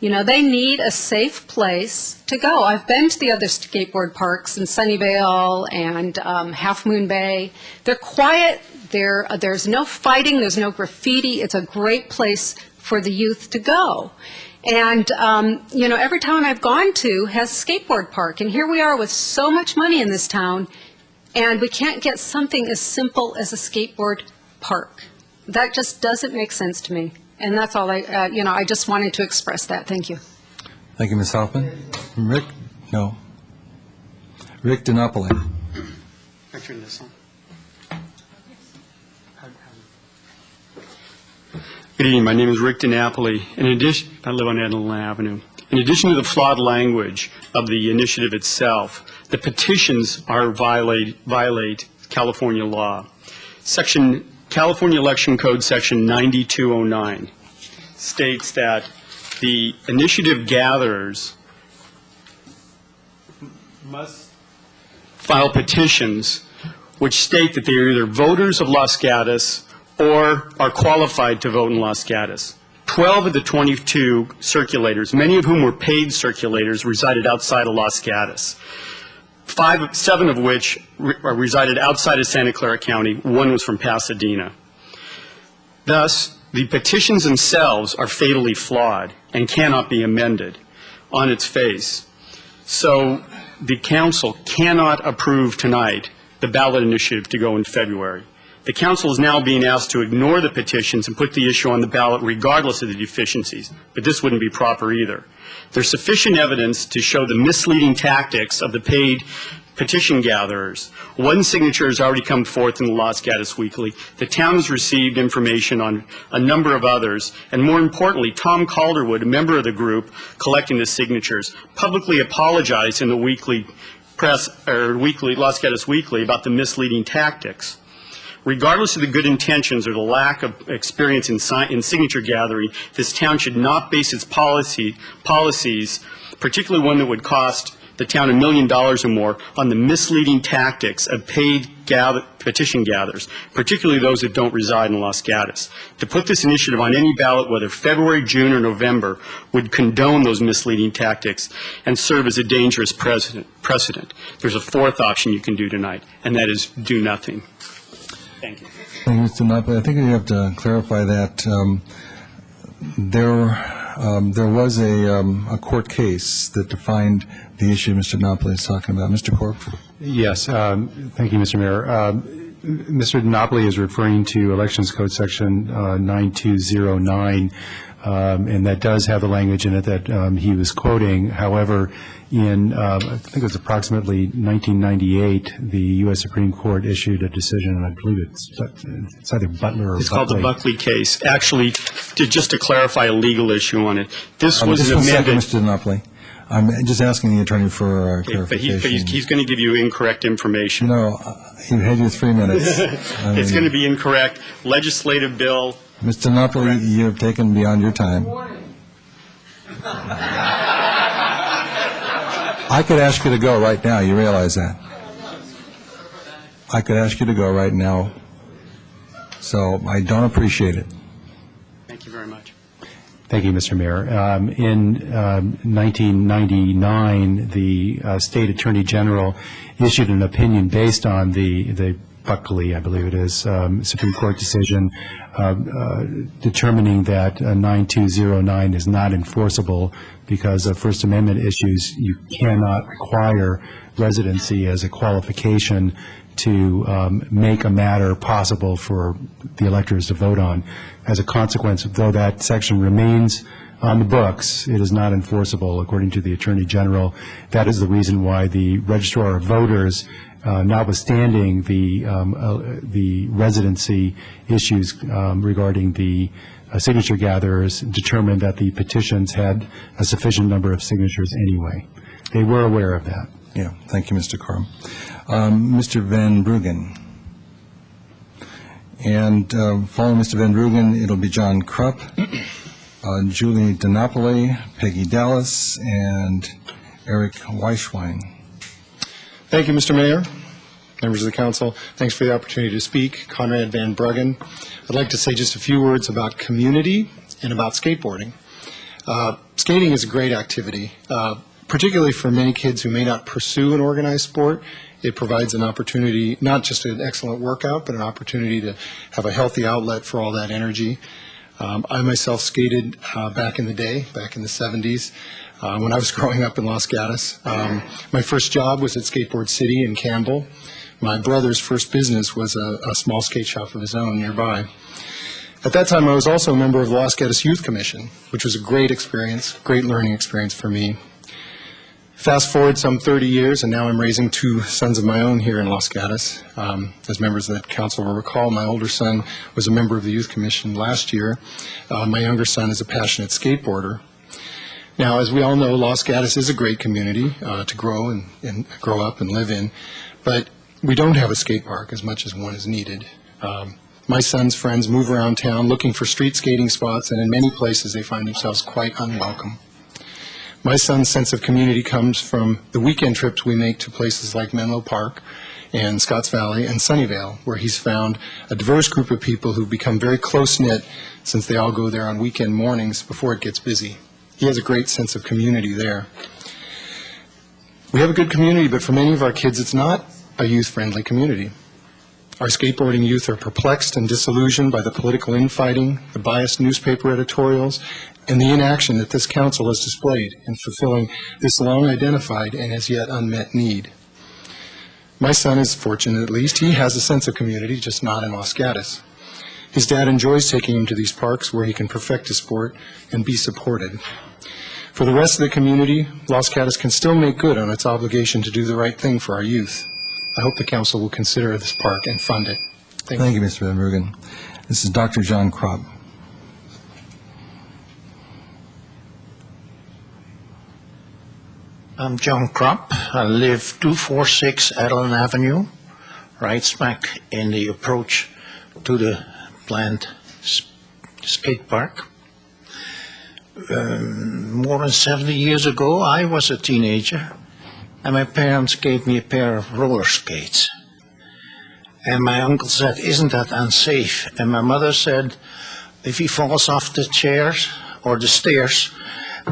You know, they need a safe place to go. I've been to the other skateboard parks in Sunnyvale and Half Moon Bay. They're quiet. There's no fighting. There's no graffiti. It's a great place for the youth to go. And, you know, every town I've gone to has a skateboard park. And here we are with so much money in this town, and we can't get something as simple as a skateboard park. That just doesn't make sense to me. And that's all I just wanted to express that. Thank you. Thank you, Ms. Hoffman. Rick? No. Rick DiNapoli. Can I turn this on? Good evening. My name is Rick DiNapoli. I live on Edelin Avenue. In addition to the flawed language of the initiative itself, the petitions violate California law. California Election Code Section 9209 states that the initiative gatherers must file petitions which state that they are either voters of Los Gatos or are qualified to vote in Los Gatos. 12 of the 22 circulators, many of whom were paid circulators, resided outside of Los Gatos. 7 of which resided outside of Santa Clara County. 1 was from Pasadena. Thus, the petitions themselves are fatally flawed and cannot be amended on its face. So the council cannot approve tonight the ballot initiative to go in February. The council is now being asked to ignore the petitions and put the issue on the ballot regardless of the deficiencies, but this wouldn't be proper either. There's sufficient evidence to show the misleading tactics of the paid petition gatherers. 1 signature has already come forth in the Los Gatos Weekly. The town has received information on a number of others, and more importantly, Tom Calderwood, a member of the group collecting the signatures, publicly apologized in the weekly press, or weekly Los Gatos Weekly, about the misleading tactics. Regardless of the good intentions or the lack of experience in signature gathering, this town should not base its policies, particularly one that would cost the town $1 million or more, on the misleading tactics of paid petition gatherers, particularly those that don't reside in Los Gatos. To put this initiative on any ballot, whether February, June, or November, would condone those misleading tactics and serve as a dangerous precedent. There's a 4th option you can do tonight, and that is do nothing. Thank you. Thank you, Mr. Napoli. I think you have to clarify that there was a court case that defined the issue Mr. Napoli is talking about. Mr. Corp? Yes. Thank you, Mr. Mayor. Mr. Napoli is referring to Elections Code Section 9209, and that does have the language in it that he was quoting. However, in, I think it was approximately 1998, the U.S. Supreme Court issued a decision, and I believe it's either Butler or It's called the Buckley case. Actually, just to clarify a legal issue on it, this was Just an one second, amended. Mr. Napoli. I'm just asking the attorney for But clarification. he's going to give you incorrect information. No, you had your 3 minutes. It's going to be incorrect. Legislative bill. Mr. Napoli, you have taken beyond your time. I could ask you to go right now. You realize that? I could ask you to go right now. So I don't appreciate it. Thank you very much. Thank you, Mr. Mayor. In 1999, the State Attorney General issued an opinion based on the Buckley, I believe it is, Supreme Court decision determining that 9209 is not enforceable because of First Amendment issues. You cannot require residency as a qualification to make a matter possible for the electors to vote on. As a consequence, though that section remains on the books, it is not enforceable according to the Attorney General. That is the reason why the Registrar of Voters, notwithstanding the residency issues regarding the signature gatherers, determined that the petitions had a sufficient number of signatures anyway. They were aware of that. Yeah, thank you, Mr. Corum. Mr. Van Bruggen. And following Mr. Van Bruggen, it'll be John Krupp, Julie DiNapoli, Peggy Dallas, and Eric Weisschwein. Thank you, Mr. Mayor, members of the council. Thanks for the opportunity to speak. Conrad Van Bruggen. I'd like to say just a few words about community and about skateboarding. Skating is a great activity, particularly for many kids who may not pursue an organized sport. It provides an opportunity, not just an excellent workout, but an opportunity to have a healthy outlet for all that energy. I myself skated back in the day, back in the 70s, when I was growing up in Los Gatos. My first job was at Skateboard City in Campbell. My brother's first business was a small skate shop of his own nearby. At that time, I was also a member of the Los Gatos Youth Commission, which was a great experience, great learning experience for me. Fast forward some 30 years, and now I'm raising two sons of my own here in Los Gatos. As members of the council will recall, my older son was a member of the Youth Commission last year. My younger son is a passionate skateboarder. Now, as we all know, Los Gatos is a great community to grow and grow up and live in, but we don't have a skate park as much as one is needed. My son's friends move around town looking for street skating spots, and in many places they find themselves quite unwelcome. My son's sense of community comes from the weekend trips we make to places like Menlo Park and Scotts Valley and Sunnyvale, where he's found a diverse group of people who've become very close-knit since they all go there on weekend mornings before it gets busy. He has a great sense of community there. We have a good community, but for many of our kids, it's not a youth-friendly community. Our skateboarding youth are perplexed and disillusioned by the political infighting, the biased newspaper editorials, and the inaction that this council has displayed in fulfilling this long-identified and as yet unmet need. My son is fortunate, at least. He has a sense of community, just not in Los Gatos. His dad enjoys taking him to these parks where he can perfect his sport and be supported. For the rest of the community, Los Gatos can still make good on its obligation to do the right thing for our youth. I hope the council will consider this park and fund it. Thank you, Mr. Van Bruggen. This is Dr. John Krupp. I'm John Krupp. I live 246 Adeline Avenue, right smack in the approach to the planned skate park. More than 70 years ago, I was a teenager, and my parents gave me a pair of roller skates. And my uncle said, "Isn't that unsafe?" And my mother said, "If he falls off the chairs or the stairs,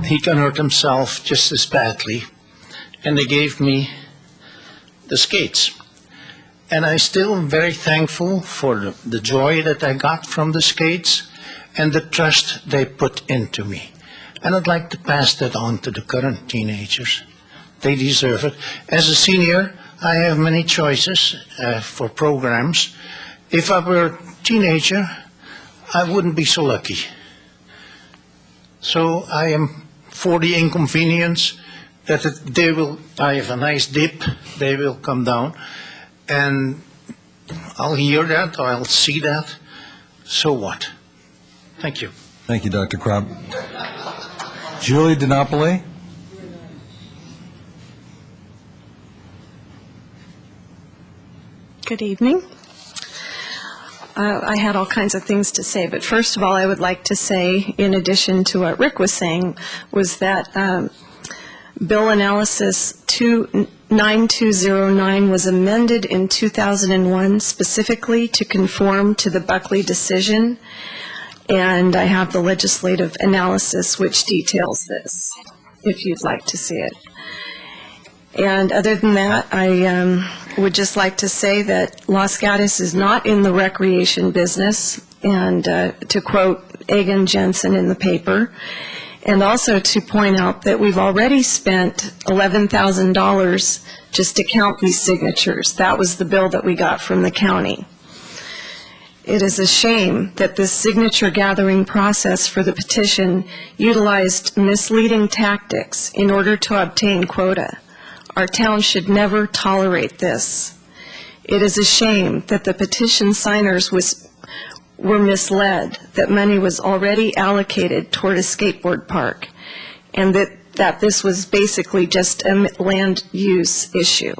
he can hurt himself just as badly." And they gave me the skates. And I'm still very thankful for the joy that I got from the skates and the trust they put into me. And I'd like to pass that on to the current teenagers. They deserve it. As a senior, I have many choices for programs. If I were a teenager, I wouldn't be so lucky. So I am for the inconvenience that I have a nice dip, they will come down, and I'll hear that, or I'll see that, so what? Thank you. Thank you, Dr. Kropp. Julie DiNapoli? Good evening. I had all kinds of things to say, but first of all, I would like to say, in addition to what Rick was saying, was that Bill Analysis 9209 was amended in 2001 specifically to conform to the Buckley decision, and I have the legislative analysis which details this, if you'd like to see it. And other than that, I would just like to say that Los Gatos is not in the recreation business, and to quote Egan Jensen in the paper, and also to point out that we've already spent $11,000 just to count these signatures. That was the bill that we got from the county. It is a shame that this signature gathering process for the petition utilized misleading tactics in order to obtain quota. Our town should never tolerate this. It is a shame that the petition signers were misled, that money was already allocated toward a skateboard park, and that this was basically just a land use issue.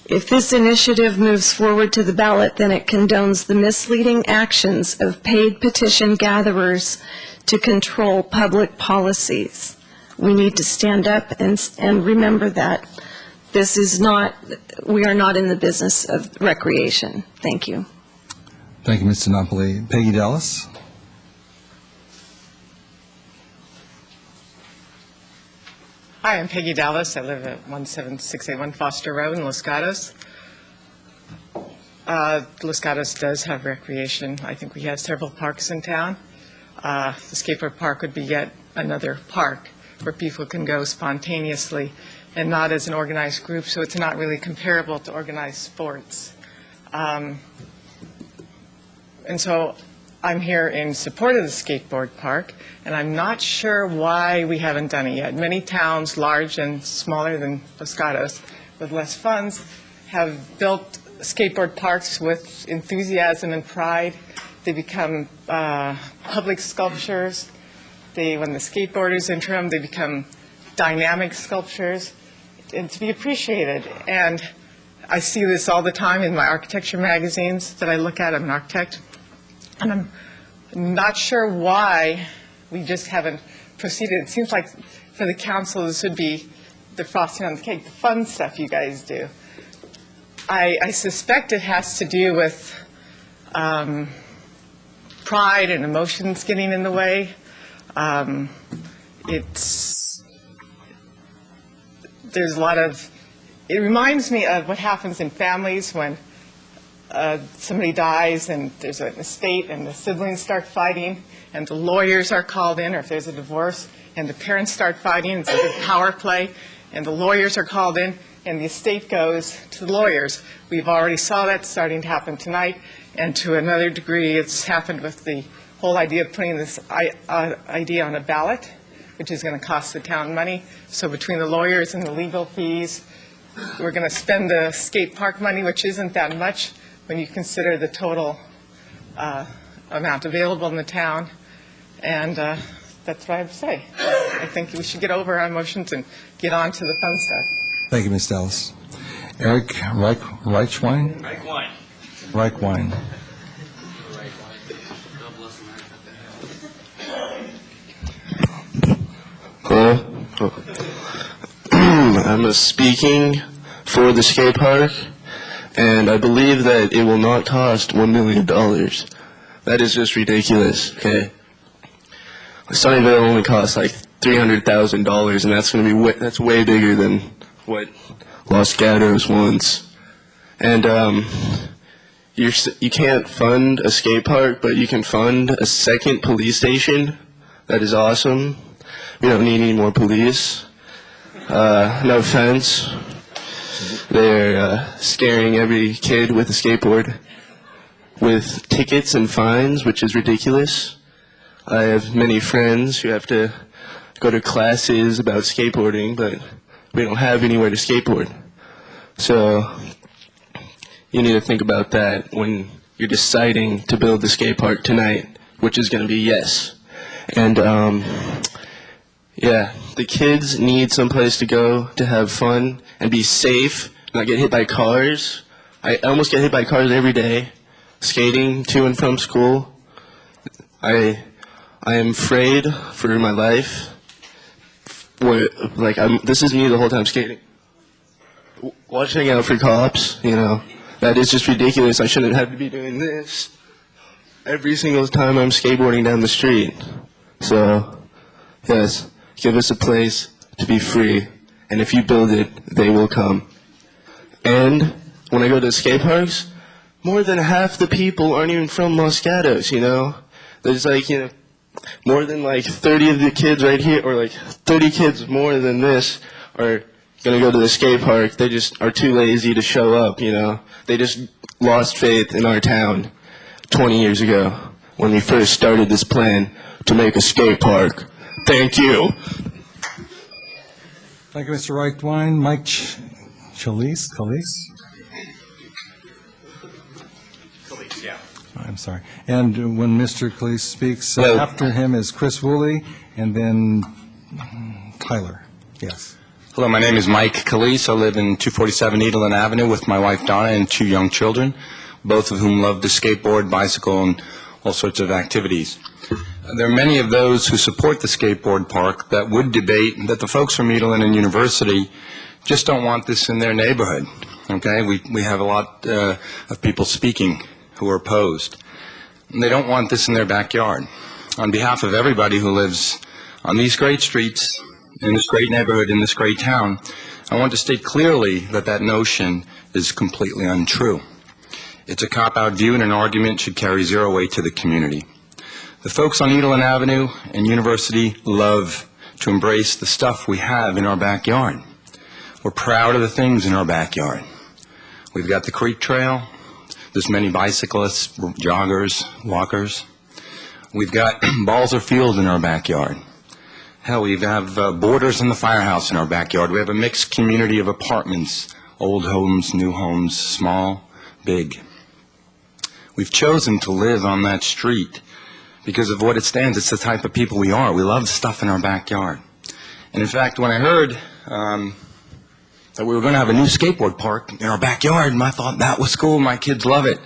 If this initiative moves forward to the ballot, then it condones the misleading actions of paid petition gatherers to control public policies. We need to stand up and remember that this is not, we are not in the business of recreation. Thank you. Thank you, Ms. DiNapoli. Peggy Dallas? Hi, I'm Peggy Dallas. I live at 17681 Foster Road in Los Gatos. Los Gatos does have recreation. I think we have several parks in town. The skateboard park would be yet another park where people can go spontaneously and not as an organized group, so it's not really comparable to organized sports. And so I'm here in support of the skateboard park, and I'm not sure why we haven't done it yet. Many towns, large and smaller than Los Gatos, with less funds, have built skateboard parks with enthusiasm and pride. They become public sculptures. When the skateboarders enter them, they become dynamic sculptures, and to be appreciated. And I see this all the time in my architecture magazines that I look at. I'm an architect. And I'm not sure why we just haven't proceeded. It seems like for the council, this would be the frosting on the cake, the fun stuff you guys do. I suspect it has to do with pride and emotions getting in the way. There's a lot of, it reminds me of what happens in families when somebody dies and there's an estate and the siblings start fighting and the lawyers are called in, or if there's a divorce and the parents start fighting, it's a big power play, and the lawyers are called in and the estate goes to the lawyers. We've already saw that starting to happen tonight, and to another degree it's happened with the whole idea of putting this idea on a ballot, which is going to cost the town money. So between the lawyers and the legal fees, we're going to spend the skate park money, which isn't that much when you consider the total amount available in the town. And that's what I have to say. I think we should get over our emotions and get on to the fun stuff. Thank you, Ms. Dallas. Eric Reichwein? Reichwein. Hello. I'm speaking for the skate park, and I believe that it will not cost $1 million. That is just ridiculous, okay? Sunnyvale only costs like $300,000, and that's going to be that's way bigger than what Los Gatos wants. And you can't fund a skate park, but you can fund a second police station. That is awesome. We don't need any more police. No offense. They're scaring every kid with a skateboard with tickets and fines, which is ridiculous. I have many friends who have to go to classes about skateboarding, but we don't have anywhere to skateboard. So you need to think about that when you're deciding to build the skate park tonight, which is going to be yes. And yeah, the kids need someplace to go to have fun and be safe, not get hit by cars. I almost get hit by cars every day, skating to and from school. I am afraid for my life. This is me the whole time skating. Watching out for cops, you know, that is just ridiculous. I shouldn't have to be doing this every single time I'm skateboarding down the street. So, yes, give us a place to be free, and if you build it, they will come. And when I go to skate parks, more than half the people aren't even from Los Gatos, you know? There's more than 30 of the kids right here, or 30 kids more than this are going to go to the skate park. They just are too lazy to show up, you know? They just lost faith in our town 20 years ago when we first started this plan to make a skate park. Thank you. Thank you, Mr. Wright-Wine. Mike Calise? Yeah. I'm sorry. And when Mr. Calise speaks, after him is Chris Woolley, and then Tyler. Yes. Hello, my name is Mike Calise. I live in 247 Edelin Avenue with my wife Donna and 2 young children, both of whom love to skateboard, bicycle, and all sorts of activities. There are many of those who support the skateboard park that would debate that the folks from Edelin and University just don't want this in their neighborhood. Okay, we have a lot of people speaking who are opposed. And they don't want this in their backyard. On behalf of everybody who lives on these great streets, in this great neighborhood, in this great town, I want to state clearly that that notion is completely untrue. It's a cop-out view, and an argument should carry zero weight to the community. The folks on Edelin Avenue and University love to embrace the stuff we have in our backyard. We're proud of the things in our backyard. We've got the creek trail. There's many bicyclists, joggers, walkers. We've got Balzer Field in our backyard. Hell, we have Borders in the Firehouse in our backyard. We have a mixed community of apartments, old homes, new homes, small, big. We've chosen to live on that street because of what it stands. It's the type of people we are. We love stuff in our backyard. And in fact, when I heard that we were going to have a new skateboard park in our backyard, and I thought that was cool. My kids love it.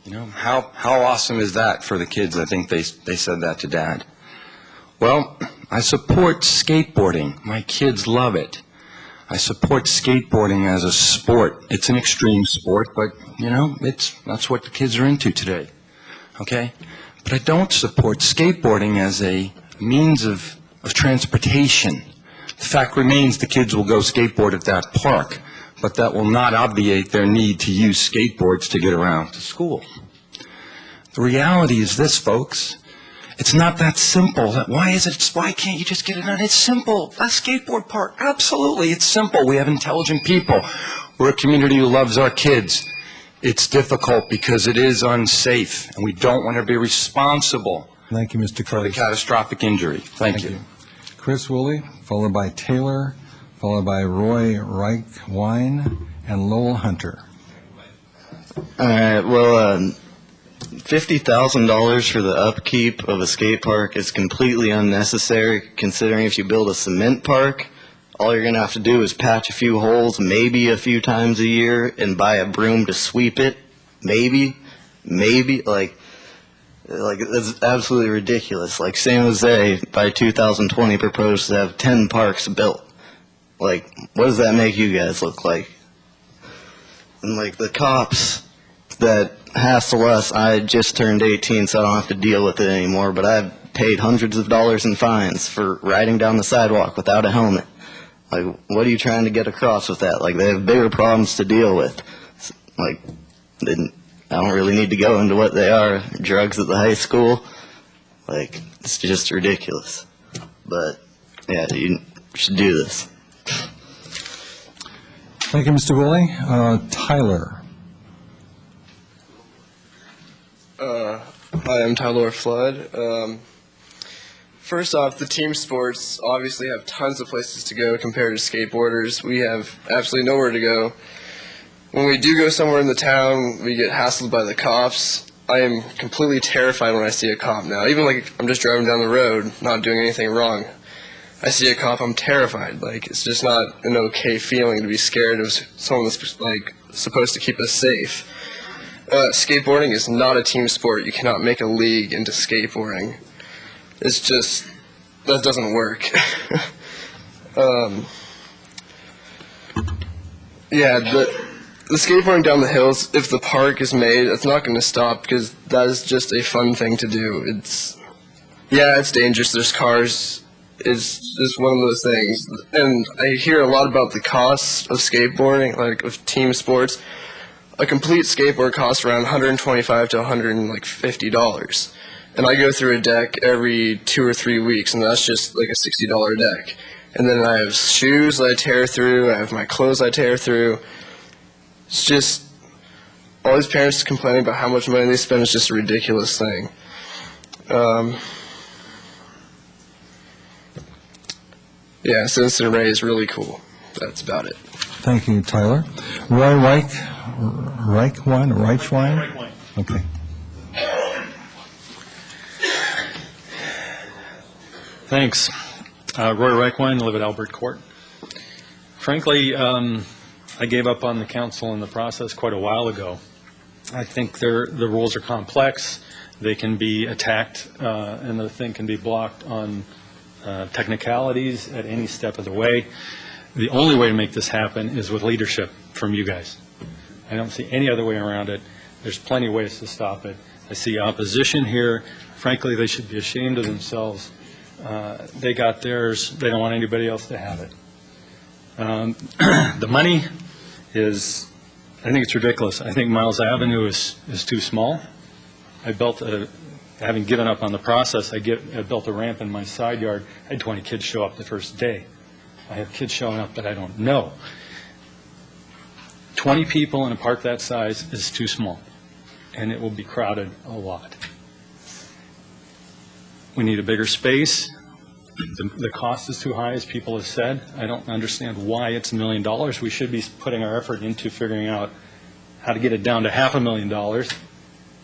You know, how awesome is that for the kids? I think they said that to Dad. Well, I support skateboarding. My kids love it. I support skateboarding as a sport. It's an extreme sport, but, you know, that's what the kids are into today. Okay? But I don't support skateboarding as a means of transportation. The fact remains the kids will go skateboard at that park, but that will not obviate their need to use skateboards to get around to school. The reality is this, folks. It's not that simple. Why can't you just get it done? It's simple. A skateboard park. Absolutely, it's simple. We have intelligent people. We're a community who loves our kids. It's difficult because it is unsafe, and we don't want to be responsible. Thank you, Mr. For the catastrophic injury. Thank you. Chris Woolley, followed by Taylor, followed by Roy Reich-Wine, and Lowell Hunter. All right, well, $50,000 for the upkeep of a skate park is completely unnecessary, considering if you build a cement park, all you're going to have to do is patch a few holes, maybe a few times a year, and buy a broom to sweep it. Maybe, like that's absolutely ridiculous. Like San Jose, by 2020, proposed to have 10 parks built. Like, what does that make you guys look like? And like the cops that hassle us, I just turned 18, so I don't have to deal with it anymore, but I've paid hundreds of dollars in fines for riding down the sidewalk without a helmet. Like, what are you trying to get across with that? Like, they have bigger problems to deal with. Like, I don't really need to go into what they are. Drugs at the high school. Like, it's just ridiculous. But, yeah, you should do this. Thank you, Mr. Woolley. Tyler. Hi, I'm Tyler Flood. First off, the team sports obviously have tons of places to go compared to skateboarders. We have absolutely nowhere to go. When we do go somewhere in the town, we get hassled by the cops. I am completely terrified when I see a cop now. Even like I'm just driving down the road, not doing anything wrong. I see a cop, I'm terrified. Like, it's just not an okay feeling to be scared of someone that's like supposed to keep us safe. Skateboarding is not a team sport. You cannot make a league into skateboarding. It's just, that doesn't work. Yeah, the skateboarding down the hills, if the park is made, it's not going to stop because that is just a fun thing to do. It's dangerous. There's cars. It's just one of those things. And I hear a lot about the cost of skateboarding, like of team sports. A complete skateboard costs around $125 to $150. And I go through a deck every 2 or 3 weeks, and that's just like a $60 deck. And then I have shoes that I tear through. I have my clothes I tear through. It's just, all these parents complaining about how much money they spend is just a ridiculous thing. Citizen Ray is really cool. That's about it. Thank you, Tyler. Roy Reichwein? Okay. Thanks. Roy Reichwein, live at Albert Court. Frankly, I gave up on the council in the process quite a while ago. I think the rules are complex. They can be attacked, and the thing can be blocked on technicalities at any step of the way. The only way to make this happen is with leadership from you guys. I don't see any other way around it. There's plenty of ways to stop it. I see opposition here. Frankly, they should be ashamed of themselves. They got theirs. They don't want anybody else to have it. The money is, I think it's ridiculous. I think Miles Avenue is too small. Having given up on the process, I built a ramp in my side yard. I had 20 kids show up the first day. I have kids showing up that I don't know. 20 people in a park that size is too small, and it will be crowded a lot. We need a bigger space. The cost is too high, as people have said. I don't understand why it's $1 million. We should be putting our effort into figuring out how to get it down to $500,000.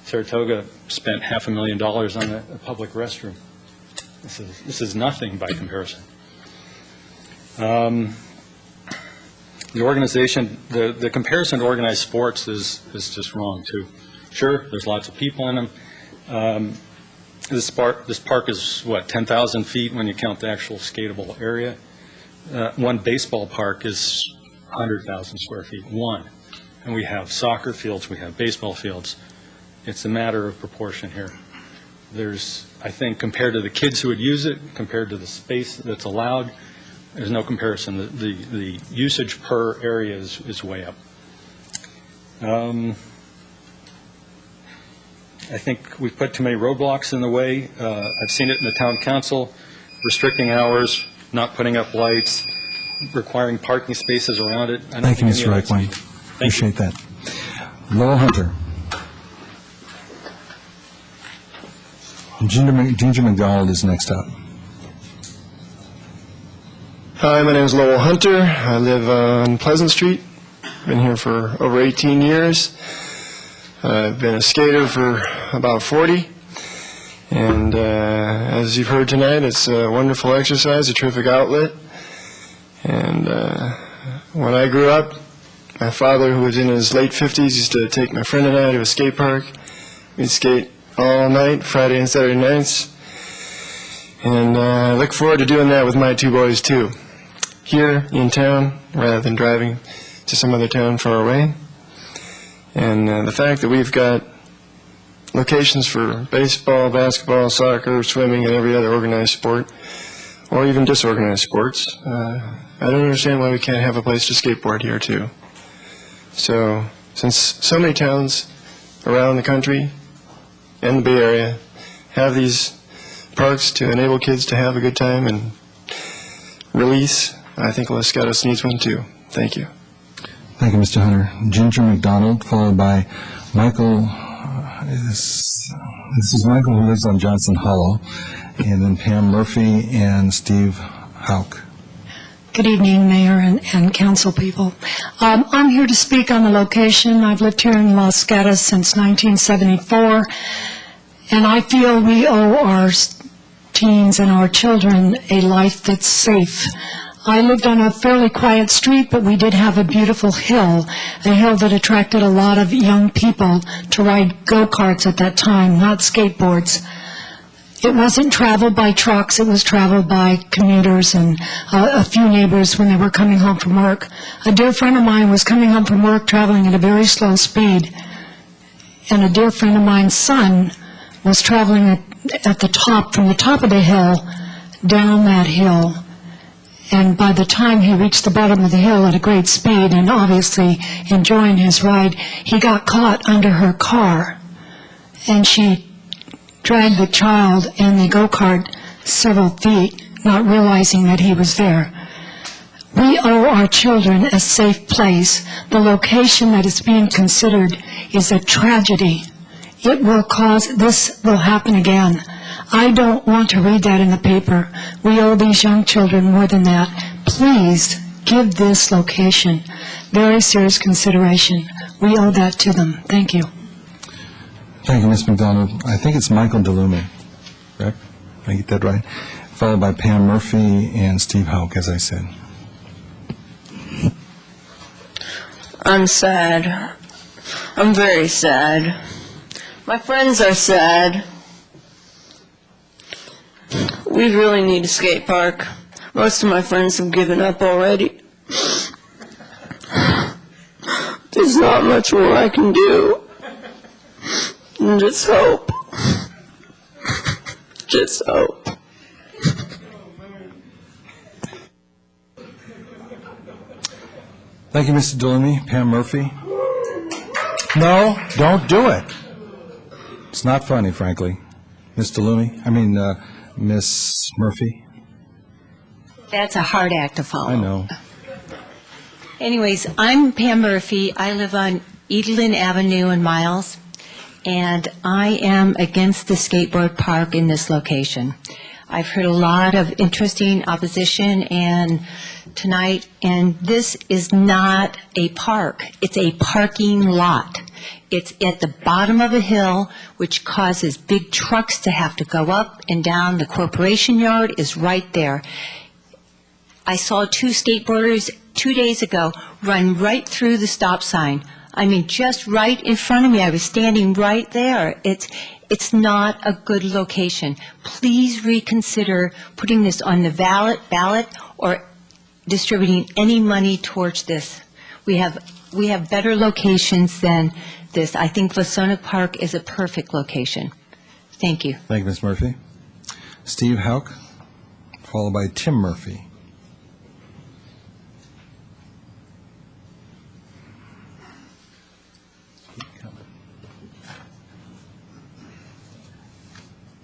Saratoga spent $500,000 on a public restroom. This is nothing by comparison. The organization, the comparison to organized sports is just wrong too. Sure, there's lots of people in them. This park is, 10,000 feet when you count the actual skatable area. One baseball park is 100,000 square feet, one. And we have soccer fields, we have baseball fields. It's a matter of proportion here. I think, compared to the kids who would use it, compared to the space that's allowed, there's no comparison. The usage per area is way up. I think we've put too many roadblocks in the way. I've seen it in the town council, restricting hours, not putting up lights, requiring parking spaces around it. Thank you, Mr. Reichwein. Appreciate that. Lowell Hunter. Ginger McDonald is next up. Hi, my name is Lowell Hunter. I live on Pleasant Street. Been here for over 18 years. I've been a skater for about 40. And as you've heard tonight, it's a wonderful exercise, a terrific outlet. And when I grew up, my father, who was in his late 50s, used to take my friend and I to a skate park. We'd skate all night, Friday and Saturday nights. And I look forward to doing that with my two boys, too. Here in town, rather than driving to some other town far away. And the fact that we've got locations for baseball, basketball, soccer, swimming, and every other organized sport, or even disorganized sports, I don't understand why we can't have a place to skateboard here, too. So, since so many towns around the country and the Bay Area have these parks to enable kids to have a good time and release, I think Los Gatos needs one, too. Thank you. Thank you, Mr. Hunter. Ginger McDonald, followed by Michael. This is Michael, who lives on Johnson Hollow. and then Pam Murphy and Steve Hauk. Good evening, Mayor and council people. I'm here to speak on the location. I've lived here in Los Gatos since 1974, and I feel we owe our teens and our children a life that's safe. I lived on a fairly quiet street, but we did have a beautiful hill, a hill that attracted a lot of young people to ride go-karts at that time, not skateboards. It wasn't traveled by trucks, it was traveled by commuters and a few neighbors when they were coming home from work. A dear friend of mine was coming home from work traveling at a very slow speed, and a dear friend of mine's son was traveling at the top, from the top of the hill, down that hill. And by the time he reached the bottom of the hill at a great speed and obviously enjoying his ride, he got caught under her car, and she dragged the child and the go-kart several feet, not realizing that he was there. We owe our children a safe place. The location that is being considered is a tragedy. This will happen again. I don't want to read that in the paper. We owe these young children more than that. Please give this location very serious consideration. We owe that to them. Thank you. Thank you, Ms. McDonald. I think it's Michael DeLume, correct? Did I get that right? Followed by Pam Murphy and Steve Hauk, as I said. I'm sad. I'm very sad. My friends are sad. We really need a skate park. Most of my friends have given up already. There's not much more I can do. Just hope. Just hope. Thank you, Mr. DeLume. Pam Murphy? No, don't do it. It's not funny, frankly. Ms. DeLume? Miss Murphy? That's a hard act to follow. I know. Anyways, I'm Pam Murphy. I live on Edelin Avenue in Miles, and I am against the skateboard park in this location. I've heard a lot of interesting opposition tonight, and this is not a park. It's a parking lot. It's at the bottom of a hill, which causes big trucks to have to go up and down. The corporation yard is right there. I saw two skateboarders 2 days ago run right through the stop sign. I mean, just right in front of me. I was standing right there. It's not a good location. Please reconsider putting this on the ballot or distributing any money towards this. We have better locations than this. I think Vasonic Park is a perfect location. Thank you. Thank you, Ms. Murphy. Steve Hauk, followed by Tim Murphy.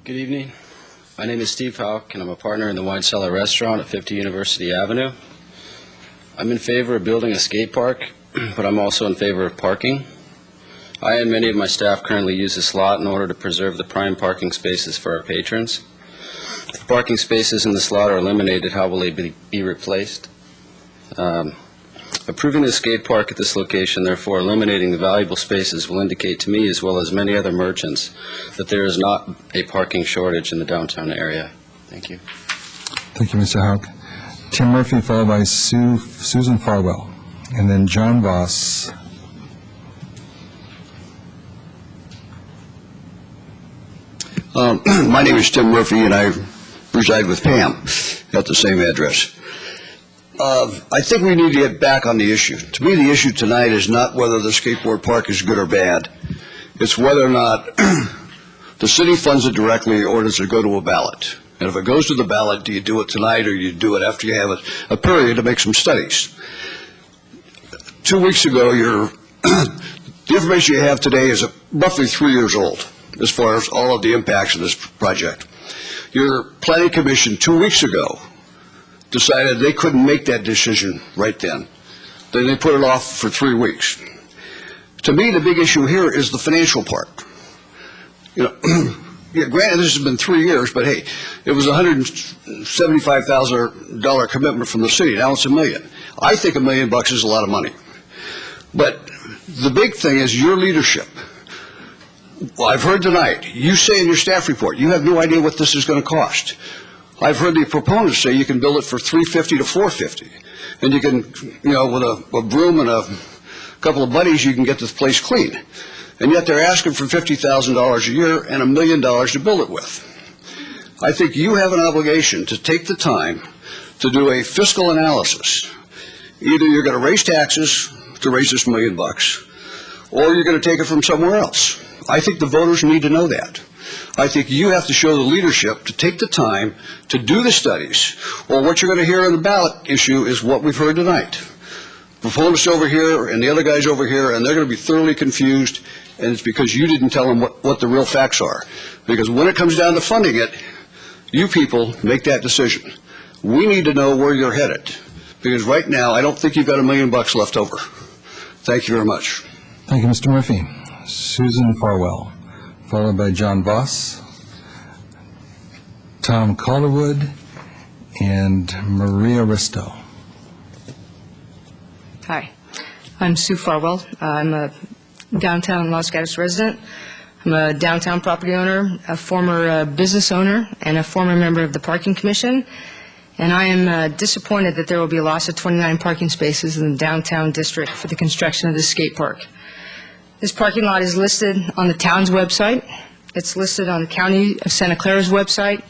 Good evening. My name is Steve Hauk, and I'm a partner in the Wine Cellar Restaurant at 50 University Avenue. I'm in favor of building a skate park, but I'm also in favor of parking. I and many of my staff currently use this lot in order to preserve the prime parking spaces for our patrons. If parking spaces in this lot are eliminated, how will they be replaced? Approving the skate park at this location, therefore eliminating the valuable spaces, will indicate to me, as well as many other merchants, that there is not a parking shortage in the downtown area. Thank you. Thank you, Mr. Hauk. Tim Murphy, followed by Susan Farwell, and then John Voss. My name is Tim Murphy, and I reside with Pam at the same address. I think we need to get back on the issue. To me, the issue tonight is not whether the skateboard park is good or bad. It's whether or not the city funds it directly or does it go to a ballot. And if it goes to the ballot, do you do it tonight or do you do it after you have a period to make some studies? 2 weeks ago, the information you have today is roughly 3 years old as far as all of the impacts of this project. Your planning commission 2 weeks ago decided they couldn't make that decision right then. Then they put it off for 3 weeks. To me, the big issue here is the financial part. granted, this has been 3 years, but hey, it was a $175,000 commitment from the city. Now it's $1 million. I think $1 million is a lot of money. But the big thing is your leadership. Well, I've heard tonight, you say in your staff report, you have no idea what this is going to cost. I've heard the proponents say you can build it for $350 to $450, and you can, with a broom and a couple of buddies, you can get this place clean. And yet they're asking for $50,000 a year and $1 million to build it with. I think you have an obligation to take the time to do a fiscal analysis. Either you're going to raise taxes to raise this $1 million, or you're going to take it from somewhere else. I think the voters need to know that. I think you have to show the leadership to take the time to do the studies, or what you're going to hear on the ballot issue is what we've heard tonight. Proponents over here and the other guys over here, and they're going to be thoroughly confused, and it's because you didn't tell them what the real facts are. Because when it comes down to funding it, you people make that decision. We need to know where you're headed, because right now I don't think you've got $1 million left over. Thank you very much. Thank you, Mr. Murphy. Susan Farwell, followed by John Voss, Tom Calderwood, and Maria Risto. Hi, I'm Sue Farwell. I'm a downtown Los Gatos resident. I'm a downtown property owner, a former business owner, and a former member of the Parking Commission. And I am disappointed that there will be a loss of 29 parking spaces in the downtown district for the construction of this skate park. This parking lot is listed on the town's website. It's listed on the County of Santa Clara's website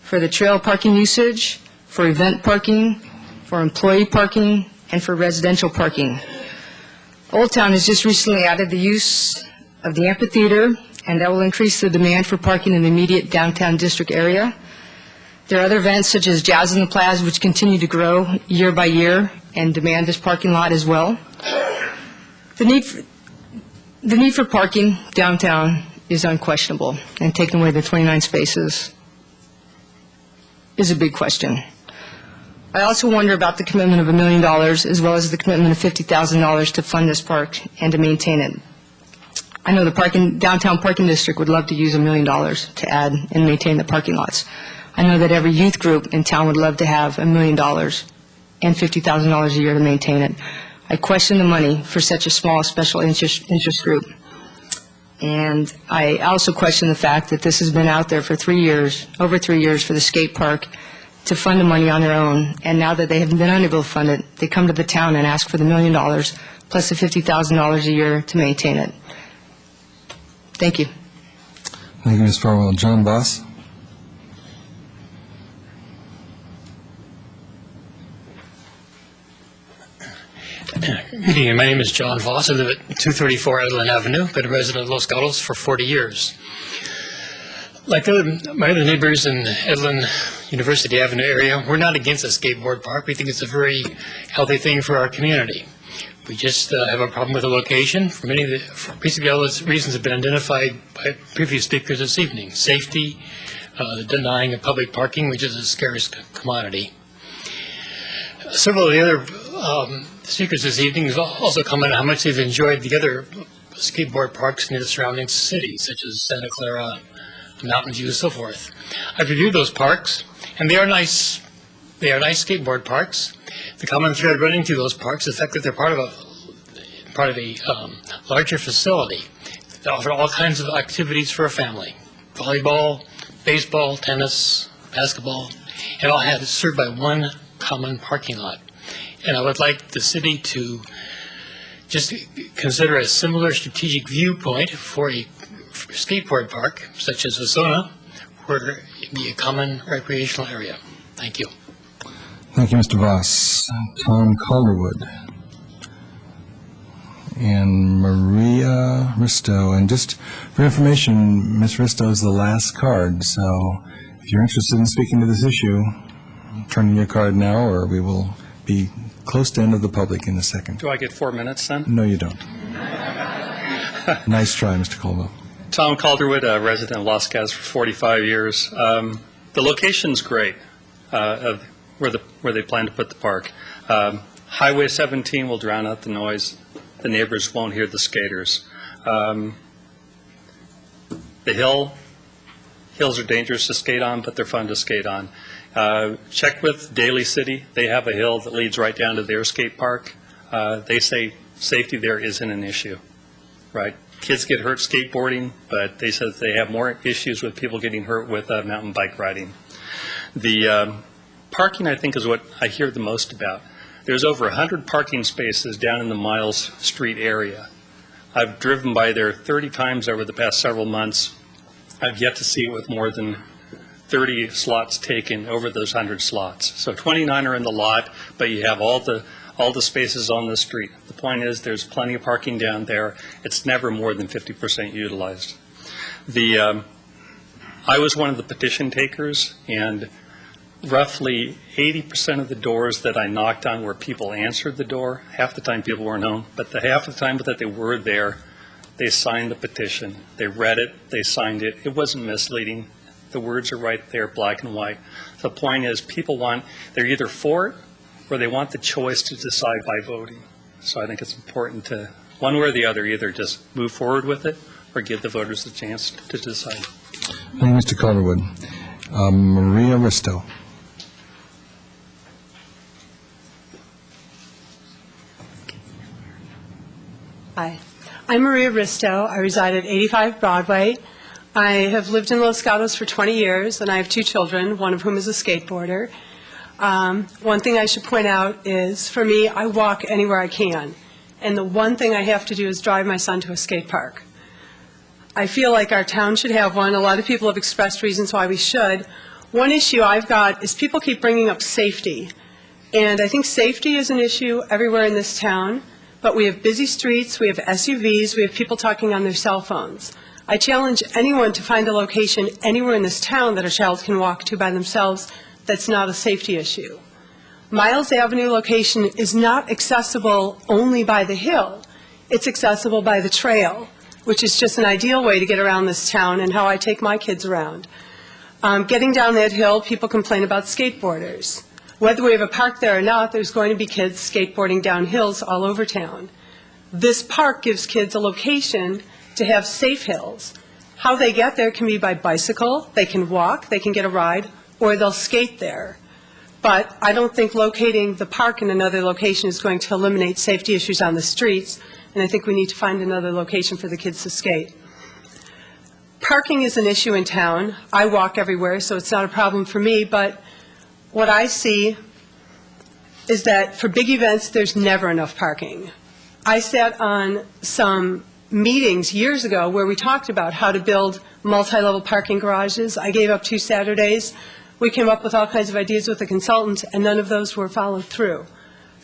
for the trail parking usage, for event parking, for employee parking, and for residential parking. Old Town has just recently added the use of the amphitheater, and that will increase the demand for parking in the immediate downtown district area. There are other events such as Jazz in the Plaza, which continue to grow year by year and demand this parking lot as well. The need for parking downtown is unquestionable, and taking away the 29 spaces is a big question. I also wonder about the commitment of $1 million, as well as the commitment of $50,000 to fund this park and to maintain it. I know the downtown parking district would love to use $1 million to add and maintain the parking lots. I know that every youth group in town would love to have $1 million and $50,000 a year to maintain it. I question the money for such a small special interest group. And I also question the fact that this has been out there for 3 years, over 3 years, for the skate park to fund the money on their own. And now that they have been unable to fund it, they come to the town and ask for the $1 million plus the $50,000 a year to maintain it. Thank you. Thank you, Ms. Farwell. John Voss. Good evening. My name is John Voss. I live at 234 Edelin Avenue. Been a resident of Los Gatos for 40 years. Like my other neighbors in Edelin University Avenue area, we're not against a skateboard park. We think it's a very healthy thing for our community. We just have a problem with the location. Basically all those reasons have been identified by previous speakers this evening. Safety, denying of public parking, which is a scarce commodity. Several of the other speakers this evening have also commented on how much they've enjoyed the other skateboard parks near the surrounding cities, such as Santa Clara, Mountain View, and so forth. I've reviewed those parks, and they are nice. They are nice skateboard parks. The common thread running through those parks is the fact that they're part of a larger facility that offer all kinds of activities for a family: volleyball, baseball, tennis, basketball, and all had served by one common parking lot. And I would like the city to just consider a similar strategic viewpoint for a skateboard park, such as Wasona, where it be a common recreational area. Thank you. Thank you, Mr. Voss. Tom Calderwood and Maria Risto. And just for information, Ms. Risto is the last card, so if you're interested in speaking to this issue, turn in your card now, or we will be close to end of the public in a second. Do I get 4 minutes then? No, you don't. Nice try, Mr. Colwell. Tom Calderwood, a resident of Los Gatos for 45 years. The location's great of where they plan to put the park. Highway 17 will drown out the noise. The neighbors won't hear the skaters. The hill Hills are dangerous to skate on, but they're fun to skate on. Check with Daly City. They have a hill that leads right down to their skate park. They say safety there isn't an issue, right? Kids get hurt skateboarding, but they said they have more issues with people getting hurt with mountain bike riding. The parking, I think, is what I hear the most about. There's over 100 parking spaces down in the Miles Street area. I've driven by there 30 times over the past several months. I've yet to see it with more than 30 slots taken over those 100 slots. So 29 are in the lot, but you have all the spaces on the street. The point is there's plenty of parking down there. It's never more than 50% utilized. I was one of the petition takers, and roughly 80% of the doors that I knocked on where people answered the door, half the time people weren't home, but the half the time that they were there, they signed the petition. They read it, they signed it. It wasn't misleading. The words are right there, black and white. The point is they're either for it or they want the choice to decide by voting. So I think it's important to, one way or the other, either just move forward with it or give the voters a chance to decide. Thank you, Mr. Calderwood. Maria Risto. Hi, I'm Maria Risto. I reside at 85 Broadway. I have lived in Los Gatos for 20 years, and I have 2 children, one of whom is a skateboarder. One thing I should point out is, for me, I walk anywhere I can, and the one thing I have to do is drive my son to a skate park. I feel like our town should have one. A lot of people have expressed reasons why we should. One issue I've got is people keep bringing up safety, and I think safety is an issue everywhere in this town. But we have busy streets, we have SUVs, we have people talking on their cell phones. I challenge anyone to find a location anywhere in this town that a child can walk to by themselves that's not a safety issue. Miles Avenue location is not accessible only by the hill. It's accessible by the trail, which is just an ideal way to get around this town and how I take my kids around. Getting down that hill, people complain about skateboarders. Whether we have a park there or not, there's going to be kids skateboarding down hills all over town. This park gives kids a location to have safe hills. How they get there can be by bicycle, they can walk, they can get a ride, or they'll skate there. But I don't think locating the park in another location is going to eliminate safety issues on the streets, and I think we need to find another location for the kids to skate. Parking is an issue in town. I walk everywhere, so it's not a problem for me, but what I see is that for big events, there's never enough parking. I sat on some meetings years ago where we talked about how to build multi-level parking garages. I gave up 2 Saturdays. We came up with all kinds of ideas with a consultant, and none of those were followed through.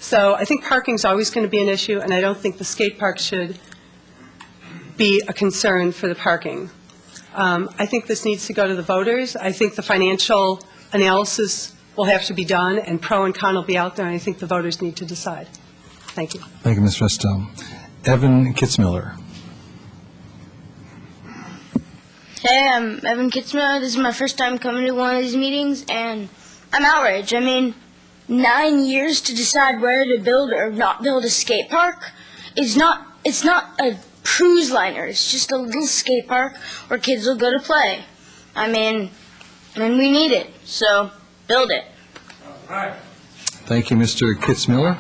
So I think parking is always going to be an issue, and I don't think the skate park should be a concern for the parking. I think this needs to go to the voters. I think the financial analysis will have to be done, and pro and con will be out there, and I think the voters need to decide. Thank you. Thank you, Ms. Risto. Evan Kitzmiller. Hey, I'm Evan Kitzmiller. This is my first time coming to one of these meetings, and I'm outraged. I mean, 9 years to decide where to build or not build a skate park. It's not a cruise liner. It's just a little skate park where kids will go to play. I mean, we need it, so build it. Thank you, Mr. Kitzmiller.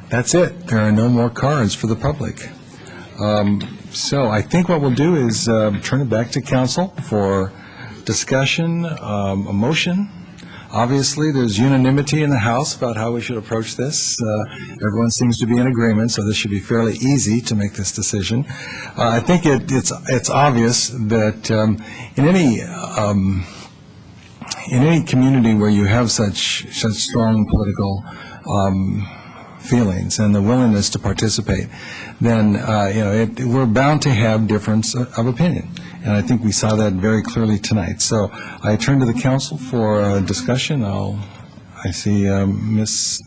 That's it. There are no more cards for the public. So I think what we'll do is turn it back to council for discussion, a motion. Obviously, there's unanimity in the House about how we should approach this. Everyone seems to be in agreement, so this should be fairly easy to make this decision. I think it's obvious that in any community where you have such strong political feelings and the willingness to participate, then we're bound to have difference of opinion. And I think we saw that very clearly tonight. So I turn to the council for discussion. I see Ms.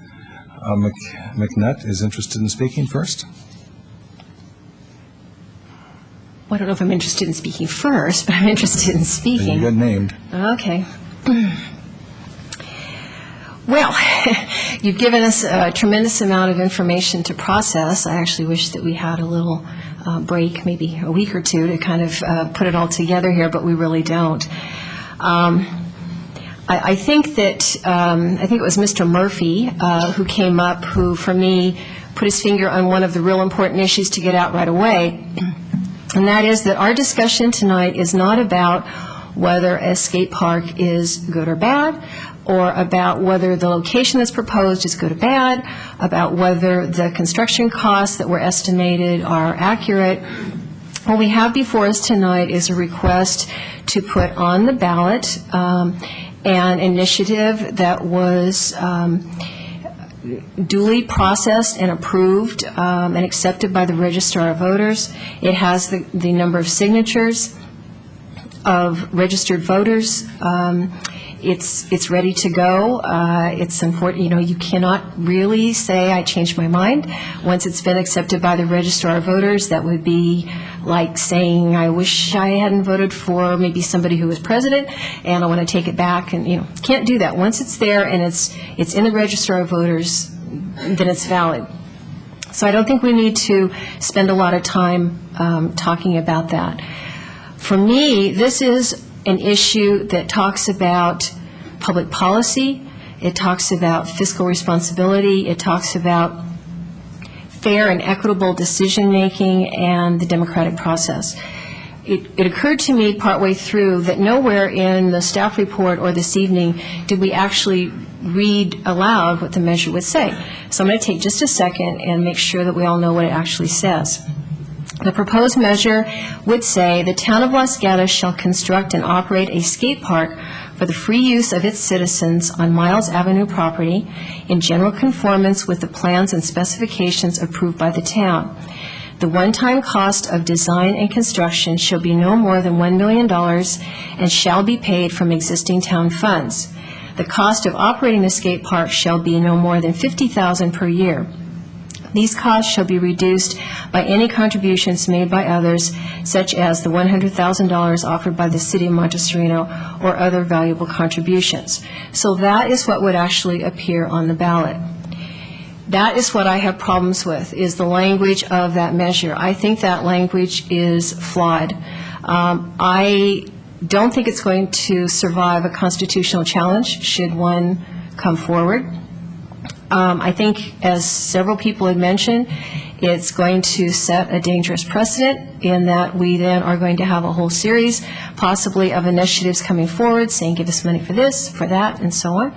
McNutt is interested in speaking first. Well, I don't know if I'm interested in speaking first, but I'm interested in speaking. You got named. Okay. Well, you've given us a tremendous amount of information to process. I actually wish that we had a little break, maybe a week or two, to kind of put it all together here, but we really don't. I think that, I think it was Mr. Murphy who came up, who, for me, put his finger on one of the real important issues to get out right away, and that is that our discussion tonight is not about whether a skate park is good or bad, or about whether the location that's proposed is good or bad, about whether the construction costs that were estimated are accurate. What we have before us tonight is a request to put on the ballot an initiative that was duly processed and approved and accepted by the Registrar of Voters. It has the number of signatures of registered voters. It's ready to go. It's important, you cannot really say, I changed my mind. Once it's been accepted by the Registrar of Voters, that would be like saying, I wish I hadn't voted for maybe somebody who was president, and I want to take it back, and, can't do that. Once it's there and it's in the Registrar of Voters, then it's valid. So I don't think we need to spend a lot of time talking about that. For me, this is an issue that talks about public policy, it talks about fiscal responsibility, it talks about fair and equitable decision-making and the democratic process. It occurred to me partway through that nowhere in the staff report or this evening did we actually read aloud what the measure would say. So I'm going to take just a second and make sure that we all know what it actually says. The proposed measure would say, the town of Los Gatos shall construct and operate a skate park for the free use of its citizens on Miles Avenue property in general conformance with the plans and specifications approved by the town. The one-time cost of design and construction shall be no more than $1 million and shall be paid from existing town funds. The cost of operating the skate park shall be no more than $50,000 per year. These costs shall be reduced by any contributions made by others, such as the $100,000 offered by the City of Montessorino or other valuable contributions. So that is what would actually appear on the ballot. That is what I have problems with, is the language of that measure. I think that language is flawed. I don't think it's going to survive a constitutional challenge, should one come forward. I think, as several people had mentioned, it's going to set a dangerous precedent in that we then are going to have a whole series, possibly, of initiatives coming forward saying, give us money for this, for that, and so on.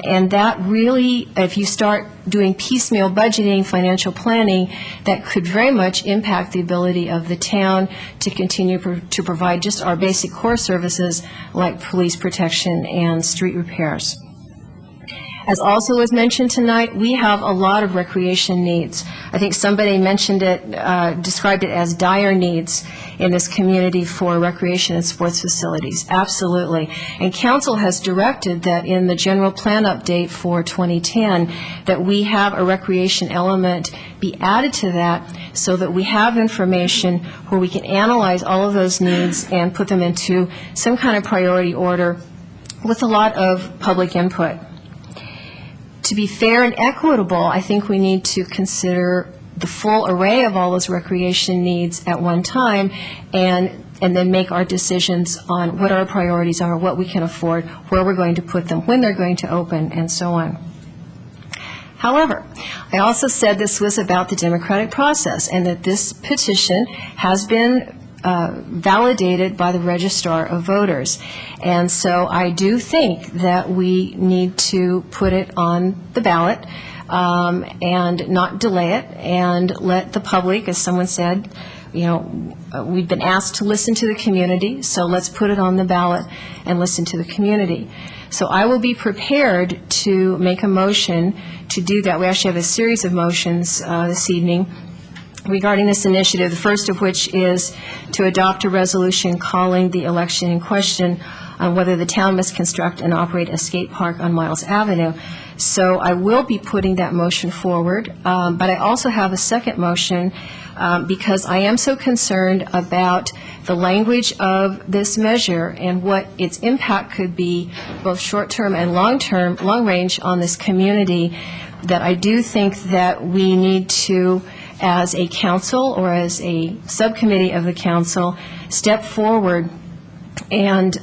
And that really, if you start doing piecemeal budgeting, financial planning, that could very much impact the ability of the town to continue to provide just our basic core services like police protection and street repairs. As also was mentioned tonight, we have a lot of recreation needs. I think somebody mentioned it, described it as dire needs in this community for recreation and sports facilities. Absolutely. And council has directed that in the general plan update for 2010, that we have a recreation element be added to that so that we have information where we can analyze all of those needs and put them into some kind of priority order with a lot of public input. To be fair and equitable, I think we need to consider the full array of all those recreation needs at one time and then make our decisions on what our priorities are, what we can afford, where we're going to put them, when they're going to open, and so on. However, I also said this was about the democratic process and that this petition has been validated by the Registrar of Voters. And so I do think that we need to put it on the ballot and not delay it and let the public, as someone said, we've been asked to listen to the community, so let's put it on the ballot and listen to the community. So I will be prepared to make a motion to do that. We actually have a series of motions this evening regarding this initiative, the first of which is to adopt a resolution calling the election in question on whether the town must construct and operate a skate park on Miles Avenue. So I will be putting that motion forward, but I also have a second motion because I am so concerned about the language of this measure and what its impact could be, both short-term and long-term, long-range on this community, that I do think that we need to, as a council or as a subcommittee of the council, step forward and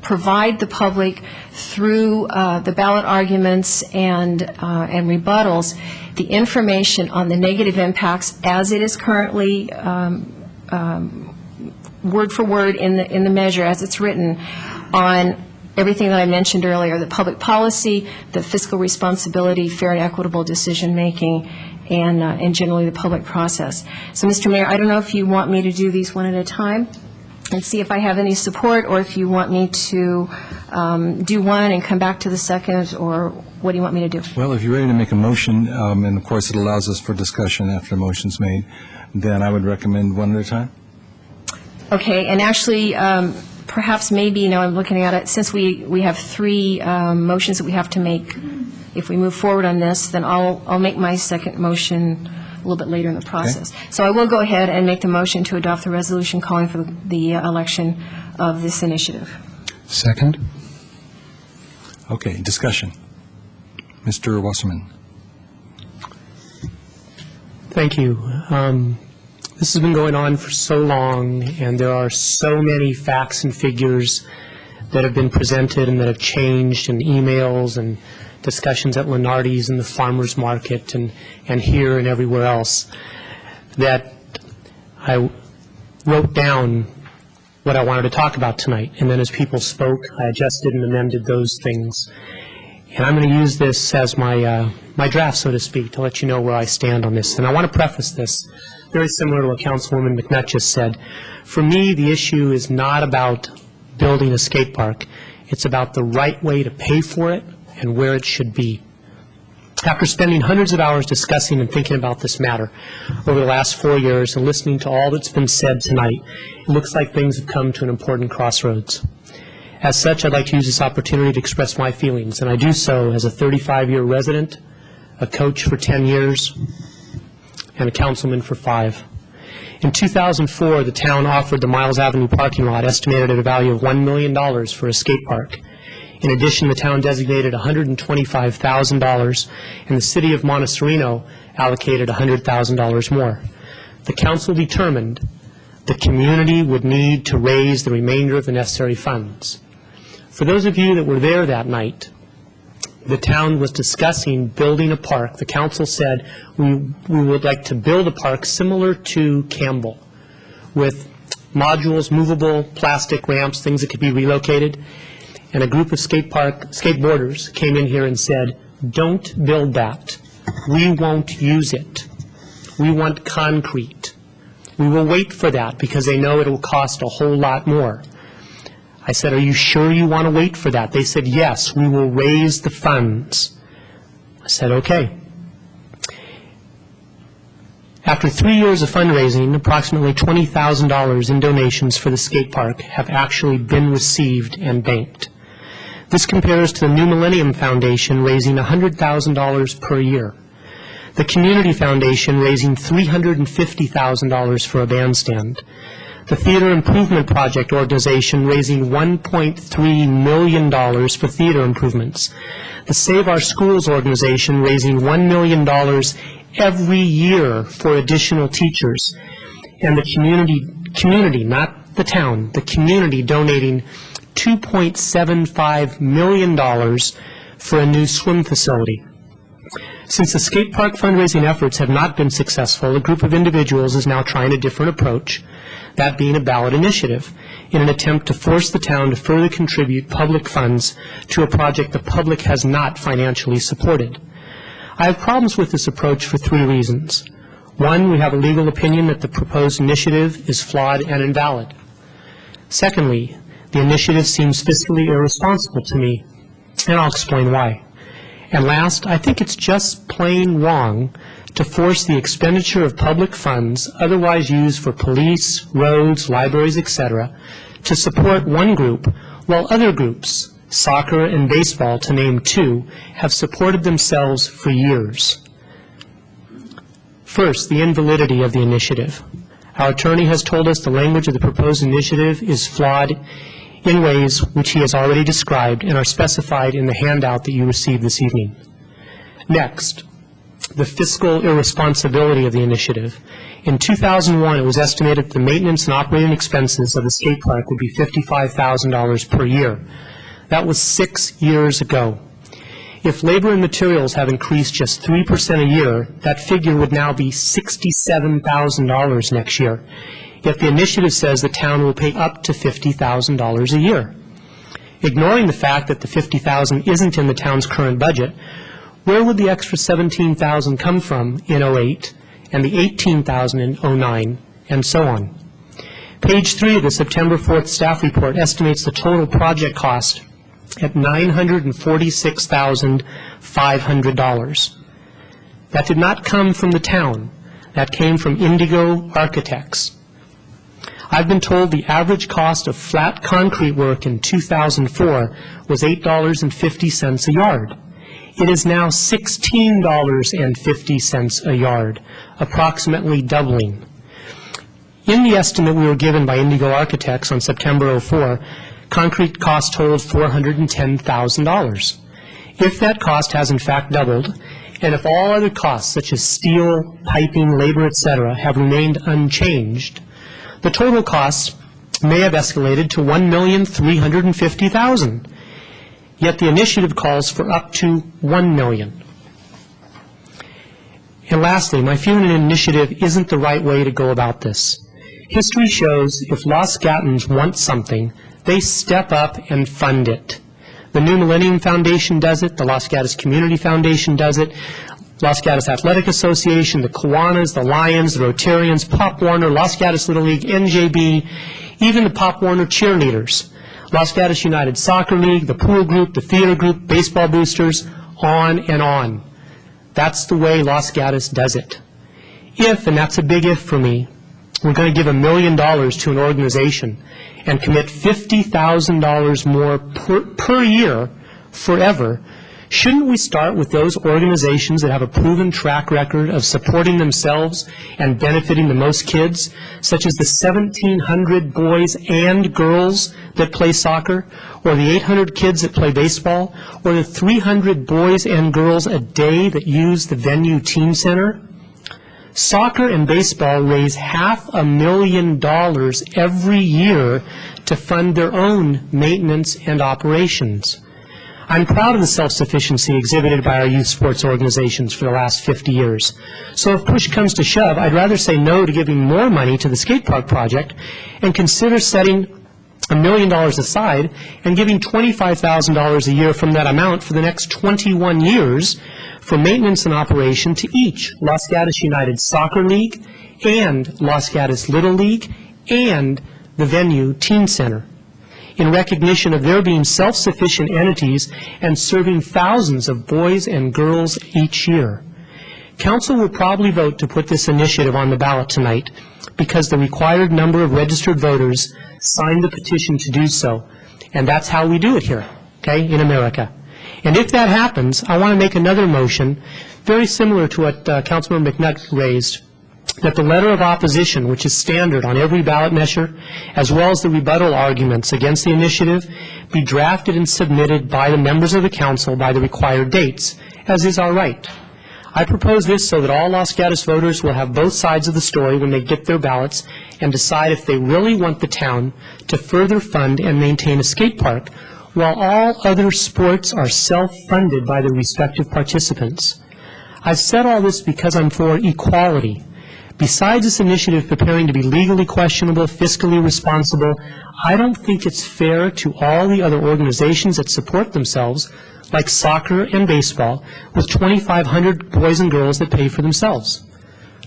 provide the public through the ballot arguments and rebuttals the information on the negative impacts as it is currently word for word in the measure as it's written on everything that I mentioned earlier, the public policy, the fiscal responsibility, fair and equitable decision-making, and generally the public process. So, Mr. Mayor, I don't know if you want me to do these one at a time and see if I have any support, or if you want me to do one and come back to the second, or what do you want me to do? Well, if you're ready to make a motion, and of course it allows us for discussion after a motion's made, then I would recommend one at a time. Okay, and actually, perhaps maybe, I'm looking at it, since we have three motions that we have to make, if we move forward on this, then I'll make my second motion a little bit later in the process. Okay. So I will go ahead and make the motion to adopt the resolution calling for the election of this initiative. Second. Okay, discussion. Mr. Wasserman. Thank you. This has been going on for so long, and there are so many facts and figures that have been presented and that have changed, and emails and discussions at Lenardi's and the farmers market and here and everywhere else, that I wrote down what I wanted to talk about tonight. And then as people spoke, I adjusted and amended those things. And I'm going to use this as my draft, so to speak, to let you know where I stand on this. And I want to preface this very similar to what Councilwoman McNutt just said. For me, the issue is not about building a skate park. It's about the right way to pay for it and where it should be. After spending hundreds of hours discussing and thinking about this matter over the last 4 years and listening to all that's been said tonight, it looks like things have come to an important crossroads. As such, I'd like to use this opportunity to express my feelings, and I do so as a 35-year resident, a coach for 10 years, and a councilman for 5. In 2004, the town offered the Miles Avenue parking lot estimated at a value of $1 million for a skate park. In addition, the town designated $125,000, and the city of Montecito allocated $100,000 more. The council determined the community would need to raise the remainder of the necessary funds. For those of you that were there that night, the town was discussing building a park. The council said we would like to build a park similar to Campbell, with modules, movable plastic ramps, things that could be relocated. And a group of skateboarders came in here and said, don't build that. We won't use it. We want concrete. We will wait for that because they know it will cost a whole lot more. I said, are you sure you want to wait for that? They said, yes, we will raise the funds. I said, okay. After 3 years of fundraising, approximately $20,000 in donations for the skate park have actually been received and banked. This compares to the New Millennium Foundation raising $100,000 per year, the Community Foundation raising $350,000 for a bandstand, the Theater Improvement Project organization raising $1.3 million for theater improvements, the Save Our Schools organization raising $1 million every year for additional teachers, and the community, not the town, the community donating $2.75 million for a new swim facility. Since the skate park fundraising efforts have not been successful, a group of individuals is now trying a different approach, that being a ballot initiative, in an attempt to force the town to further contribute public funds to a project the public has not financially supported. I have problems with this approach for 3 reasons. 1, we have a legal opinion that the proposed initiative is flawed and invalid. Secondly, the initiative seems fiscally irresponsible to me, and I'll explain why. And last, I think it's just plain wrong to force the expenditure of public funds, otherwise used for police, roads, libraries, etc., to support one group, while other groups, soccer and baseball to name 2, have supported themselves for years. First, the invalidity of the initiative. Our attorney has told us the language of the proposed initiative is flawed in ways which he has already described and are specified in the handout that you received this evening. Next, the fiscal irresponsibility of the initiative. In 2001, it was estimated that the maintenance and operating expenses of the skate park would be $55,000 per year. That was 6 years ago. If labor and materials have increased just 3% a year, that figure would now be $67,000 next year. Yet the initiative says the town will pay up to $50,000 a year. Ignoring the fact that the $50,000 isn't in the town's current budget, where would the extra $17,000 come from in '08 and the $18,000 in '09, and so on? Page 3 of the September 4th staff report estimates the total project cost at $946,500. That did not come from the town. That came from Indigo Architects. I've been told the average cost of flat concrete work in 2004 was $8.50 a yard. It is now $16.50 a yard, approximately doubling. In the estimate we were given by Indigo Architects on September '04, concrete cost totaled $410,000. If that cost has in fact doubled, and if all other costs such as steel, piping, labor, etc., have remained unchanged, the total costs may have escalated to $1,350,000. Yet the initiative calls for up to $1 million. And lastly, my feeling an initiative isn't the right way to go about this. History shows if Los Gatans want something, they step up and fund it. The New Millennium Foundation does it, the Los Gatos Community Foundation does it, Los Gatos Athletic Association, the Kiwanis, the Lions, the Rotarians, Pop Warner, Los Gatos Little League, NJB, even the Pop Warner cheerleaders, Los Gatos United Soccer League, the pool group, the theater group, baseball boosters, on and on. That's the way Los Gatos does it. If, and that's a big if for me, we're going to give $1 million to an organization and commit $50,000 more per year forever, shouldn't we start with those organizations that have a proven track record of supporting themselves and benefiting the most kids, such as the 1,700 boys and girls that play soccer, or the 800 kids that play baseball, or the 300 boys and girls a day that use the Venue Team Center? Soccer and baseball raise $500,000 every year to fund their own maintenance and operations. I'm proud of the self-sufficiency exhibited by our youth sports organizations for the last 50 years. So if push comes to shove, I'd rather say no to giving more money to the skate park project and consider setting $1 million aside and giving $25,000 a year from that amount for the next 21 years for maintenance and operation to each Los Gatos United Soccer League and Los Gatos Little League and the Venue Teen Center, in recognition of their being self-sufficient entities and serving thousands of boys and girls each year. Council will probably vote to put this initiative on the ballot tonight because the required number of registered voters signed the petition to do so. And that's how we do it here, okay, in America. And if that happens, I want to make another motion very similar to what Councilmember McNutt raised, that the letter of opposition, which is standard on every ballot measure, as well as the rebuttal arguments against the initiative, be drafted and submitted by the members of the council by the required dates, as is our right. I propose this so that all Los Gatos voters will have both sides of the story when they get their ballots and decide if they really want the town to further fund and maintain a skate park, while all other sports are self-funded by the respective participants. I've said all this because I'm for equality. Besides this initiative preparing to be legally questionable, fiscally responsible, I don't think it's fair to all the other organizations that support themselves, like soccer and baseball, with 2,500 boys and girls that pay for themselves.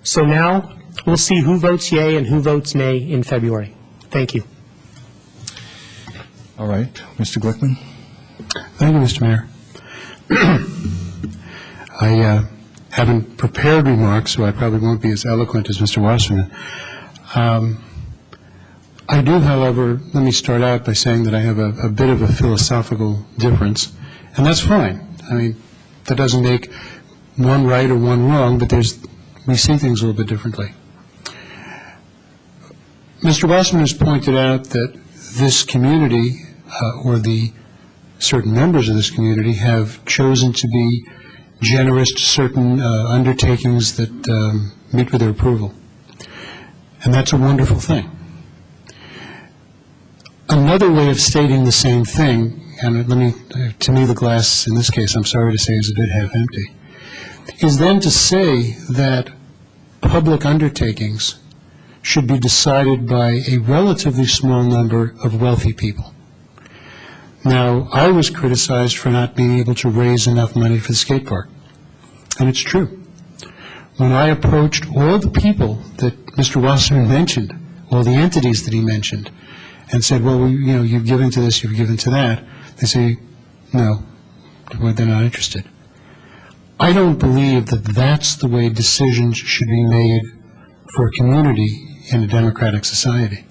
So now, we'll see who votes yea and who votes nay in February. Thank you. All right, Mr. Glickman. Thank you, Mr. Mayor. I haven't prepared remarks, so I probably won't be as eloquent as Mr. Wasserman. I do, however, let me start out by saying that I have a bit of a philosophical difference, and that's fine. I mean, that doesn't make one right or one wrong, but we see things a little bit differently. Mr. Wasserman has pointed out that this community, or the certain members of this community, have chosen to be generous to certain undertakings that meet with their approval. And that's a wonderful thing. Another way of stating the same thing, and to me the glass in this case, I'm sorry to say, is a bit half empty, is then to say that public undertakings should be decided by a relatively small number of wealthy people. Now, I was criticized for not being able to raise enough money for the skate park, and it's true. When I approached all the people that Mr. Wasserman mentioned, all the entities that he mentioned, and said, well, you've given to this, you've given to that, they say, no, they're not interested. I don't believe that that's the way decisions should be made for a community in a democratic society.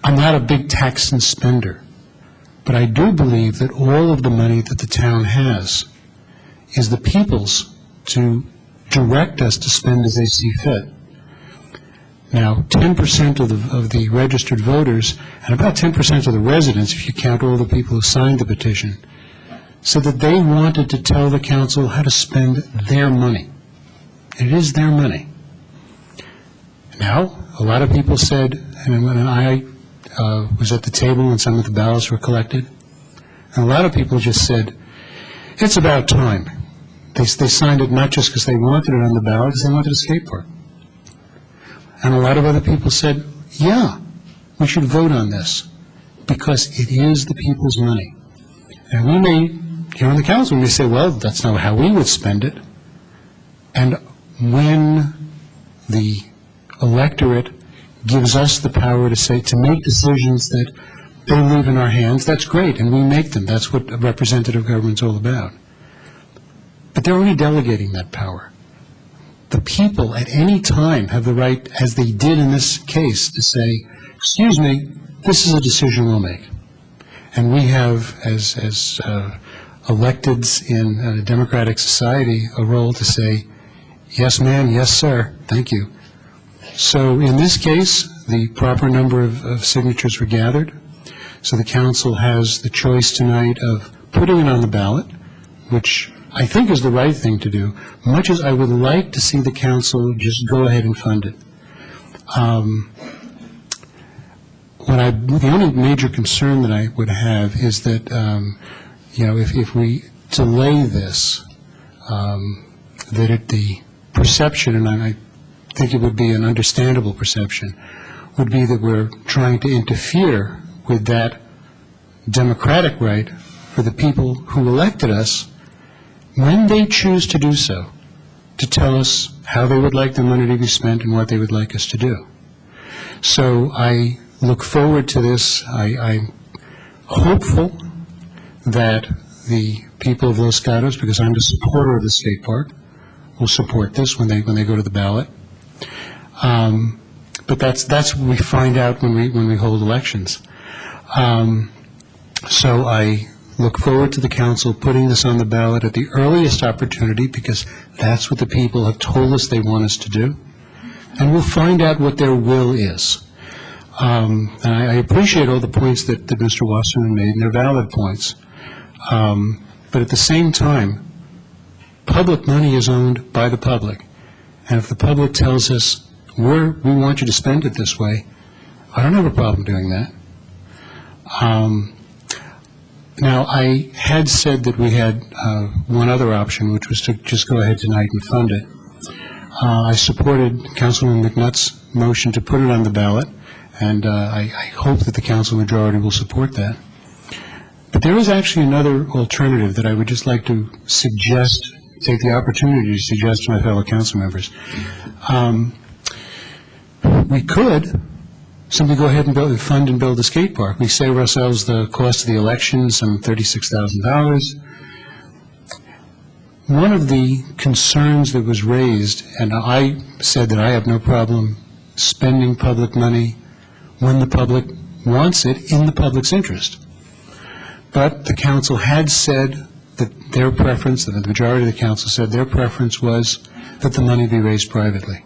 I'm not a big tax and spender, but I do believe that all of the money that the town has is the people's to direct us to spend as they see fit. Now, 10% of the registered voters, and about 10% of the residents, if you count all the people who signed the petition, said that they wanted to tell the council how to spend their money. And it is their money. Now, a lot of people said, and when I was at the table when some of the ballots were collected, and a lot of people just said, it's about time. They signed it not just because they wanted it on the ballot, because they wanted a skate park. And a lot of other people said, yeah, we should vote on this because it is the people's money. And we may, here on the council, we may say, well, that's not how we would spend it. And when the electorate gives us the power to make decisions that they leave in our hands, that's great, and we make them. That's what representative government's all about. But they're only delegating that power. The people at any time have the right, as they did in this case, to say, excuse me, this is a decision we'll make. And we have, as electeds in a democratic society, a role to say, yes, ma'am, yes, sir, thank you. So in this case, the proper number of signatures were gathered. So the council has the choice tonight of putting it on the ballot, which I think is the right thing to do, much as I would like to see the council just go ahead and fund it. The only major concern that I would have is that, if we delay this, that the perception, and I think it would be an understandable perception, would be that we're trying to interfere with that democratic right for the people who elected us when they choose to do so, to tell us how they would like the money to be spent and what they would like us to do. So I look forward to this. I'm hopeful that the people of Los Gatos, because I'm a supporter of the skate park, will support this when they go to the ballot. But that's what we find out when we hold elections. So I look forward to the council putting this on the ballot at the earliest opportunity, because that's what the people have told us they want us to do. And we'll find out what their will is. And I appreciate all the points that Mr. Wasserman made, and they're valid points. But at the same time, public money is owned by the public. And if the public tells us, we want you to spend it this way, I don't have a problem doing that. Now, I had said that we had one other option, which was to just go ahead tonight and fund it. I supported Councilman McNutt's motion to put it on the ballot, and I hope that the council majority will support that. But there is actually another alternative that I would just like to suggest, take the opportunity to suggest to my fellow council members. We could simply go ahead and fund and build a skate park. We save ourselves the cost of the election, some $36,000. One of the concerns that was raised, and I said that I have no problem spending public money when the public wants it in the public's interest. But the council had said that their preference, the majority of the council said their preference was that the money be raised privately.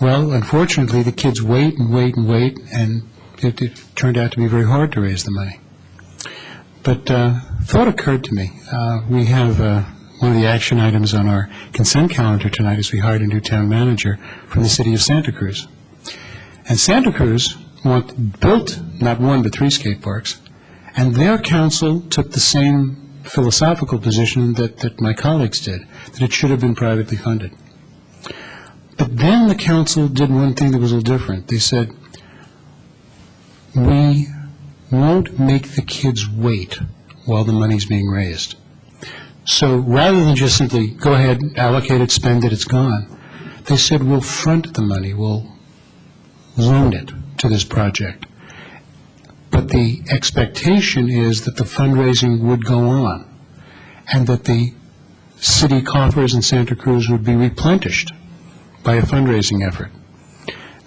Well, unfortunately, the kids wait and wait and wait, and it turned out to be very hard to raise the money. But thought occurred to me. We have one of the action items on our consent calendar tonight is we hired a new town manager from the city of Santa Cruz. And Santa Cruz built not one but 3 skate parks, and their council took the same philosophical position that my colleagues did, that it should have been privately funded. But then the council did one thing that was a little different. They said, we won't make the kids wait while the money's being raised. So rather than just simply go ahead, allocate it, spend it, it's gone, they said we'll front the money, we'll loan it to this project. But the expectation is that the fundraising would go on and that the city coffers in Santa Cruz would be replenished by a fundraising effort.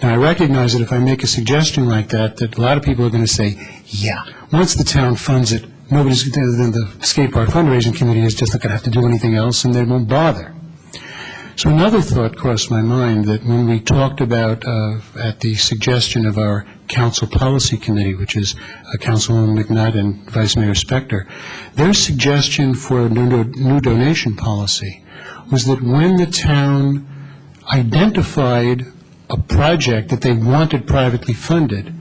Now, I recognize that if I make a suggestion like that a lot of people are going to say, yeah, once the town funds it, nobody's, then the skate park fundraising committee is just not going to have to do anything else and they won't bother. So another thought crossed my mind that when we talked about, at the suggestion of our council policy committee, which is Councilwoman McNutt and Vice Mayor Spector, their suggestion for a new donation policy was that when the town identified a project that they wanted privately funded,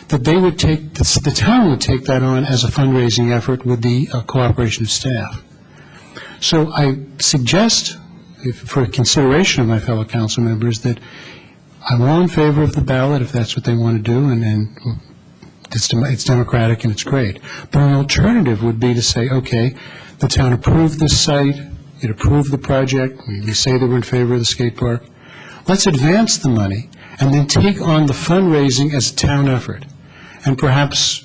that they would take, the town would take that on as a fundraising effort with the cooperation of staff. So I suggest, for consideration of my fellow council members, that I'm all in favor of the ballot if that's what they want to do, and it's democratic and it's great. But an alternative would be to say, okay, the town approved this site, it approved the project, we say that we're in favor of the skate park. Let's advance the money and then take on the fundraising as a town effort. And perhaps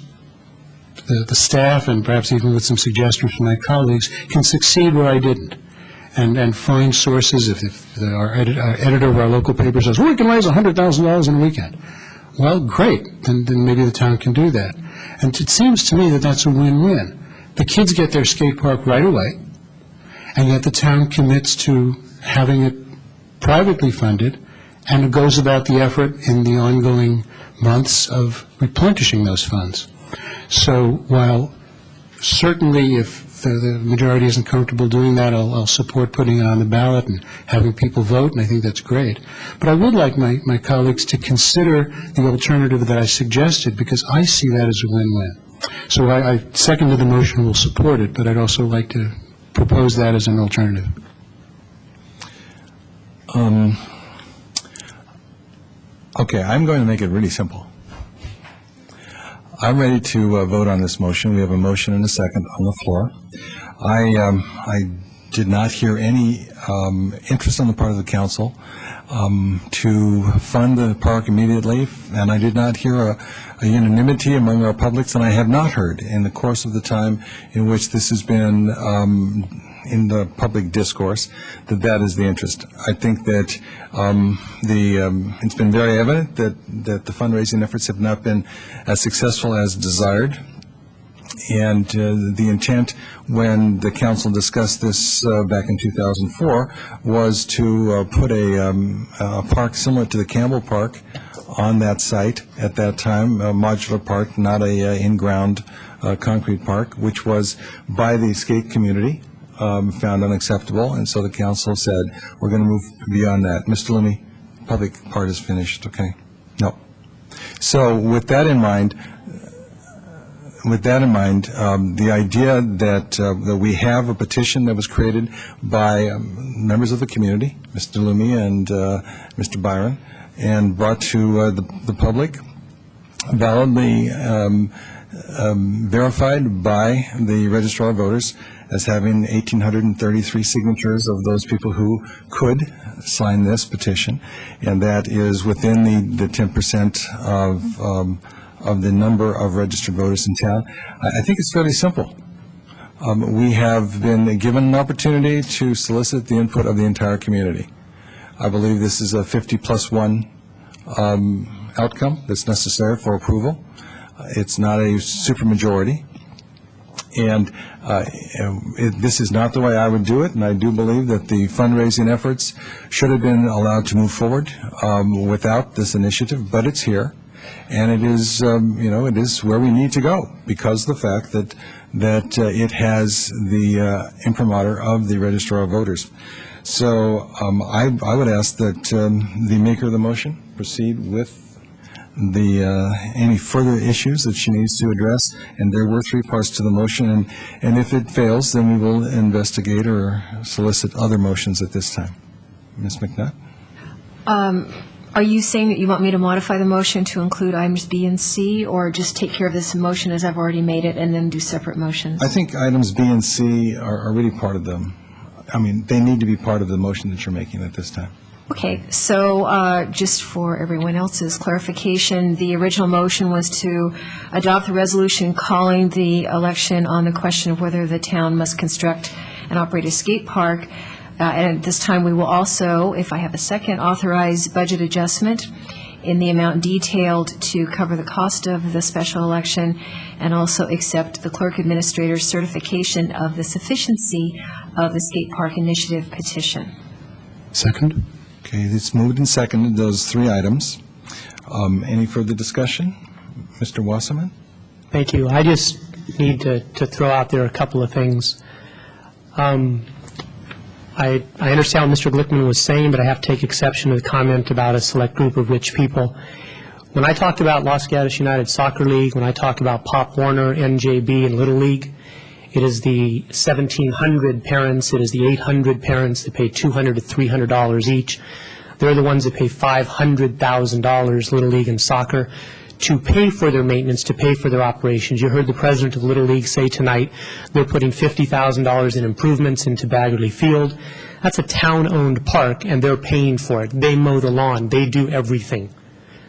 the staff, and perhaps even with some suggestions from my colleagues, can succeed where I didn't. And find sources. If our editor of our local paper says, well, we can raise $100,000 in a weekend. Well, great. Then maybe the town can do that. And it seems to me that that's a win-win. The kids get their skate park right away, and yet the town commits to having it privately funded, and it goes about the effort in the ongoing months of replenishing those funds. So while certainly if the majority isn't comfortable doing that, I'll support putting it on the ballot and having people vote, and I think that's great. But I would like my colleagues to consider the alternative that I suggested, because I see that as a win-win. So I seconded the motion, will support it, but I'd also like to propose that as an alternative. Okay, I'm going to make it really simple. I'm ready to vote on this motion. We have a motion and a second on the floor. I did not hear any interest on the part of the council to fund the park immediately, and I did not hear a unanimity among our publics, and I have not heard in the course of the time in which this has been in the public discourse that is the interest. I think that it's been very evident that the fundraising efforts have not been as successful as desired. And the intent when the council discussed this back in 2004 was to put a park similar to the Campbell Park on that site at that time, a modular park, not a in-ground concrete park, which was by the skate community found unacceptable. And so the council said, we're going to move beyond that. Mr. Lumi, public part is finished, okay? No. So with that in mind, the idea that we have a petition that was created by members of the community, Mr. Lumi and Mr. Byron, and brought to the public, validly verified by the Registrar of Voters as having 1,833 signatures of those people who could sign this petition, and that is within the 10% of the number of registered voters in town. I think it's fairly simple. We have been given an opportunity to solicit the input of the entire community. I believe this is a 50+1 outcome that's necessary for approval. It's not a supermajority. And this is not the way I would do it, and I do believe that the fundraising efforts should have been allowed to move forward without this initiative, but it's here. And it is, it is where we need to go because of the fact that that it has the imprimatur of the Registrar of Voters. So I would ask that the maker of the motion proceed with any further issues that she needs to address, and there were 3 parts to the motion, and if it fails, then we will investigate or solicit other motions at this time. Ms. McNutt? Are you saying that you want me to modify the motion to include items B and C, or just take care of this motion as I've already made it and then do separate motions? I think items B and C are really part of them. I mean, they need to be part of the motion that you're making at this time. Okay, so just for everyone else's clarification, the original motion was to adopt the resolution calling the election on the question of whether the town must construct and operate a skate park. And at this time, we will also, if I have a second, authorize budget adjustment in the amount detailed to cover the cost of the special election, and also accept the clerk administrator's certification of the sufficiency of the skate park initiative petition. Second? Okay, it's moved and seconded, those 3 items. Any further discussion? Mr. Wasserman? Thank you. I just need to throw out there a couple of things. I understand what Mr. Glickman was saying, but I have to take exception to the comment about a select group of rich people. When I talked about Los Gatos United Soccer League, when I talk about Pop Warner, NJB, and Little League, it is the 1,700 parents, it is the 800 parents that pay $200 to $300 each. They're the ones that pay $500,000, Little League and soccer, to pay for their maintenance, to pay for their operations. You heard the president of Little League say tonight they're putting $50,000 in improvements into Baggerly Field. That's a town-owned park, and they're paying for it. They mow the lawn. They do everything.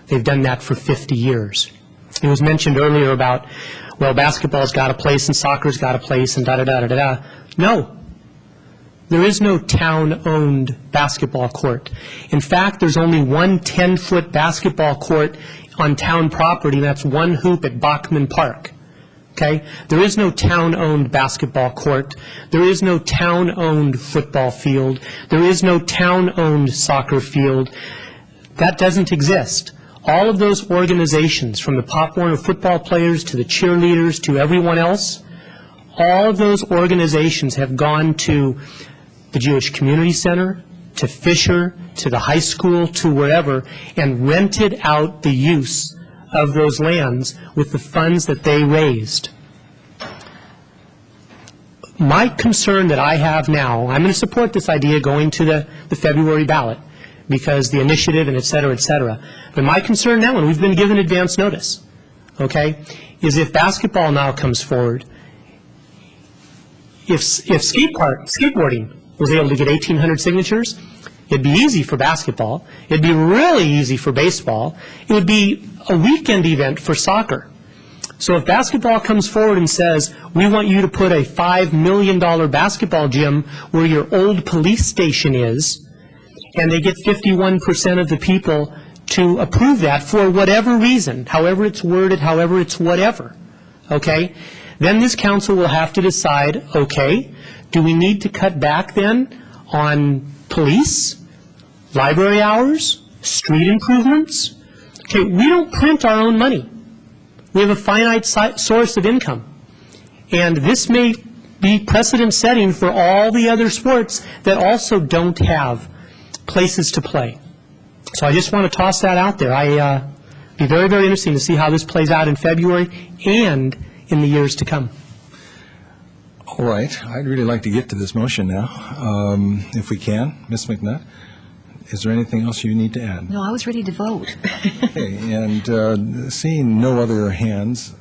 They've done that for 50 years. It was mentioned earlier about, well, basketball's got a place and soccer's got a place and da-da-da-da-da. No. There is no town-owned basketball court. In fact, there's only one 10-foot basketball court on town property, and that's one hoop at Bachman Park. Okay? There is no town-owned basketball court. There is no town-owned football field. There is no town-owned soccer field. That doesn't exist. All of those organizations, from the Pop Warner football players to the cheerleaders to everyone else, all of those organizations have gone to the Jewish Community Center, to Fisher, to the high school, to wherever, and rented out the use of those lands with the funds that they raised. My concern that I have now, I'm going to support this idea going to the February ballot, because the initiative and et cetera, but my concern now, and we've been given advance notice, okay, is if basketball now comes forward, if skateboarding was able to get 1,800 signatures, it'd be easy for basketball. It'd be really easy for baseball. It would be a weekend event for soccer. So if basketball comes forward and says, we want you to put a $5 million basketball gym where your old police station is, and they get 51% of the people to approve that for whatever reason, however it's worded, however it's whatever, okay, then this council will have to decide, okay, do we need to cut back then on police, library hours, street improvements? Okay, we don't print our own money. We have a finite source of income. And this may be precedent-setting for all the other sports that also don't have places to play. So I just want to toss that out there. Be very, very interesting to see how this plays out in February and in the years to come. All right. I'd really like to get to this motion now, if we can. Ms. McNutt, is there anything else you need to add? No, I was ready to vote. Okay, and seeing no other hands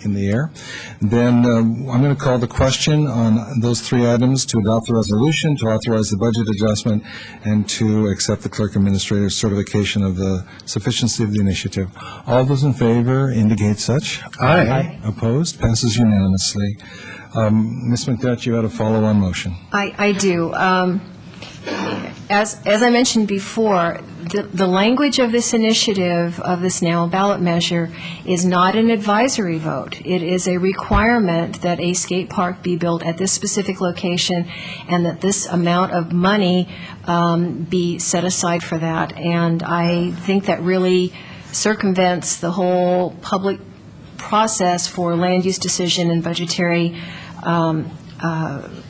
in the air, then I'm going to call the question on those 3 items: to adopt the resolution, to authorize the budget adjustment, and to accept the clerk administrator's certification of the sufficiency of the initiative. All those in favor indicate such. Aye. Opposed? Passes unanimously. Ms. McNutt, you had a follow-on motion. I do. As I mentioned before, the language of this initiative, of this now ballot measure, is not an advisory vote. It is a requirement that a skate park be built at this specific location, and that this amount of money be set aside for that. And I think that really circumvents the whole public process for land use decision and budgetary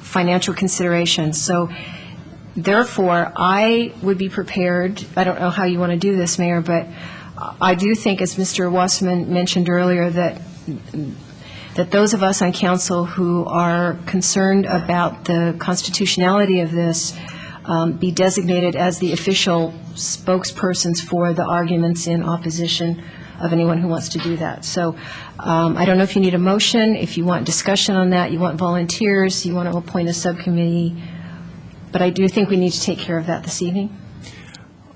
financial considerations. So therefore, I would be prepared, I don't know how you want to do this, Mayor, but I do think, as Mr. Wasserman mentioned earlier, that those of us on council who are concerned about the constitutionality of this be designated as the official spokespersons for the arguments in opposition of anyone who wants to do that. So I don't know if you need a motion, if you want discussion on that, you want volunteers, you want to appoint a subcommittee, but I do think we need to take care of that this evening.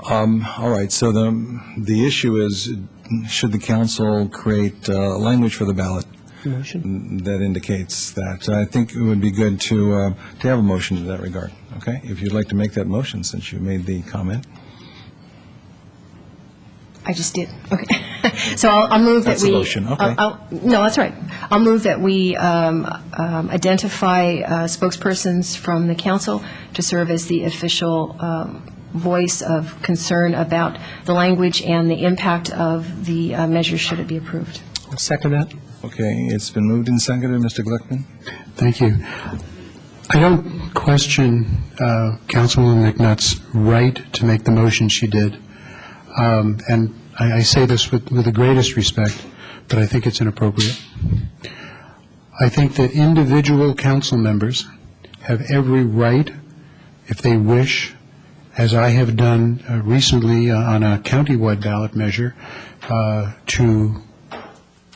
All right, so the issue is, should the council create language for the ballot that indicates that? I think it would be good to have a motion in that regard, okay? If you'd like to make that motion, since you made the comment. I just did. Okay. So I'll move that we. That's a motion, okay. No, that's right. I'll move that we identify spokespersons from the council to serve as the official voice of concern about the language and the impact of the measures should it be approved. I'll second that. Okay, it's been moved and seconded. Mr. Glickman? Thank you. I don't question Councilwoman McNutt's right to make the motion she did. And I say this with the greatest respect, but I think it's inappropriate. I think that individual council members have every right, if they wish, as I have done recently on a countywide ballot measure, to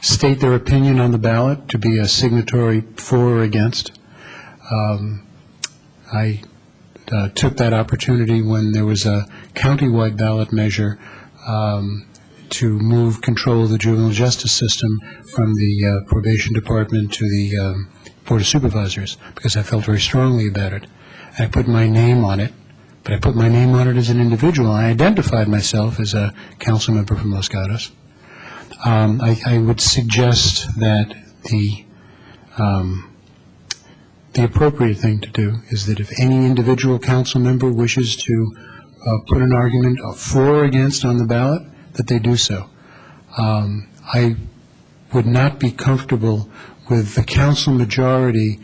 state their opinion on the ballot, to be a signatory for or against. I took that opportunity when there was a countywide ballot measure to move control of the juvenile justice system from the probation department to the Board of Supervisors, because I felt very strongly about it. I put my name on it, but I put my name on it as an individual. I identified myself as a council member from Los Gatos. I would suggest that the appropriate thing to do is that if any individual council member wishes to put an argument for or against on the ballot, that they do so. I would not be comfortable with the council majority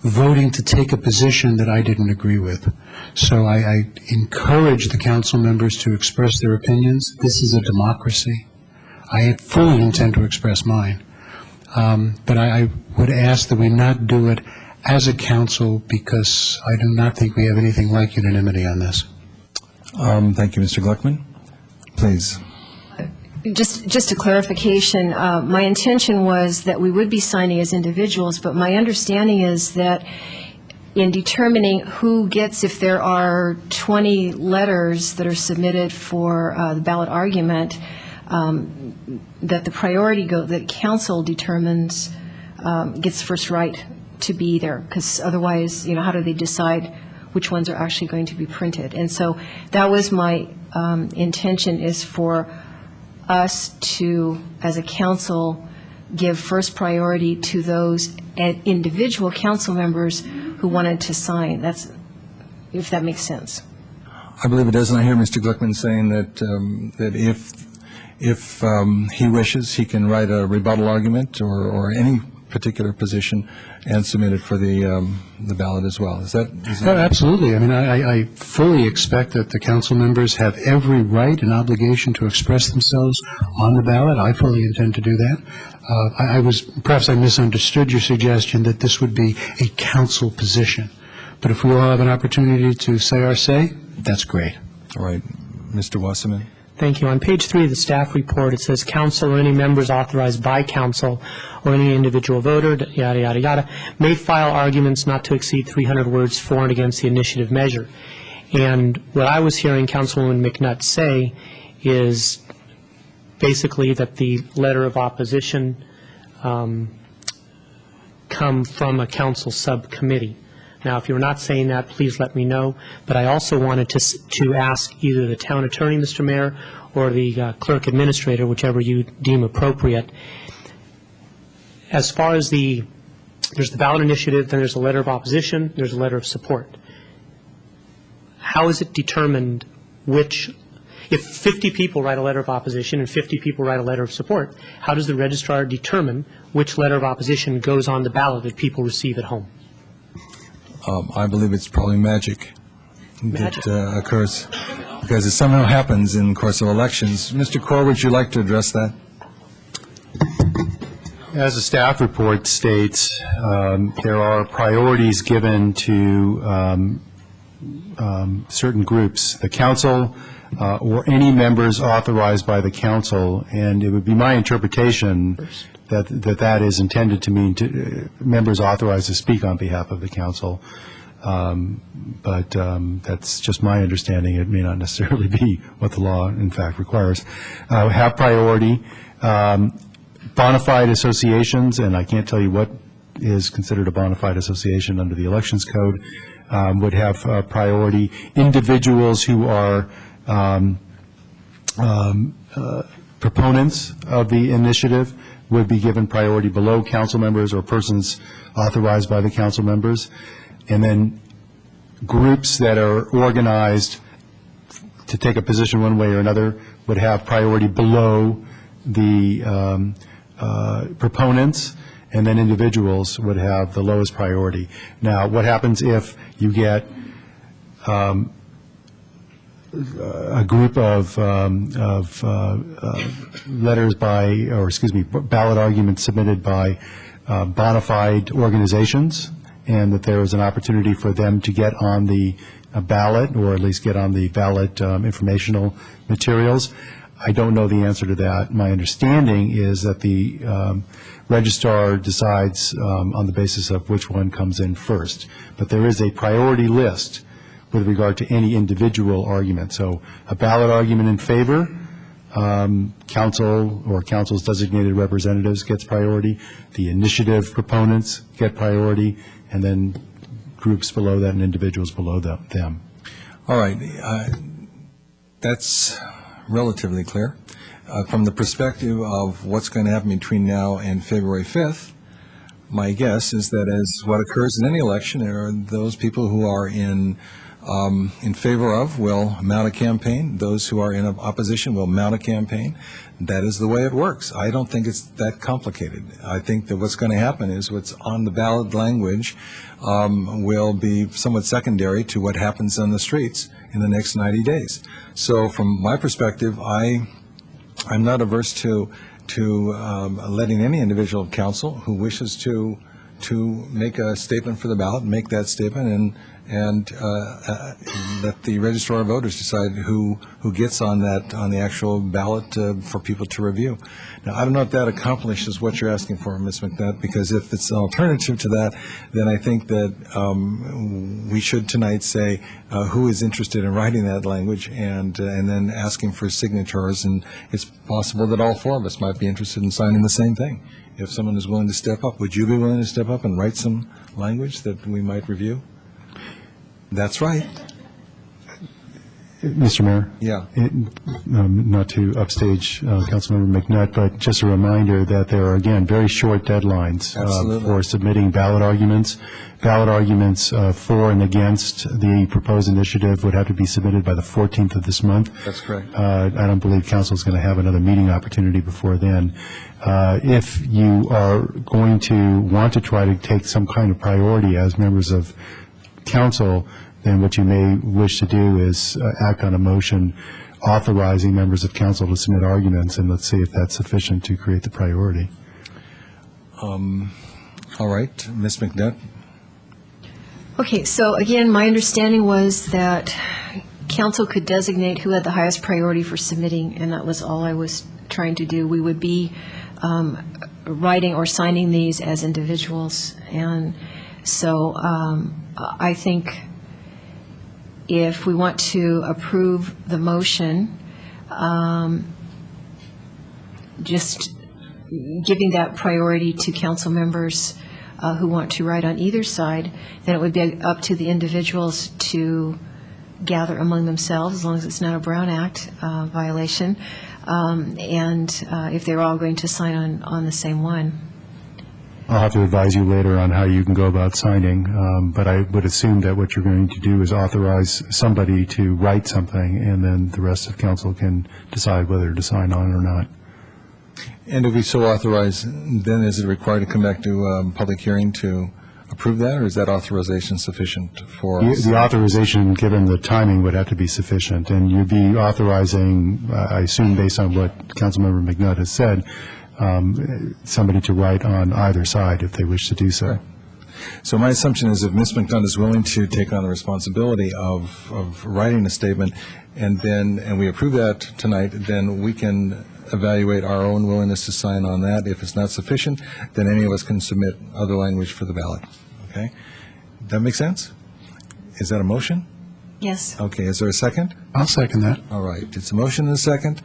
voting to take a position that I didn't agree with. So I encourage the council members to express their opinions. This is a democracy. I fully intend to express mine. But I would ask that we not do it as a council, because I do not think we have anything like unanimity on this. Thank you, Mr. Glickman. Please. Just a clarification, my intention was that we would be signing as individuals, but my understanding is that in determining who gets, if there are 20 letters that are submitted for the ballot argument, that the priority that council determines gets first right to be there, because otherwise, how do they decide which ones are actually going to be printed? And so that was my intention, is for us to, as a council, give first priority to those individual council members who wanted to sign. That's, if that makes sense. I believe it does, and I hear Mr. Glickman saying that if he wishes, he can write a rebuttal argument or any particular position and submit it for the ballot as well. Is that? Absolutely. I mean, I fully expect that the council members have every right and obligation to express themselves on the ballot. I fully intend to do that. Perhaps I misunderstood your suggestion that this would be a council position. But if we all have an opportunity to say our say, that's great. All right. Mr. Wasserman. Thank you. On page 3 of the staff report, it says council or any members authorized by council or any individual voter, yada, yada, yada, may file arguments not to exceed 300 words for and against the initiative measure. And what I was hearing Councilwoman McNutt say is basically that the letter of opposition come from a council subcommittee. Now, if you're not saying that, please let me know. But I also wanted to ask either the town attorney, Mr. Mayor, or the clerk administrator, whichever you deem appropriate. As far as there's the ballot initiative, then there's a letter of opposition, there's a letter of support. How is it determined which, If 50 people write a letter of opposition and 50 people write a letter of support, how does the registrar determine which letter of opposition goes on the ballot that people receive at home? I believe it's probably magic that occurs, because it somehow happens in the course of elections. Mr. Corr, would you like to address that? As the staff report states, there are priorities given to certain groups, the council or any members authorized by the council, and it would be my interpretation that is intended to mean members authorized to speak on behalf of the council. But that's just my understanding. It may not necessarily be what the law, in fact, requires. Have priority. Bona fide associations, and I can't tell you what is considered a bona fide association under the Elections Code, would have priority. Individuals who are proponents of the initiative would be given priority below council members or persons authorized by the council members. And then groups that are organized to take a position one way or another would have priority below the proponents, and then individuals would have the lowest priority. Now, what happens if you get a group of letters by, or excuse me, ballot arguments submitted by bona fide organizations, and that there is an opportunity for them to get on the ballot, or at least get on the ballot informational materials? I don't know the answer to that. My understanding is that the registrar decides on the basis of which one comes in first. But there is a priority list with regard to any individual argument. So a ballot argument in favor, council or council's designated representatives gets priority. The initiative proponents get priority, and then groups below that and individuals below them. All right. That's relatively clear. From the perspective of what's going to happen between now and February 5th, my guess is that as what occurs in any election, there are those people who are in favor of will mount a campaign. Those who are in opposition will mount a campaign. That is the way it works. I don't think it's that complicated. I think that what's going to happen is what's on the ballot language will be somewhat secondary to what happens on the streets in the next 90 days. So from my perspective, I'm not averse to letting any individual council who wishes to make a statement for the ballot, make that statement, and let the registrar of voters decide who gets on the actual ballot for people to review. Now, I don't know if that accomplishes what you're asking for, Ms. McNutt, because if it's an alternative to that, then I think that we should tonight say who is interested in writing that language, and then asking for signatures, and it's possible that all four of us might be interested in signing the same thing. If someone is willing to step up, would you be willing to step up and write some language that we might review? That's right. Mr. Mayor? Yeah. Not to upstage Councilmember McNutt, but just a reminder that there are, again, very short deadlines for submitting ballot arguments. Ballot arguments for and against the proposed initiative would have to be submitted by the 14th of this month. That's correct. I don't believe council is going to have another meeting opportunity before then. If you are going to want to try to take some kind of priority as members of council, then what you may wish to do is act on a motion authorizing members of council to submit arguments, and let's see if that's sufficient to create the priority. All right. Ms. McNutt? Okay, so again, my understanding was that council could designate who had the highest priority for submitting, and that was all I was trying to do. We would be writing or signing these as individuals, and so I think if we want to approve the motion, just giving that priority to council members who want to write on either side, then it would be up to the individuals to gather among themselves, as long as it's not a Brown Act violation, and if they're all going to sign on the same one. I'll have to advise you later on how you can go about signing, but I would assume that what you're going to do is authorize somebody to write something, and then the rest of council can decide whether to sign on or not. And if we so authorize, then is it required to come back to public hearing to approve that, or is that authorization sufficient for us? The authorization, given the timing, would have to be sufficient, and you'd be authorizing, I assume based on what Councilmember McNutt has said, somebody to write on either side if they wish to do so. So my assumption is if Ms. McNutt is willing to take on the responsibility of writing a statement, and we approve that tonight, then we can evaluate our own willingness to sign on that. If it's not sufficient, then any of us can submit other language for the ballot. Okay? That make sense? Is that a motion? Yes. Okay, is there a second? I'll second that. All right, it's a motion and a second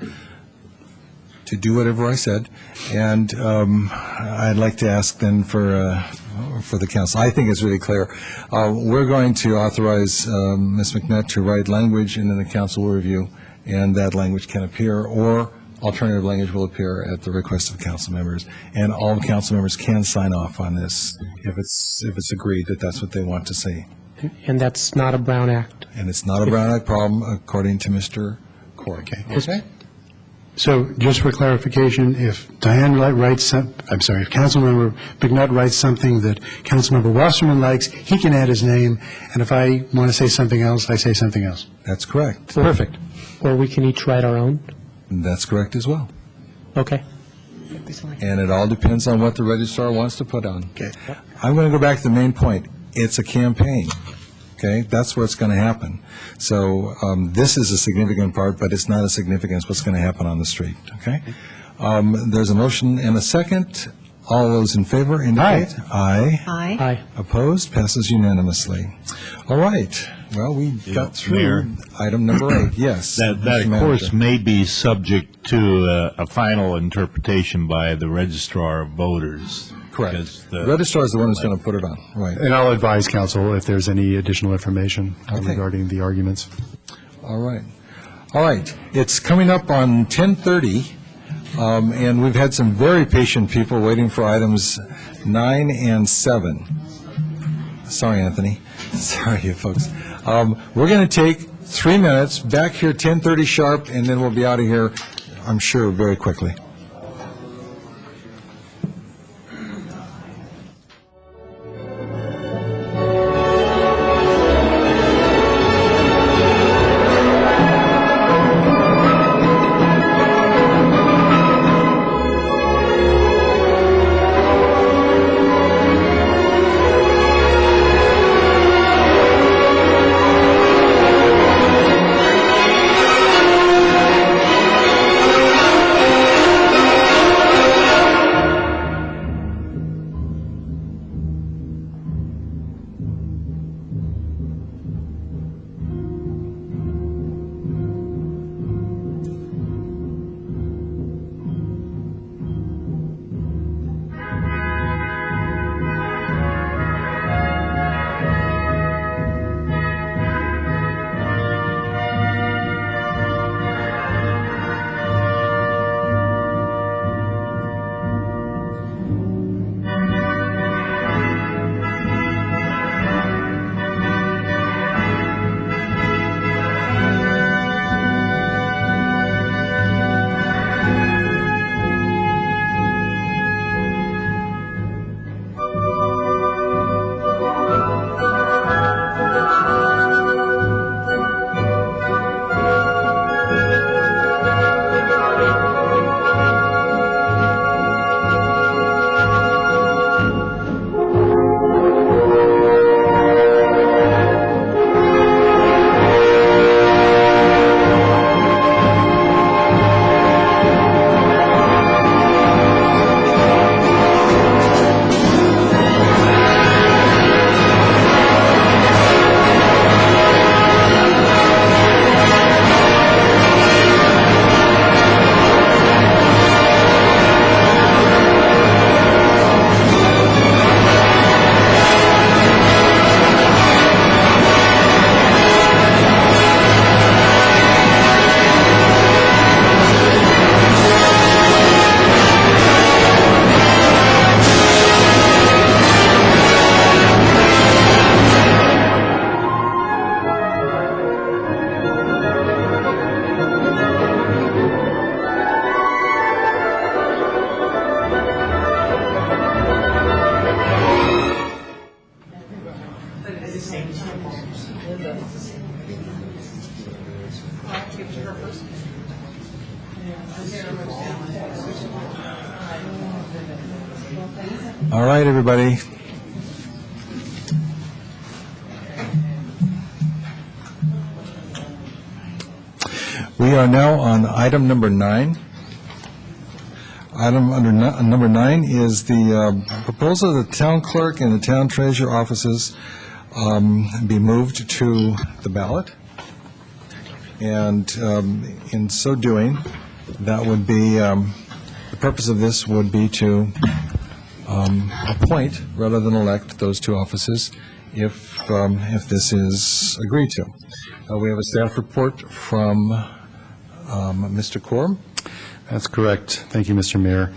to do whatever I said, and I'd like to ask then for the council. I think it's really clear. We're going to authorize Ms. McNutt to write language, and then the council will review, and that language can appear, or alternative language will appear at the request of council members, and all council members can sign off on this if it's agreed that that's what they want to say. And that's not a Brown Act. And it's not a Brown Act problem, according to Mr. Cork. Okay? So just for clarification, if Diane writes, if Councilmember McNutt writes something that Councilmember Wasserman likes, he can add his name, and if I want to say something else, I say something else. That's correct. Perfect. Or we can each write our own. That's correct as well. Okay. And it all depends on what the registrar wants to put on. Okay. I'm going to go back to the main point. It's a campaign. Okay? That's where it's going to happen. So this is a significant part, but it's not as significant as what's going to happen on the street. Okay? There's a motion and a second. All those in favor indicate. Aye. Aye. Aye. Opposed? Passes unanimously. All right. Well, we got through Mayor. item number 8. Yes. That Mr. of course Manager. may be subject to a final interpretation by the registrar of voters. Correct. Because The registrar is the one who's going to put it on. Right. And I'll advise council if there's any additional information Okay. regarding the arguments. All right. All right. It's coming up on 10:30, and we've had some very patient people waiting for items 9 and 7. Sorry, Anthony. Sorry, you folks. We're going to take 3 minutes, back here 10:30 sharp, and then we'll be out of here, I'm sure, very quickly. All right, everybody. We are now on item number 9. Item number 9 is the proposal that the town clerk and the town treasurer offices be moved to the ballot. And in so doing, that would be, the purpose of this would be to appoint rather than elect those two offices if this is agreed to. We have a staff report from Mr. Korb. That's correct. Thank you, Mr. Mayor.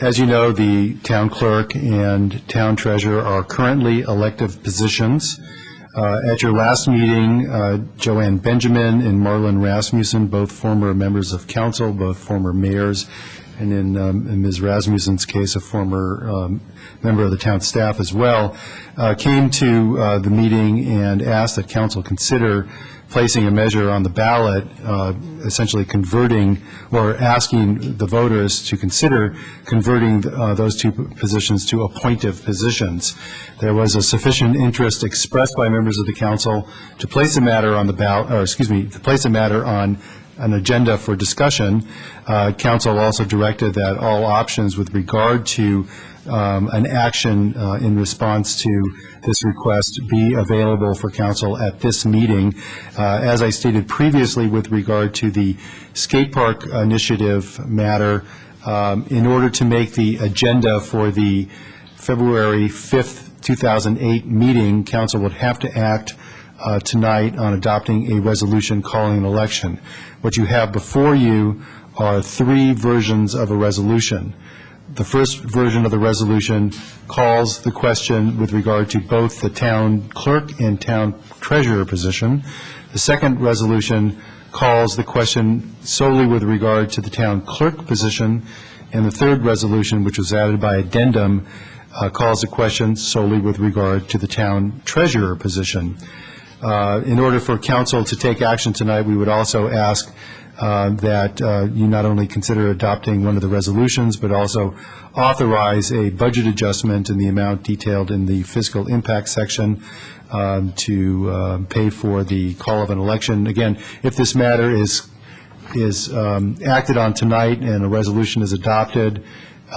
As you know, the town clerk and town treasurer are currently elective positions. At your last meeting, Joanne Benjamin and Marlon Rasmussen, both former members of council, both former mayors, and in Ms. Rasmussen's case, a former member of the town staff as well, came to the meeting and asked that council consider placing a measure on the ballot, essentially converting or asking the voters to consider converting those two positions to appointive positions. There was a sufficient interest expressed by members of the council to place a matter on the ballot, or excuse me, to place a matter on an agenda for discussion. Council also directed that all options with regard to an action in response to this request be available for council at this meeting. As I stated previously with regard to the skate park initiative matter, in order to make the agenda for the February 5th, 2008 meeting, council would have to act tonight on adopting a resolution calling an election. What you have before you are 3 versions of a resolution. The first version of the resolution calls the question with regard to both the town clerk and town treasurer position. The second resolution calls the question solely with regard to the town clerk position. And the third resolution, which was added by addendum, calls the question solely with regard to the town treasurer position. In order for council to take action tonight, we would also ask that you not only consider adopting one of the resolutions, but also authorize a budget adjustment in the amount detailed in the fiscal impact section to pay for the call of an election. Again, if this matter is acted on tonight and a resolution is adopted,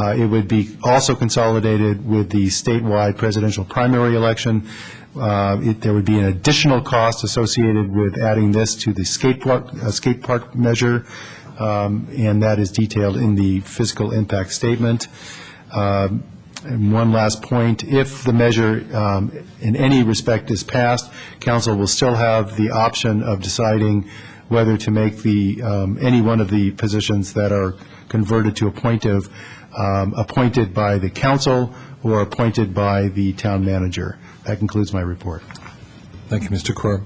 it would be also consolidated with the statewide presidential primary election. There would be an additional cost associated with adding this to the skate park measure, and that is detailed in the fiscal impact statement. And one last point, if the measure in any respect is passed, council will still have the option of deciding whether to make the any one of the positions that are converted to appointive appointed by the council or appointed by the town manager. That concludes my report. Thank you, Mr. Korb.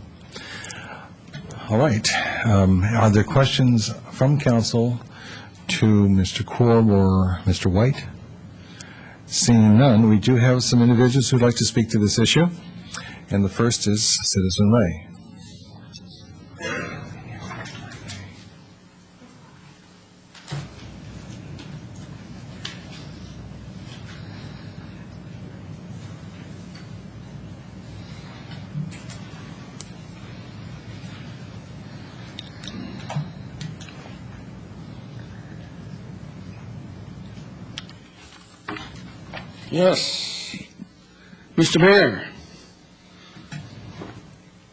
All right. Are there questions from council to Mr. Korb or Mr. White? Seeing none, we do have some individuals who would like to speak to this issue, and the first is Citizen Ray. Yes. Mr. Mayor.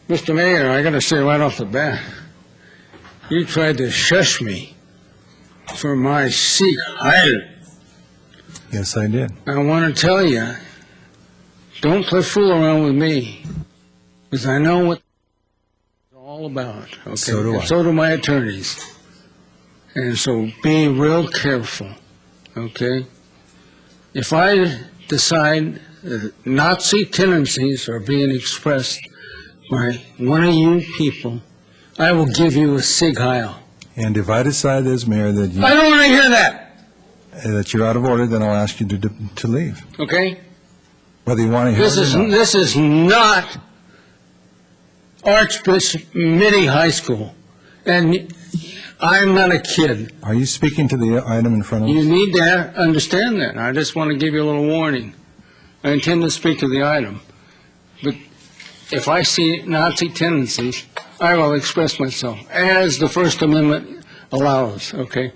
Mr. Mayor, I got to say right off the bat, you tried to shush me for my Sikh hide. Yes, I did. I want to tell you, don't play fool around with me, because I know what it's all about. Okay? So do I. And so do my attorneys. And so be real careful, okay? If I decide that Nazi tendencies are being expressed by one of you people, I will give you a Sig Heil. And if I decide as mayor that I don't want to hear that. you're out of order, then I'll ask you to leave. Okay? Whether you want to hear it or not. This is not Archbishop Mitty High School, and I'm not a kid. Are you speaking to the item in front of us? You need to understand that. I just want to give you a little warning. I intend to speak to the item, but if I see Nazi tendencies, I will express myself, as the First Amendment allows, okay?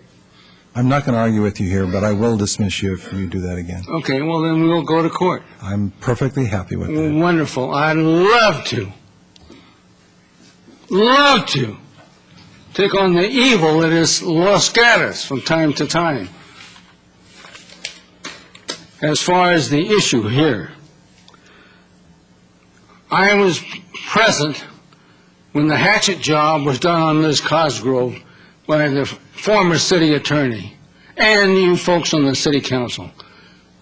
I'm not going to argue with you here, but I will dismiss you if you do that again. Okay, well, then we'll go to court. I'm perfectly happy with that. Wonderful. I'd love to take on the evil that is Los Gatos from time to time. As far as the issue here, I was present when the hatchet job was done on Liz Cosgrove by the former city attorney and you folks on the city council.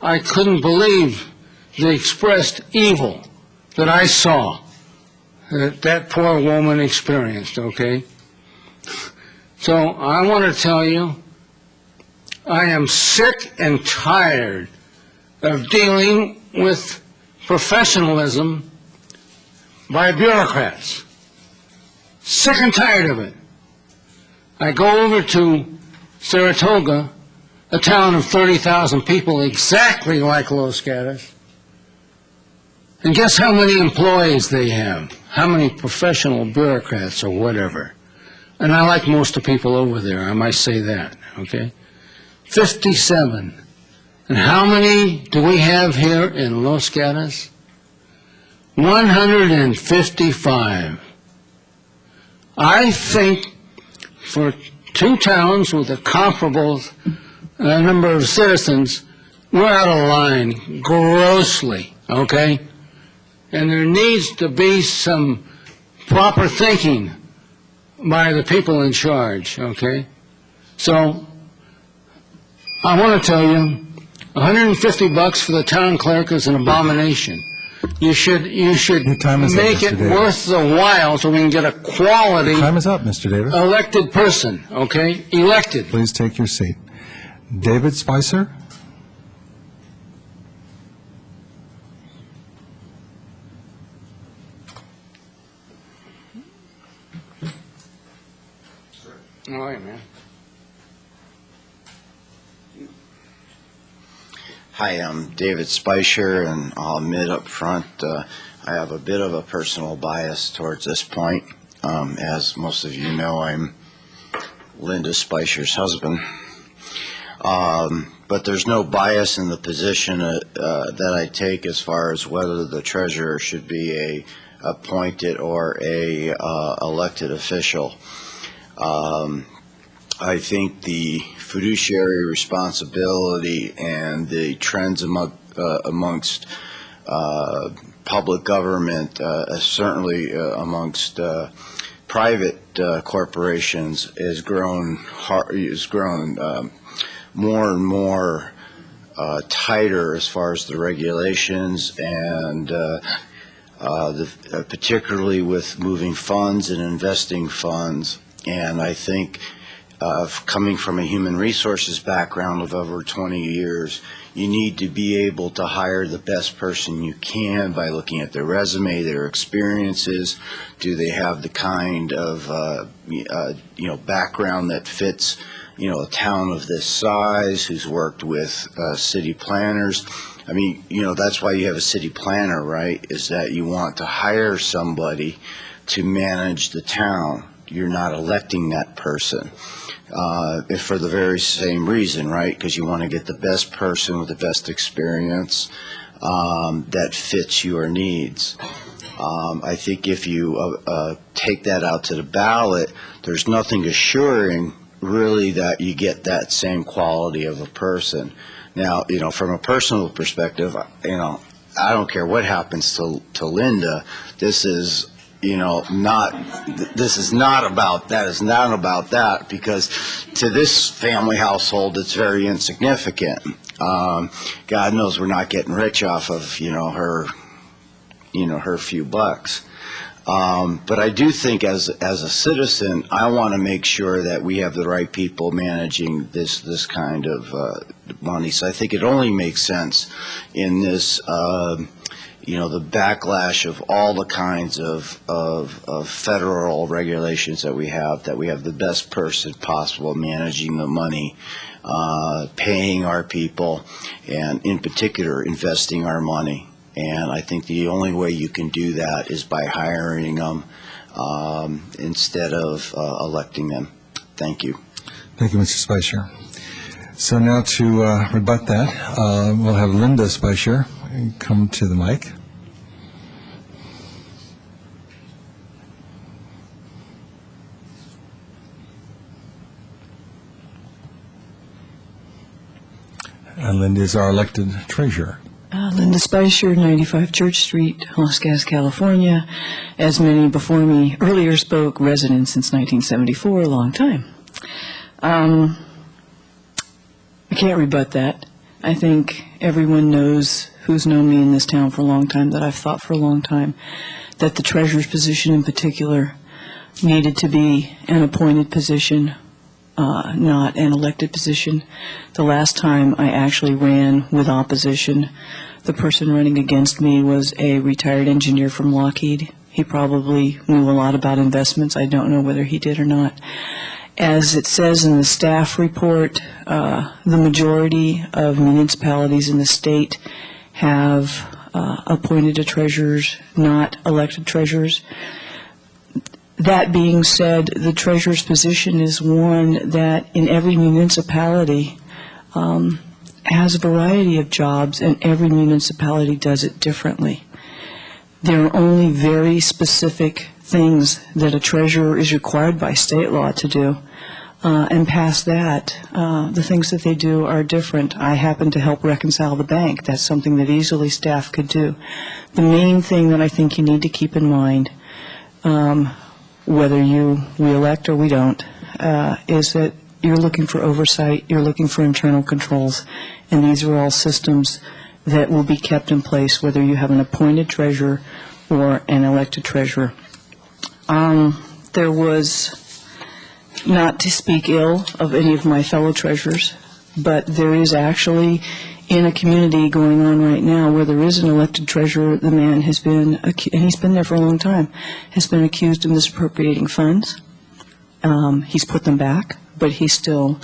I couldn't believe the expressed evil that I saw that poor woman experienced, okay? So I want to tell you, I am sick and tired of dealing with professionalism by bureaucrats. Sick and tired of it. I go over to Saratoga, a town of 30,000 people exactly like Los Gatos, and guess how many employees they have? How many professional bureaucrats or whatever? And I like most of the people over there, I might say that, okay? 57. And how many do we have here in Los Gatos? 155. I think for two towns with a comparable number of citizens, we're out of line grossly, okay? And there needs to be some proper thinking by the people in charge, okay? So I want to tell you, $150 for the town clerk is an abomination. You should make it worth the while so we can get a quality Time is up, Mr. Davis. elected person, okay? Elected. Please take your seat. David Spicer? All right, man. Hi, I'm David Spicer, and I'll admit up front, I have a bit of a personal bias towards this point. As most of you know, I'm Linda Spicer's husband. But there's no bias in the position that I take as far as whether the treasurer should be a appointed or a elected official. I think the fiduciary responsibility and the trends amongst public government, certainly amongst private corporations, has grown more and more tighter as far as the regulations and particularly with moving funds and investing funds. And I think coming from a human resources background of over 20 years, you need to be able to hire the best person you can by looking at their resume, their experiences. Do they have the kind of background that fits a town of this size, who's worked with city planners? I mean, that's why you have a city planner, right? Is that you want to hire somebody to manage the town. You're not electing that person for the very same reason, right? Because you want to get the best person with the best experience that fits your needs. I think if you take that out to the ballot, there's nothing assuring really that you get that same quality of a person. Now, from a personal perspective, I don't care what happens to Linda. This is not about that, because to this family household, it's very insignificant. God knows we're not getting rich off of, her few bucks. But I do think as a citizen, I want to make sure that we have the right people managing this kind of money. So I think it only makes sense in this the backlash of all the kinds of federal regulations that we have the best person possible managing the money, paying our people, and in particular investing our money. And I think the only way you can do that is by hiring them instead of electing them. Thank you. Thank you, Mr. Spicer. So now to rebut that, we'll have Linda Spicer come to the mic. And Linda is our elected treasurer. Linda Spicer, 95 Church Street, Los Gatos, California. As many before me earlier spoke, resident since 1974, a long time. I can't rebut that. I think everyone knows who's known me in this town for a long time, that I've thought for a long time, that the treasurer's position in particular needed to be an appointed position, not an elected position. The last time I actually ran with opposition, the person running against me was a retired engineer from Lockheed. He probably knew a lot about investments. I don't know whether he did or not. As it says in the staff report, the majority of municipalities in the state have appointed treasurers, not elected treasurers. That being said, the treasurer's position is one that in every municipality has a variety of jobs, and every municipality does it differently. There are only very specific things that a treasurer is required by state law to do. And past that, the things that they do are different. I happen to help reconcile the bank. That's something that easily staff could do. The main thing that I think you need to keep in mind, whether we elect or we don't, is that you're looking for oversight, you're looking for internal controls, and these are all systems that will be kept in place whether you have an appointed treasurer or an elected treasurer. There was, not to speak ill of any of my fellow treasurers, but there is actually in a community going on right now where there is an elected treasurer. The man has been, and he's been there for a long time, has been accused of misappropriating funds. He's put them back, but he's still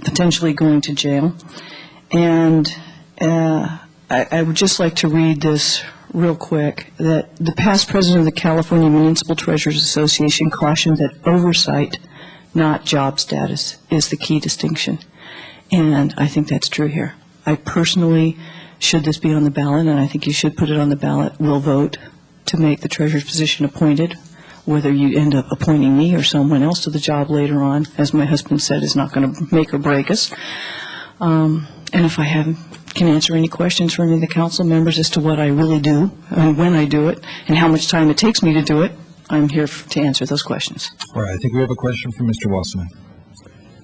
potentially going to jail. And I would just like to read this real quick, that the past president of the California Municipal Treasurers Association cautioned that oversight, not job status, is the key distinction. And I think that's true here. I personally, should this be on the ballot, and I think you should put it on the ballot, will vote to make the treasurer's position appointed. Whether you end up appointing me or someone else to the job later on, as my husband said, is not going to make or break us. And if I can answer any questions from any of the council members as to what I really do and when I do it and how much time it takes me to do it, I'm here to answer those questions. All right, I think we have a question from Mr. Wasserman.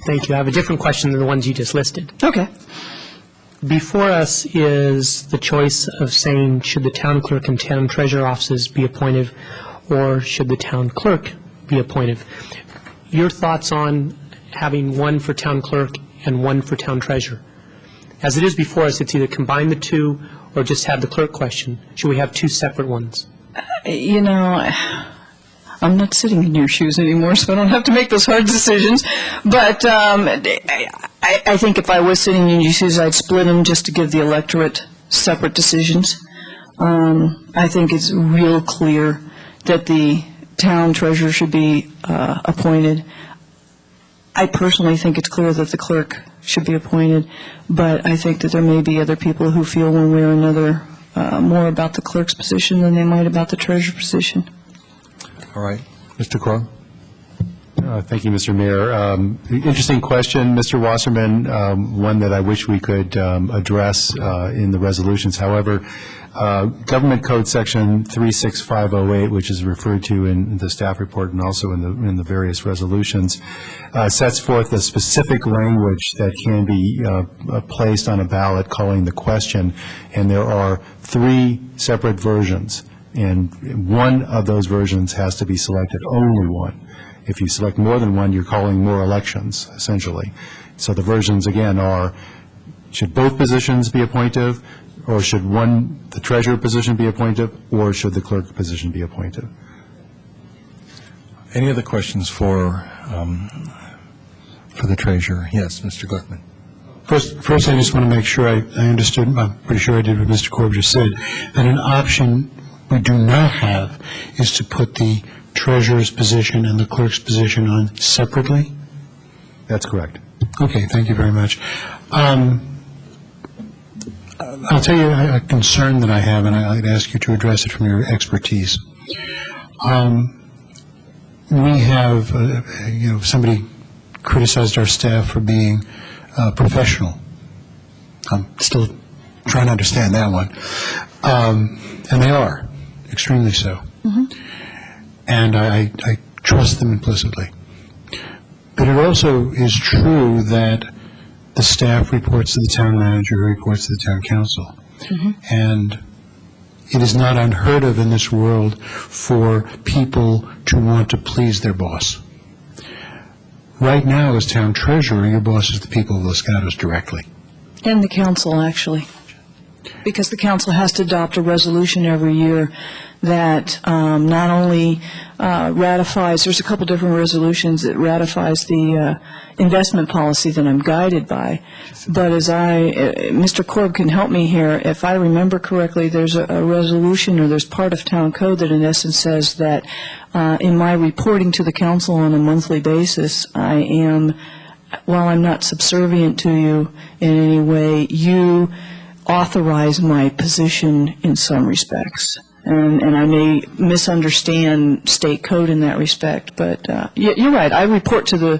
Thank you. I have a different question than the ones you just listed. Okay. Before us is the choice of saying, should the town clerk and town treasurer offices be appointed, or should the town clerk be appointed? Your thoughts on having one for town clerk and one for town treasurer? As it is before us, it's either combine the two or just have the clerk question. Should we have two separate ones? You know, I'm not sitting in your shoes anymore, so I don't have to make those hard decisions. But I think if I was sitting in your shoes, I'd split them just to give the electorate separate decisions. I think it's real clear that the town treasurer should be appointed. I personally think it's clear that the clerk should be appointed, but I think that there may be other people who feel one way or another more about the clerk's position than they might about the treasurer's position. All right. Mr. Crow? Thank you, Mr. Mayor. Interesting question, Mr. Wasserman, one that I wish we could address in the resolutions. However, Government Code Section 36508, which is referred to in the staff report and also in the various resolutions, sets forth a specific language that can be placed on a ballot calling the question, and there are 3 separate versions, and one of those versions has to be selected, only one. If you select more than one, you're calling more elections, essentially. So the versions, again, are, should both positions be appointed, Or should the treasurer position be appointed, or should the clerk position be appointed? Any other questions for the treasurer? Yes, Mr. Glickman. First, I just want to make sure I understood, I'm pretty sure I did what Mr. Korb just said, that an option we do not have is to put the treasurer's position and the clerk's position on separately? That's correct. Okay, thank you very much. I'll tell you a concern that I have, and I'd ask you to address it from your expertise. We have, somebody criticized our staff for being professional. I'm still trying to understand that one. And they are, extremely so. Mm-hmm. And I trust them implicitly. But it also is true that the staff reports to the town manager, who reports to the town council. Mm-hmm. And it is not unheard of in this world for people to want to please their boss. Right now, as town treasurer, your boss is the people of Los Gatos directly. And the council, actually, because the council has to adopt a resolution every year that not only ratifies, there's a couple different resolutions that ratifies the investment policy that I'm guided by, but as Mr. Korb can help me here, if I remember correctly, there's a resolution, or there's part of town code that in essence says that in my reporting to the council on a monthly basis, I am, while I'm not subservient to you in any way, you authorize my position in some respects. And I may misunderstand state code in that respect, but you're right. I report to the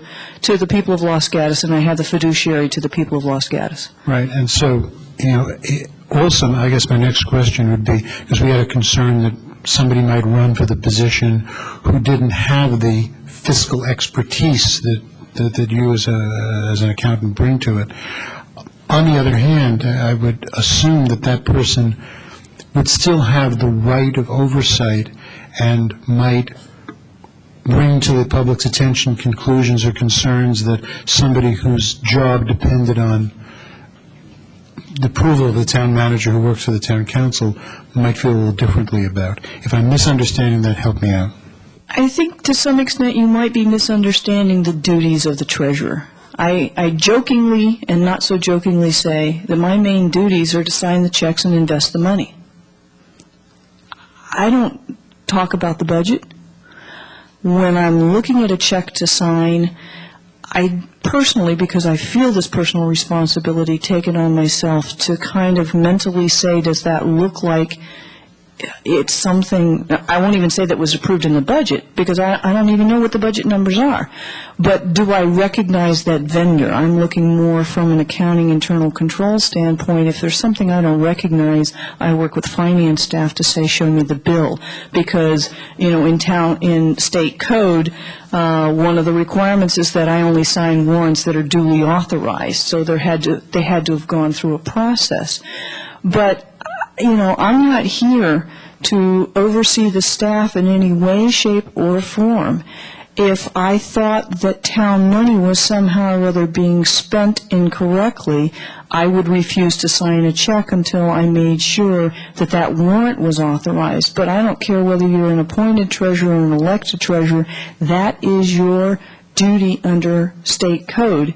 people of Los Gatos, and I have the fiduciary to the people of Los Gatos. Right, and so, also, I guess my next question would be, because we had a concern that somebody might run for the position who didn't have the fiscal expertise that you as an accountant bring to it. On the other hand, I would assume that person would still have the right of oversight and might bring to the public's attention conclusions or concerns that somebody whose job depended on the approval of the town manager who works for the town council might feel a little differently about. If I'm misunderstanding that, help me out. I think to some extent you might be misunderstanding the duties of the treasurer. I jokingly and not so jokingly say that my main duties are to sign the checks and invest the money. I don't talk about the budget. When I'm looking at a check to sign, I personally, because I feel this personal responsibility, take it on myself to kind of mentally say, does that look like it's something, I won't even say that was approved in the budget, because I don't even know what the budget numbers are. But do I recognize that vendor? I'm looking more from an accounting internal control standpoint. If there's something I don't recognize, I work with finance staff to say, show me the bill. Because, in state code, one of the requirements is that I only sign warrants that are duly authorized. So they had to have gone through a process. But I'm not here to oversee the staff in any way, shape, or form. If I thought that town money was somehow or other being spent incorrectly, I would refuse to sign a check until I made sure that that warrant was authorized. But I don't care whether you're an appointed treasurer or an elected treasurer. That is your duty under state code.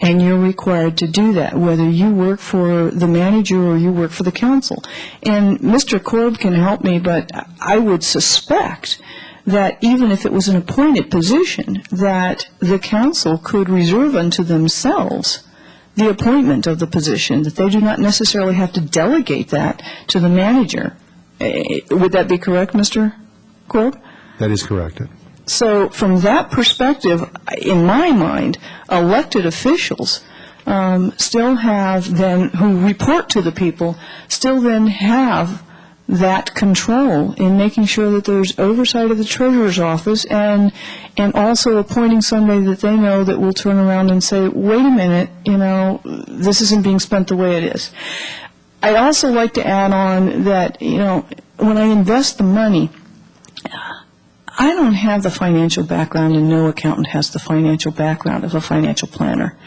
And you're required to do that, whether you work for the manager or you work for the council. And Mr. Korb can help me, but I would suspect that even if it was an appointed position, that the council could reserve unto themselves the appointment of the position, that they do not necessarily have to delegate that to the manager. Would that be correct, Mr. Korb? That is correct. So from that perspective, in my mind, elected officials still have then, who report to the people, still then have that control in making sure that there's oversight of the treasurer's office and also appointing somebody that they know that will turn around and say, wait a minute, this isn't being spent the way it is. I'd also like to add on that, when I invest the money, I don't have the financial background, and no accountant has the financial background of a financial planner.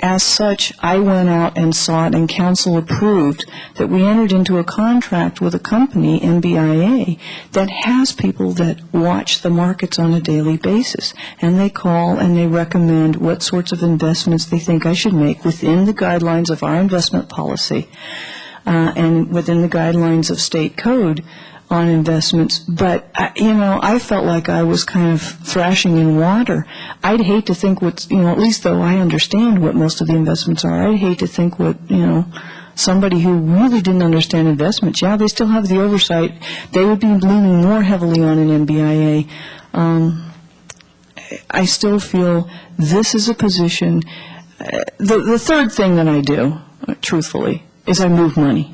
As such, I went out and sought, and council approved, that we entered into a contract with a company, NBIA, that has people that watch the markets on a daily basis. And they call and they recommend what sorts of investments they think I should make within the guidelines of our investment policy and within the guidelines of state code on investments. But, I felt like I was kind of thrashing in water. I'd hate to think what's, at least though I understand what most of the investments are, I'd hate to think what, somebody who really didn't understand investments, they still have the oversight. They would be leaning more heavily on an MBIA. I still feel this is a position. The third thing that I do, truthfully, is I move money.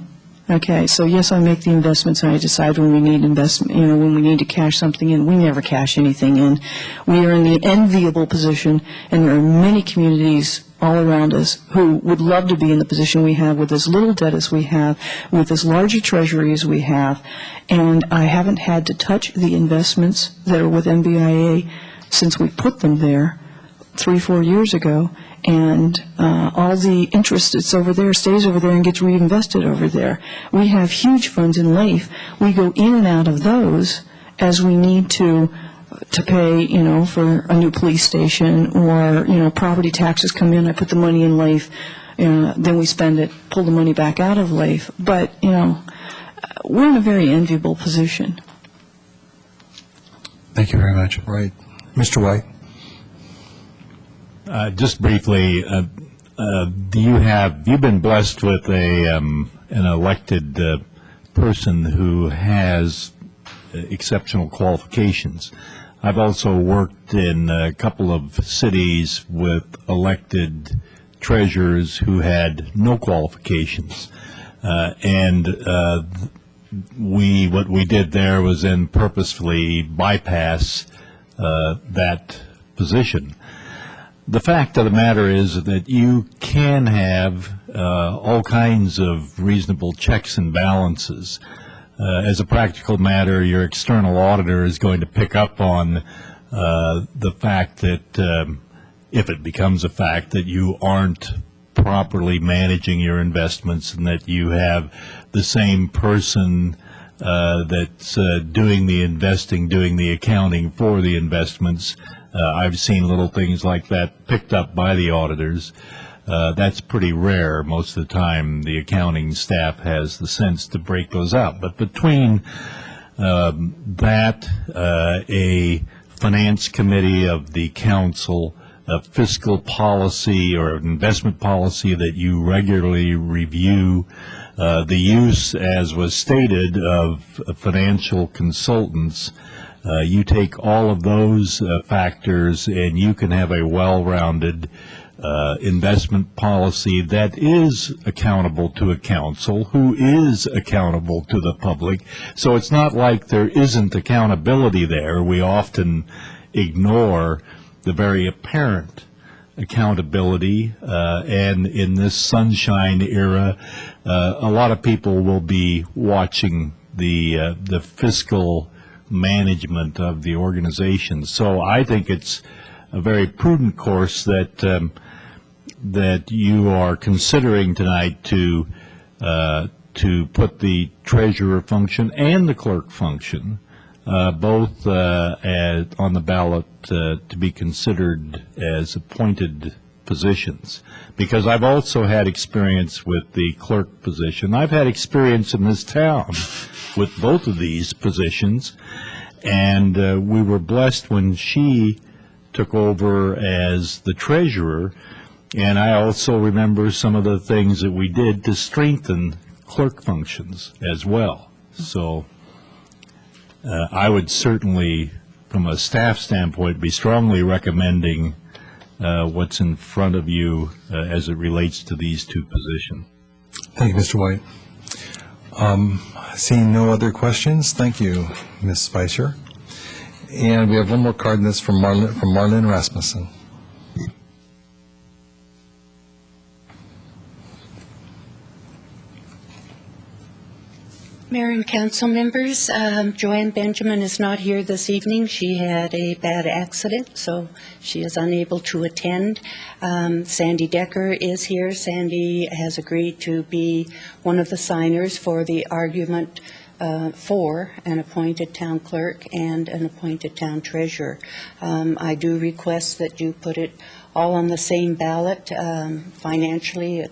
Okay, so yes, I make the investments, and I decide when we need investment, when we need to cash something in. We never cash anything in. We are in the enviable position, and there are many communities all around us who would love to be in the position we have with as little debt as we have, with as large a treasury as we have, and I haven't had to touch the investments that are with MBIA since we put them there 3-4 years ago. And all the interest that's over there stays over there and gets reinvested over there. We have huge funds in LAIF. We go in and out of those as we need to pay, for a new police station, or, property taxes come in. I put the money in LAIF, then we spend it, pull the money back out of LAIF. But, we're in a very enviable position. Thank you very much. Right. Mr. White? Just briefly, you've been blessed with an elected person who has exceptional qualifications. I've also worked in a couple of cities with elected treasurers who had no qualifications. What we did there was then purposefully bypass that position. The fact of the matter is that you can have all kinds of reasonable checks and balances. As a practical matter, your external auditor is going to pick up on the fact that if it becomes a fact that you aren't properly managing your investments, and that you have the same person that's doing the investing, doing the accounting for the investments. I've seen little things like that picked up by the auditors. That's pretty rare. Most of the time, the accounting staff has the sense to break those out. But between a finance committee of the council, a fiscal policy or investment policy that you regularly review, the use, as was stated, of financial consultants, you take all of those factors and you can have a well-rounded investment policy that is accountable to a council, who is accountable to the public. So it's not like there isn't accountability there. We often ignore the very apparent accountability, and in this sunshine era, a lot of people will be watching the fiscal management of the organization. So I think it's a very prudent course that you are considering tonight to put the treasurer function and the clerk function both on the ballot to be considered as appointed positions. Because I've also had experience with the clerk position. I've had experience in this town with both of these positions, and we were blessed when she took over as the treasurer, and I also remember some of the things that we did to strengthen clerk functions as well. So I would certainly, from a staff standpoint, be strongly recommending what's in front of you as it relates to these two positions. Thank you, Mr. White. Seeing no other questions, thank you, Ms. Spicer. And we have one more card, and that's from Marlene Rasmussen. Mayor and council members, Joanne Benjamin is not here this evening. She had a bad accident, so she is unable to attend. Sandy Decker is here. Sandy has agreed to be one of the signers for the argument for an appointed town clerk and an appointed town treasurer. I do request that you put it all on the same ballot. Financially, it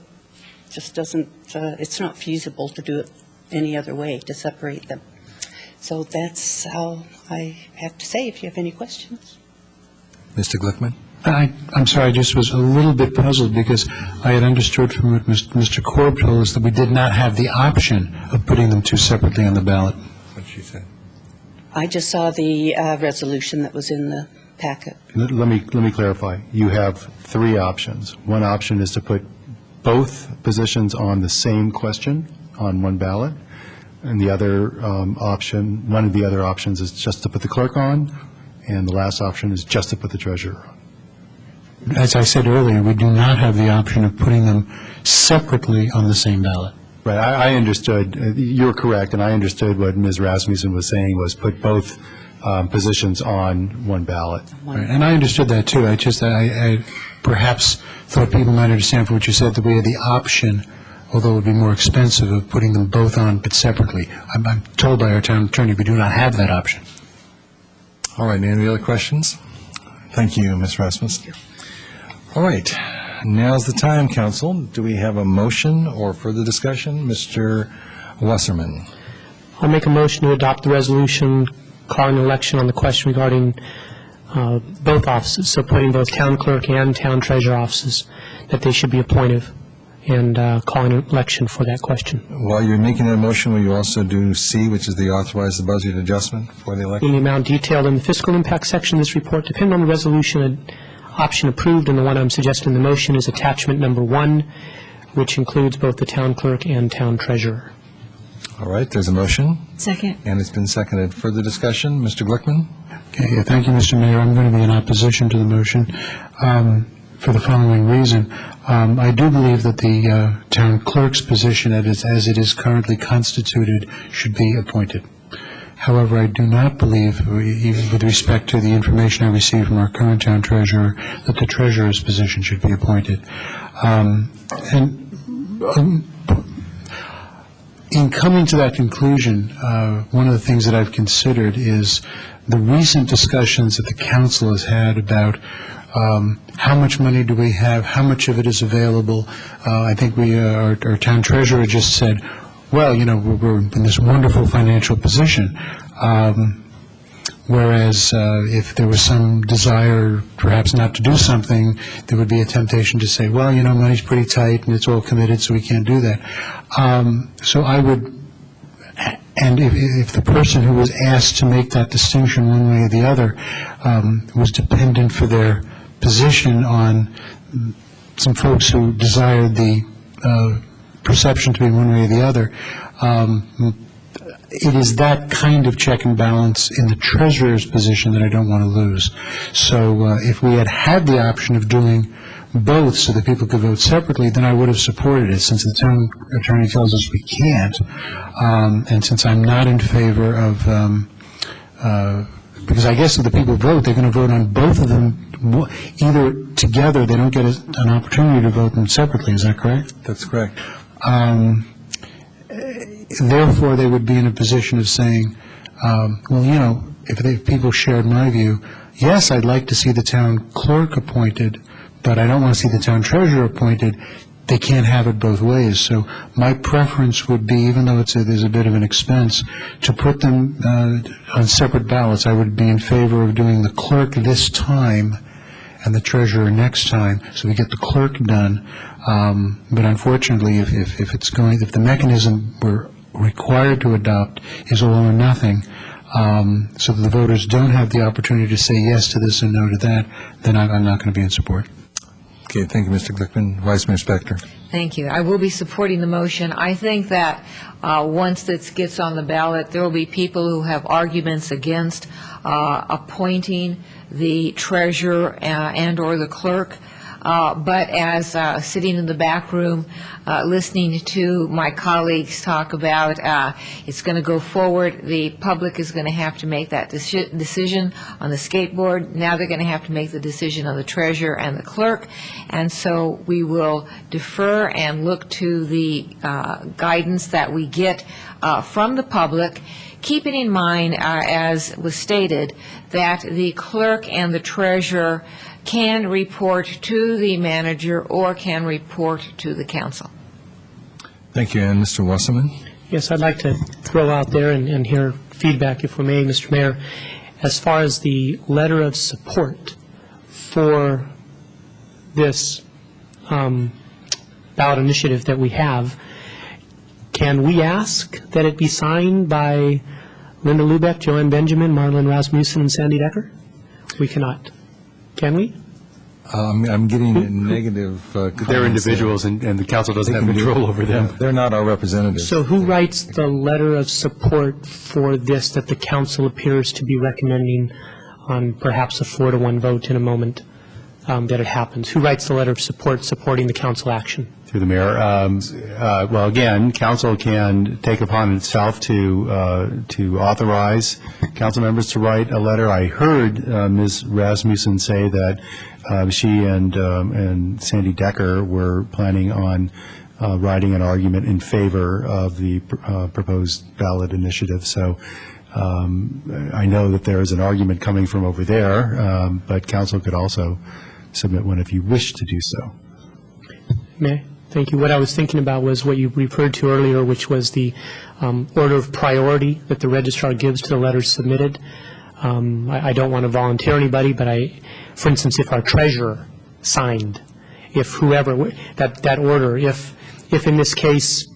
just doesn't, it's not feasible to do it any other way, to separate them. So that's all I have to say, if you have any questions. Mr. Glickman? I'm sorry, I just was a little bit puzzled because I had understood from what Mr. Korb told us that we did not have the option of putting them two separately on the ballot. What she said. I just saw the resolution that was in the packet. Let me clarify. You have three options. One option is to put both positions on the same question on one ballot, and the other option, one of the other options is just to put the clerk on, and the last option is just to put the treasurer on. As I said earlier, we do not have the option of putting them separately on the same ballot. Right, I understood, you're correct, and I understood what Ms. Rasmussen was saying was put both positions on one ballot. Right, and I understood that too. I perhaps thought people might understand from what you said that we had the option, although it would be more expensive, of putting them both on but separately. I'm told by our town attorney we do not have that option. All right, any other questions? Thank you, Ms. Rasmussen. All right, now's the time, council. Do we have a motion or further discussion? Mr. Wasserman. I'll make a motion to adopt the resolution calling an election on the question regarding both offices, so putting both town clerk and town treasurer offices, that they should be appointed, and calling an election for that question. While you're making that motion, will you also do C, which is the authorize the budget adjustment for the election? In the amount detailed in the fiscal impact section of this report, depending on the resolution option approved, and the one I'm suggesting in the motion is attachment number 1, which includes both the town clerk and town treasurer. All right, there's a motion. Second. And it's been seconded. Further discussion? Mr. Glickman? Okay, thank you, Mr. Mayor. I'm going to be in opposition to the motion for the following reason. I do believe that the town clerk's position as it is currently constituted should be appointed. However, I do not believe, even with respect to the information I received from our current town treasurer, that the treasurer's position should be appointed. In coming to that conclusion, one of the things that I've considered is the recent discussions that the council has had about how much money do we have, how much of it is available. I think our town treasurer just said, well, you know, we're in this wonderful financial position. Whereas if there was some desire perhaps not to do something, there would be a temptation to say, well, you know, money's pretty tight and it's all committed, so we can't do that. So I would, and if the person who was asked to make that distinction one way or the other was dependent for their position on some folks who desired the perception to be one way or the other, it is that kind of check and balance in the treasurer's position that I don't want to lose. So if we had had the option of doing both so that people could vote separately, then I would have supported it. Since the town attorney tells us we can't, and since I'm not in favor of, because I guess if the people vote, they're going to vote on both of them either together. They don't get an opportunity to vote them separately. Is that correct? That's correct. Therefore, they would be in a position of saying, well, you know, if people shared my view, yes, I'd like to see the town clerk appointed, but I don't want to see the town treasurer appointed. They can't have it both ways. So my preference would be, even though there's a bit of an expense, to put them on separate ballots. I would be in favor of doing the clerk this time and the treasurer next time, so we get the clerk done. But unfortunately, if the mechanism we're required to adopt is all or nothing, so that the voters don't have the opportunity to say yes to this and no to that, then I'm not going to be in support. Okay, thank you, Mr. Glickman. Vice Mayor Spector. Thank you. I will be supporting the motion. I think that once this gets on the ballot, there will be people who have arguments against appointing the treasurer and or the clerk. but as sitting in the back room, listening to my colleagues talk about it's going to go forward, the public is going to have to make that decision on the skateboard. Now they're going to have to make the decision on the treasurer and the clerk, and so we will defer and look to the guidance that we get from the public, keeping in mind, as was stated, that the clerk and the treasurer can report to the manager or can report to the council. Thank you. And Mr. Wasserman? Yes, I'd like to throw out there and hear feedback, if we may, Mr. Mayor, as far as the letter of support for this ballot initiative that we have. Can we ask that it be signed by Linda Lubeck, Joanne Benjamin, Marlon Rasmussen, and Sandy Decker? We cannot. Can we? I'm getting negative comments. They're individuals, and the council doesn't have control over them. They're not our representatives. So who writes the letter of support for this that the council appears to be recommending on perhaps a 4-to-1 vote in a moment that it happens? Who writes the letter of support supporting the council action? Through the mayor. Well, again, council can take upon itself to authorize council members to write a letter. I heard Ms. Rasmussen say that she and Sandy Decker were planning on writing an argument in favor of the proposed ballot initiative. So I know that there is an argument coming from over there, but council could also submit one if you wish to do so. May I? Thank you. What I was thinking about was what you referred to earlier, which was the order of priority that the registrar gives to the letters submitted. I don't want to volunteer anybody, but for instance, if our treasurer signed, if whoever, that order, if in this case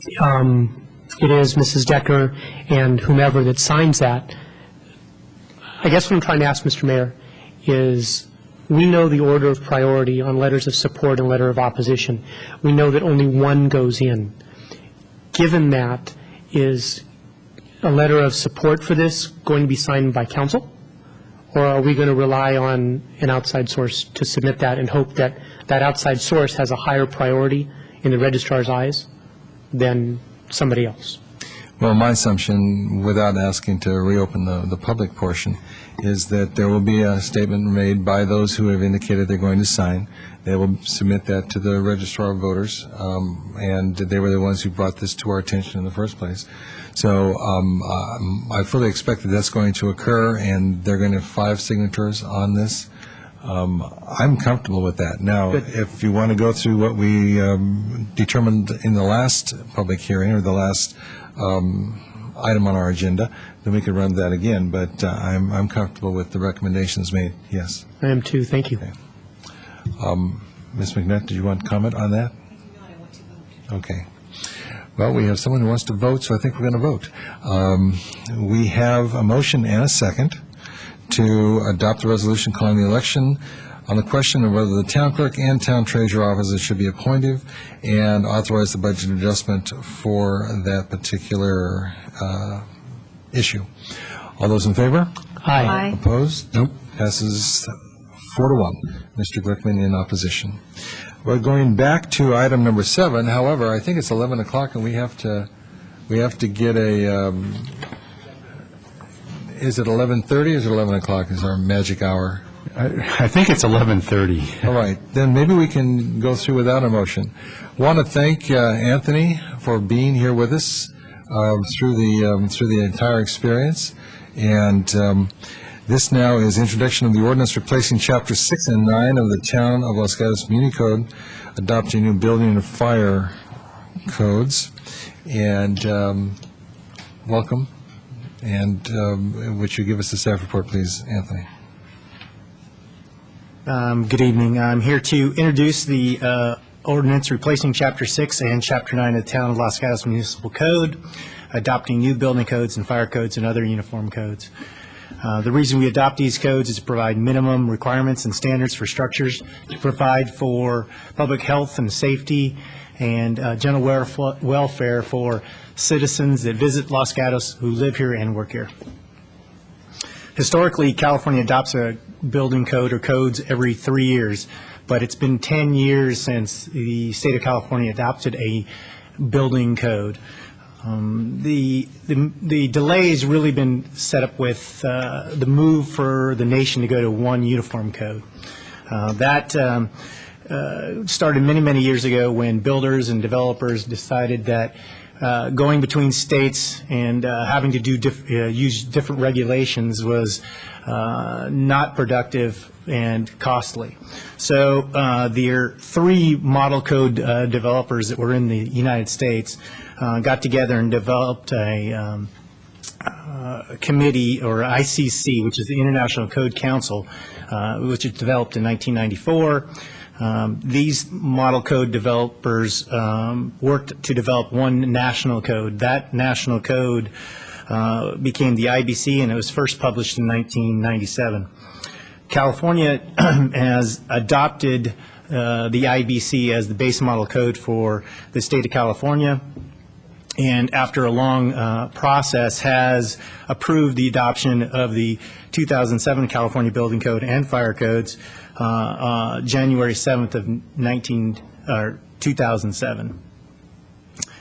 it is Mrs. Decker and whomever that signs that, I guess what I'm trying to ask, Mr. Mayor, is we know the order of priority on letters of support and letter of opposition. We know that only one goes in. Given that, is a letter of support for this going to be signed by council? Or are we going to rely on an outside source to submit that and hope that that outside source has a higher priority in the registrar's eyes than somebody else? Well, my assumption, without asking to reopen the public portion, is that there will be a statement made by those who have indicated they're going to sign. They will submit that to the registrar of voters, and they were the ones who brought this to our attention in the first place. So I fully expect that that's going to occur, and they're going to have 5 signatures on this. I'm comfortable with that. Now, if you want to go through what we determined in the last public hearing, or the last item on our agenda, then we could run that again, but I'm comfortable with the recommendations made, yes. I am too, thank you. Okay. Ms. McNutt, do you want to comment on that? No, I want to vote. Okay. Well, we have someone who wants to vote, so I think we're going to vote. We have a motion and a second to adopt the resolution calling the election on the question of whether the town clerk and town treasurer officers should be appointed and authorize the budget adjustment for that particular issue. All those in favor? Aye. Aye. Opposed? Nope. Passes 4-1. Mr. Glickman in opposition. We're going back to item number 7. However, I think it's 11 o'clock and we have to get a, is it 11:30 or is it 11 o'clock is our magic hour? I think it's 11:30. All right, then maybe we can go through without a motion. Want to thank Anthony for being here with us through the entire experience, and this now is introduction of the ordinance replacing Chapter 6 and 9 of the Town of Los Gatos Muni Code, adopting new building and fire codes, and welcome. And would you give us the staff report, please, Anthony? Good evening. I'm here to introduce the ordinance replacing Chapter 6 and Chapter 9 of the Town of Los Gatos Municipal Code, adopting new building codes and fire codes and other uniform codes. The reason we adopt these codes is to provide minimum requirements and standards for structures, to provide for public health and safety and general welfare for citizens that visit Los Gatos who live here and work here. Historically, California adopts a building code or codes every 3 years, but it's been 10 years since the state of California adopted a building code. The delay has really been set up with the move for the nation to go to one uniform code. That started many, many years ago when builders and developers decided that going between states and having to use different regulations was not productive and costly. So there are 3 model code developers that were in the United States got together and developed a committee, or ICC, which is the International Code Council, which was developed in 1994. These model code developers worked to develop one national code. That national code became the IBC, and it was first published in 1997. California has adopted the IBC as the base model code for the state of California, and after a long process has approved the adoption of the 2007 California Building Code and Fire Codes January 7th of 2007.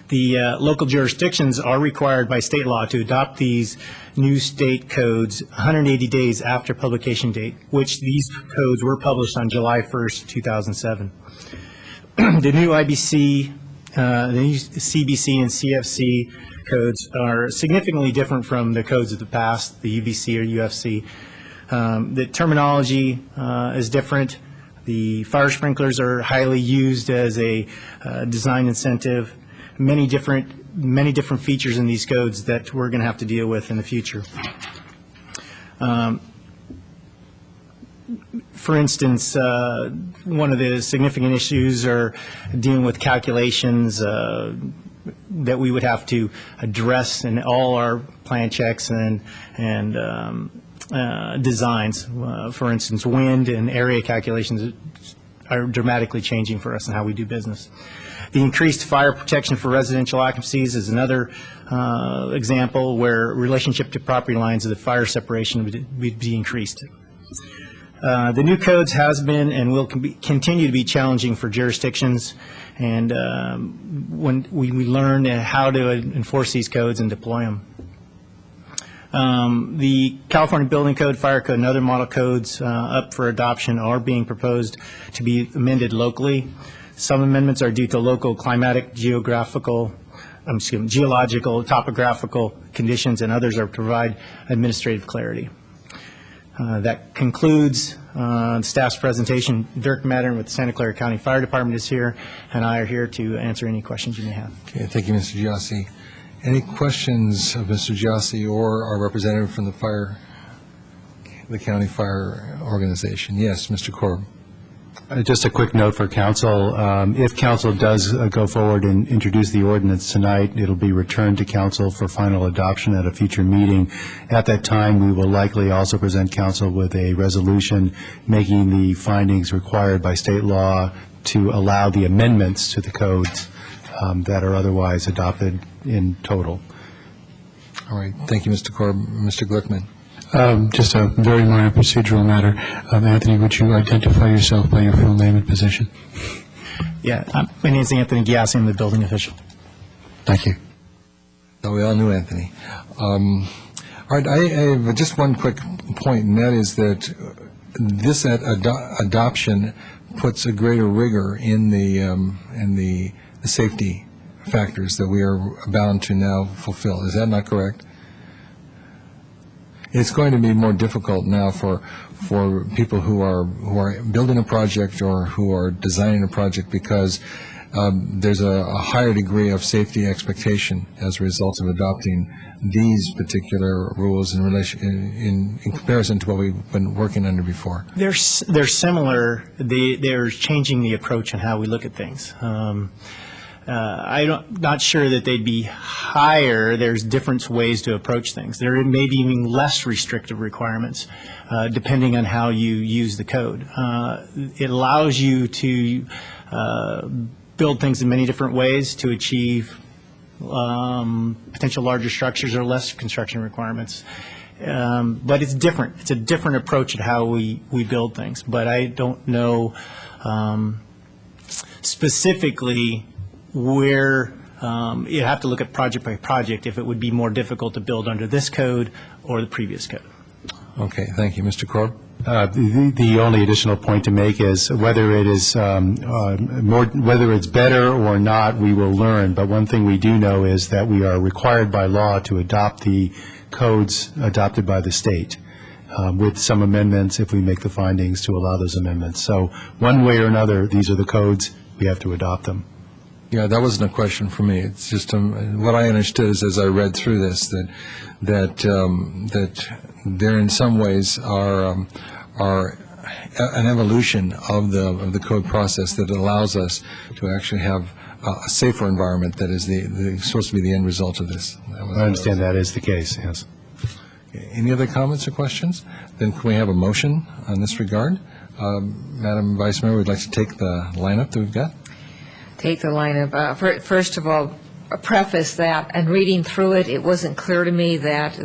The local jurisdictions are required by state law to adopt these new state codes 180 days after publication date, which these codes were published on July 1st, 2007. The new IBC, the new CBC and CFC codes are significantly different from the codes of the past, the UBC or UFC. The terminology is different. The fire sprinklers are highly used as a design incentive. Many different features in these codes that we're going to have to deal with in the future. For instance, one of the significant issues are dealing with calculations that we would have to address in all our plan checks and designs. For instance, wind and area calculations are dramatically changing for us in how we do business. The increased fire protection for residential occupancies is another example where relationship to property lines of the fire separation would be increased. The new codes has been and will continue to be challenging for jurisdictions, and when we learn how to enforce these codes and deploy them. The California Building Code, Fire Code, and other model codes up for adoption are being proposed to be amended locally. Some amendments are due to local climatic, geological, topographical conditions, and others are to provide administrative clarity. That concludes staff's presentation. Dirk Mattern with the Santa Clara County Fire Department is here, and I are here to answer any questions you may have. Okay, thank you, Mr. Giassi. Any questions of Mr. Giassi or our representative from the county fire organization? Yes, Mr. Korb. Just a quick note for council. If council does go forward and introduce the ordinance tonight, it'll be returned to council for final adoption at a future meeting. At that time, we will likely also present council with a resolution making the findings required by state law to allow the amendments to the codes that are otherwise adopted in total. All right. Thank you, Mr. Korb. Mr. Glickman. Just a very minor procedural matter. Anthony, would you identify yourself by your full name and position? Yeah, my name is Anthony Giassi. I'm the building official. Thank you. So we all knew Anthony. All right, I have just one quick point, and that is that this adoption puts a greater rigor in the safety factors that we are bound to now fulfill. Is that not correct? It's going to be more difficult now for people who are building a project or who are designing a project because there's a higher degree of safety expectation as a result of adopting these particular rules in comparison to what we've been working under before. They're similar. They're changing the approach on how we look at things. I'm not sure that they'd be higher. There's different ways to approach things. There may be even less restrictive requirements depending on how you use the code. It allows you to build things in many different ways to achieve potential larger structures or less construction requirements. But it's different. It's a different approach at how we build things. But I don't know specifically where you have to look at project by project if it would be more difficult to build under this code or the previous code. Okay, thank you. Mr. Korb? The only additional point to make is whether it is whether it's better or not, we will learn. But one thing we do know is that we are required by law to adopt the codes adopted by the state, with some amendments if we make the findings to allow those amendments. So one way or another, these are the codes. We have to adopt them. Yeah, that wasn't a question for me. It's just what I understood is, as I read through this, that there in some ways are an evolution of the code process that allows us to actually have a safer environment that is supposed to be the end result of this. I understand that is the case, yes. Okay. Any other comments or questions? Then can we have a motion on this regard? Madam Vice Mayor, we'd like to take the lineup that we've got. Take the lineup. First of all, preface that, and reading through it, it wasn't clear to me that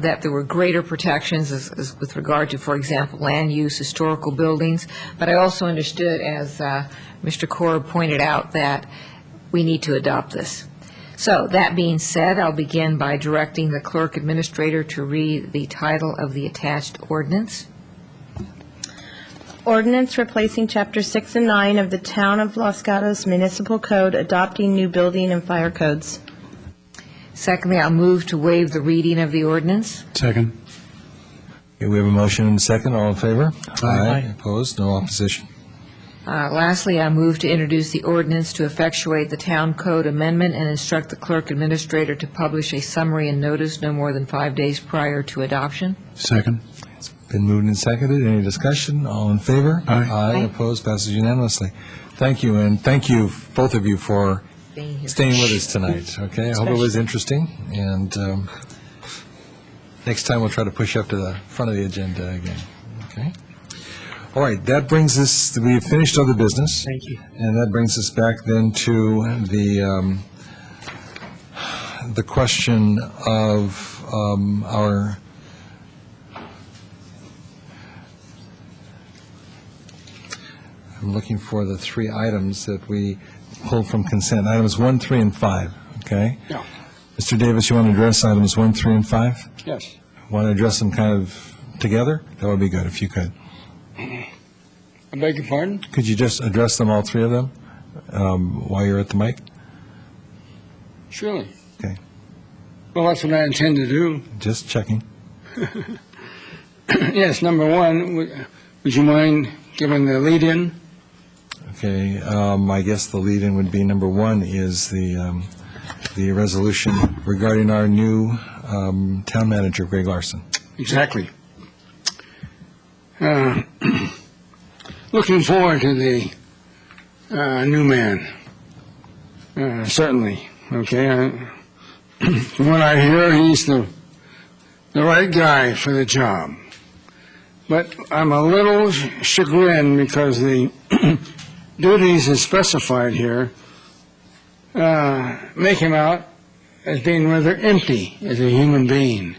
that there were greater protections as with regard to, for example, land use, historical buildings. But I also understood, as Mr. Korb pointed out, that we need to adopt this. So that being said, I'll begin by directing the clerk administrator to read the title of the attached ordinance. Ordinance replacing Chapter 6 and 9 of the Town of Los Gatos Municipal Code, adopting new building and fire codes. Secondly, I'll move to waive the reading of the ordinance. Second. Okay, we have a motion and a second. All in favor? Aye. Opposed? No opposition. Lastly, I move to introduce the ordinance to effectuate the town code amendment and instruct the clerk administrator to publish a summary and notice no more than 5 days prior to adoption. Second. It's been moved and seconded. Any discussion? All in favor? Aye. Aye. Opposed? Passes unanimously. Thank you, and thank you, both of you, for staying with us tonight. Okay, I hope it was interesting, and next time we'll try to push up to the front of the agenda again. Okay. All right, that brings us, we've finished other business. Thank you. And that brings us back then to the question of our I'm looking for the three items that we pulled from consent, items 1, 3, and 5, okay? Yeah. Mr. Davis, you want to address items 1, 3, and 5? Yes. Want to address them kind of together? That would be good if you could. I beg your pardon? Could you just address them, all three of them, while you're at the mic? Surely. Okay. Well, that's what I intend to do. Just checking. Yes, number one, would you mind giving the lead-in? Okay, I guess the lead-in would be number 1 is the resolution regarding our new town manager, Greg Larson. Exactly. Looking forward to the new man, certainly, okay? From what I hear, he's the right guy for the job. But I'm a little chagrined because the duties as specified here make him out as being rather empty as a human being.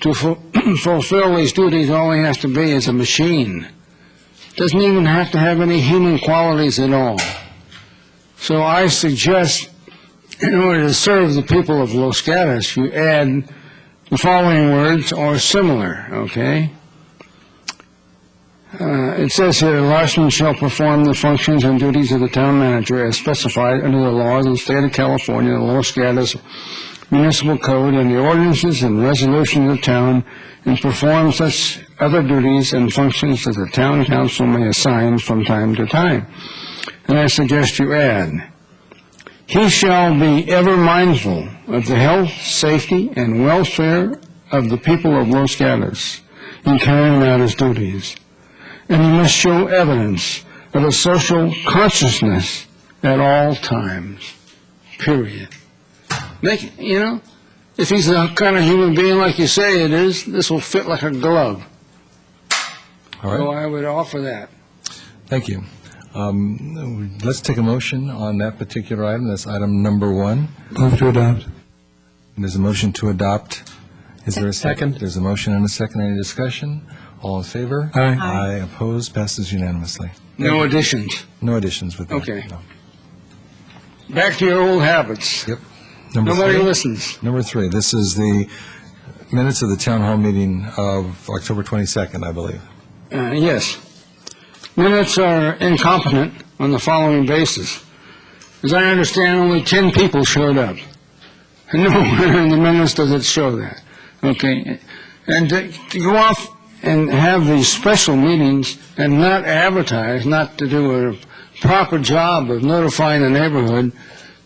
To fulfill these duties, all he has to be is a machine. Doesn't even have to have any human qualities at all. So I suggest, in order to serve the people of Los Gatos, you add the following words, or similar, okay? It says here, Larson shall perform the functions and duties of the town manager as specified under the laws of the state of California, the Los Gatos Municipal Code, and the ordinances and resolutions of the town, and perform such other duties and functions that the town council may assign from time to time. And I suggest you add, he shall be ever mindful of the health, safety, and welfare of the people of Los Gatos in carrying out his duties. And he must show evidence of a social consciousness at all times, period. If he's the kind of human being like you say it is, this will fit like a glove. All right. So I would offer that. Thank you. Let's take a motion on that particular item. That's item number 1. Move to adopt. And there's a motion to adopt Is there a second? There's a motion and a second. Any discussion? All in favor? Aye. Aye. Opposed? Passes unanimously. No additions. No additions with that. Okay. No. Back to your old habits. Yep. Number Nobody three. listens. Number 3, this is the minutes of the town hall meeting of October 22nd, I believe. Yes. Minutes are incompetent on the following basis. As I understand, only 10 people showed up. And nowhere in the minutes does it show that. Okay? And to go off and have these special meetings and not advertise, not to do a proper job of notifying the neighborhood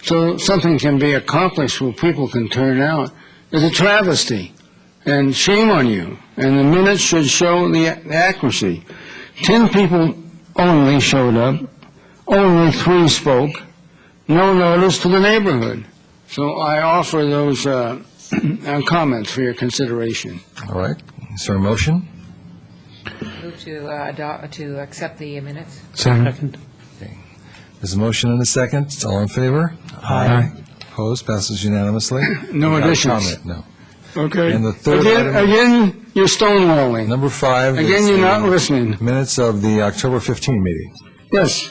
so something can be accomplished where people can turn out, is a travesty. And shame on you. And the minutes should show the accuracy. 10 people only showed up. Only 3 spoke. No notice to the neighborhood. So I offer those comments for your consideration. All right. Is there a motion? Move to accept the minutes. Second. Okay. There's a motion and a second. All in favor? Aye. Opposed? Passes unanimously. No Without additions. comment, no. Okay. And the third item- Again, you're stonewalling. Number 5. Again, is you're the not listening. Minutes of the October 15 meeting. Yes.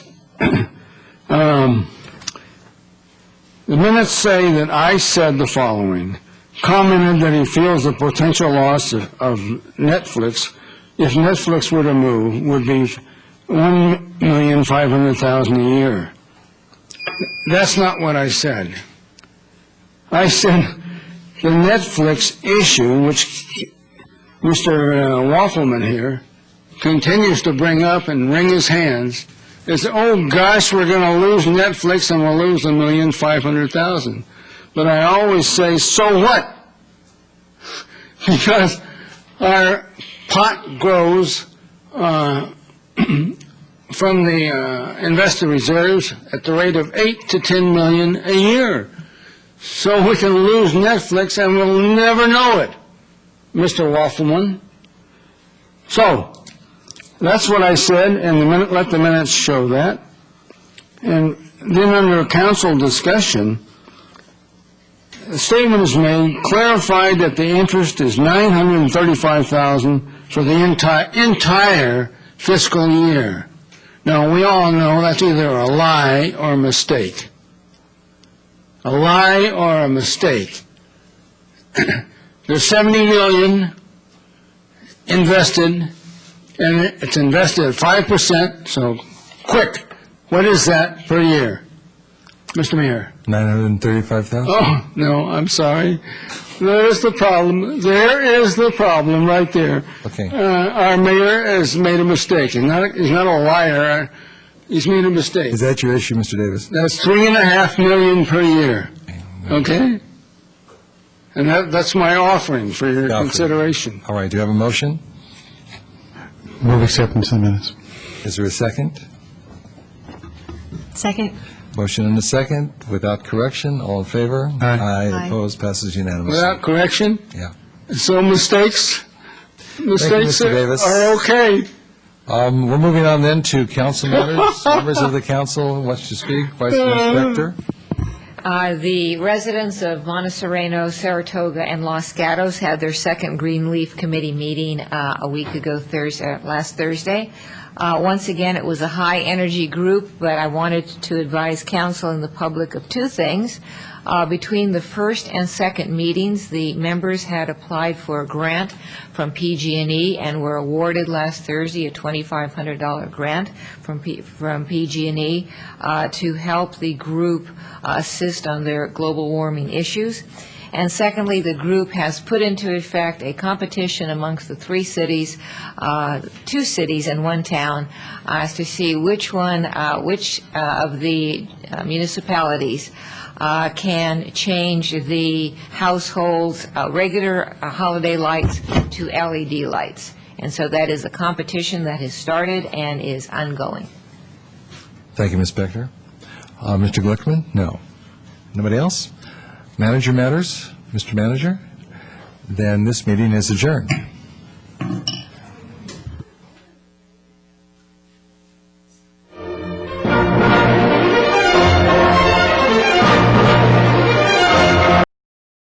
The minutes say that I said the following, commented that he feels the potential loss of Netflix, if Netflix were to move, would be $1,500,000 a year. That's not what I said. I said the Netflix issue, which Mr. Waffleman here continues to bring up and wring his hands, is, oh gosh, we're going to lose Netflix and we'll lose $1,500,000. But I always say, so what? Because our pot grows from the investor reserves at the rate of $8 to $10 million a year. So we can lose Netflix and we'll never know it, Mr. Waffleman. So, that's what I said, and let the minutes show that. And then under council discussion, a statement is made, clarified that the interest is $935,000 for the entire fiscal year. Now, we all know that's either a lie or a mistake. A lie or a mistake. There's $70 million invested, and it's invested at 5%, so quick, what is that per year? Mr. Mayor? $935,000? Oh, no, I'm sorry. There's the problem. There is the problem right there. Okay. Our mayor has made a mistake. He's not a liar. He's made a mistake. Is that your issue, Mr. Davis? That's $3.5 million per year. Okay? And that's my offering for your consideration. All right. Do you have a motion? Move acceptance of the minutes. Is there a second? Second. Motion and a second. Without correction. All in favor? Aye. Aye. Opposed? Passes unanimously. Without correction? Yeah. So mistakes Mr. Davis. are okay. We're moving on then to council matters. Members of the council wish to speak. Vice Mayor Spector. The residents of Montserrano, Saratoga, and Los Gatos had their second Greenleaf Committee meeting a week ago, last Thursday. Once again, it was a high-energy group, but I wanted to advise council and the public of 2 things. Between the first and second meetings, the members had applied for a grant from PG&E and were awarded last Thursday a $2,500 grant from PG&E to help the group assist on their global warming issues. And secondly, the group has put into effect a competition amongst the 3 cities, 2 cities and 1 town, as to see which of the municipalities can change the household's regular holiday lights to LED lights. And so that is a competition that has started and is ongoing. Thank you, Ms. Spector. Mr. Glickman? No. Nobody else? Manager matters? Mr. Manager? Then this meeting is adjourned.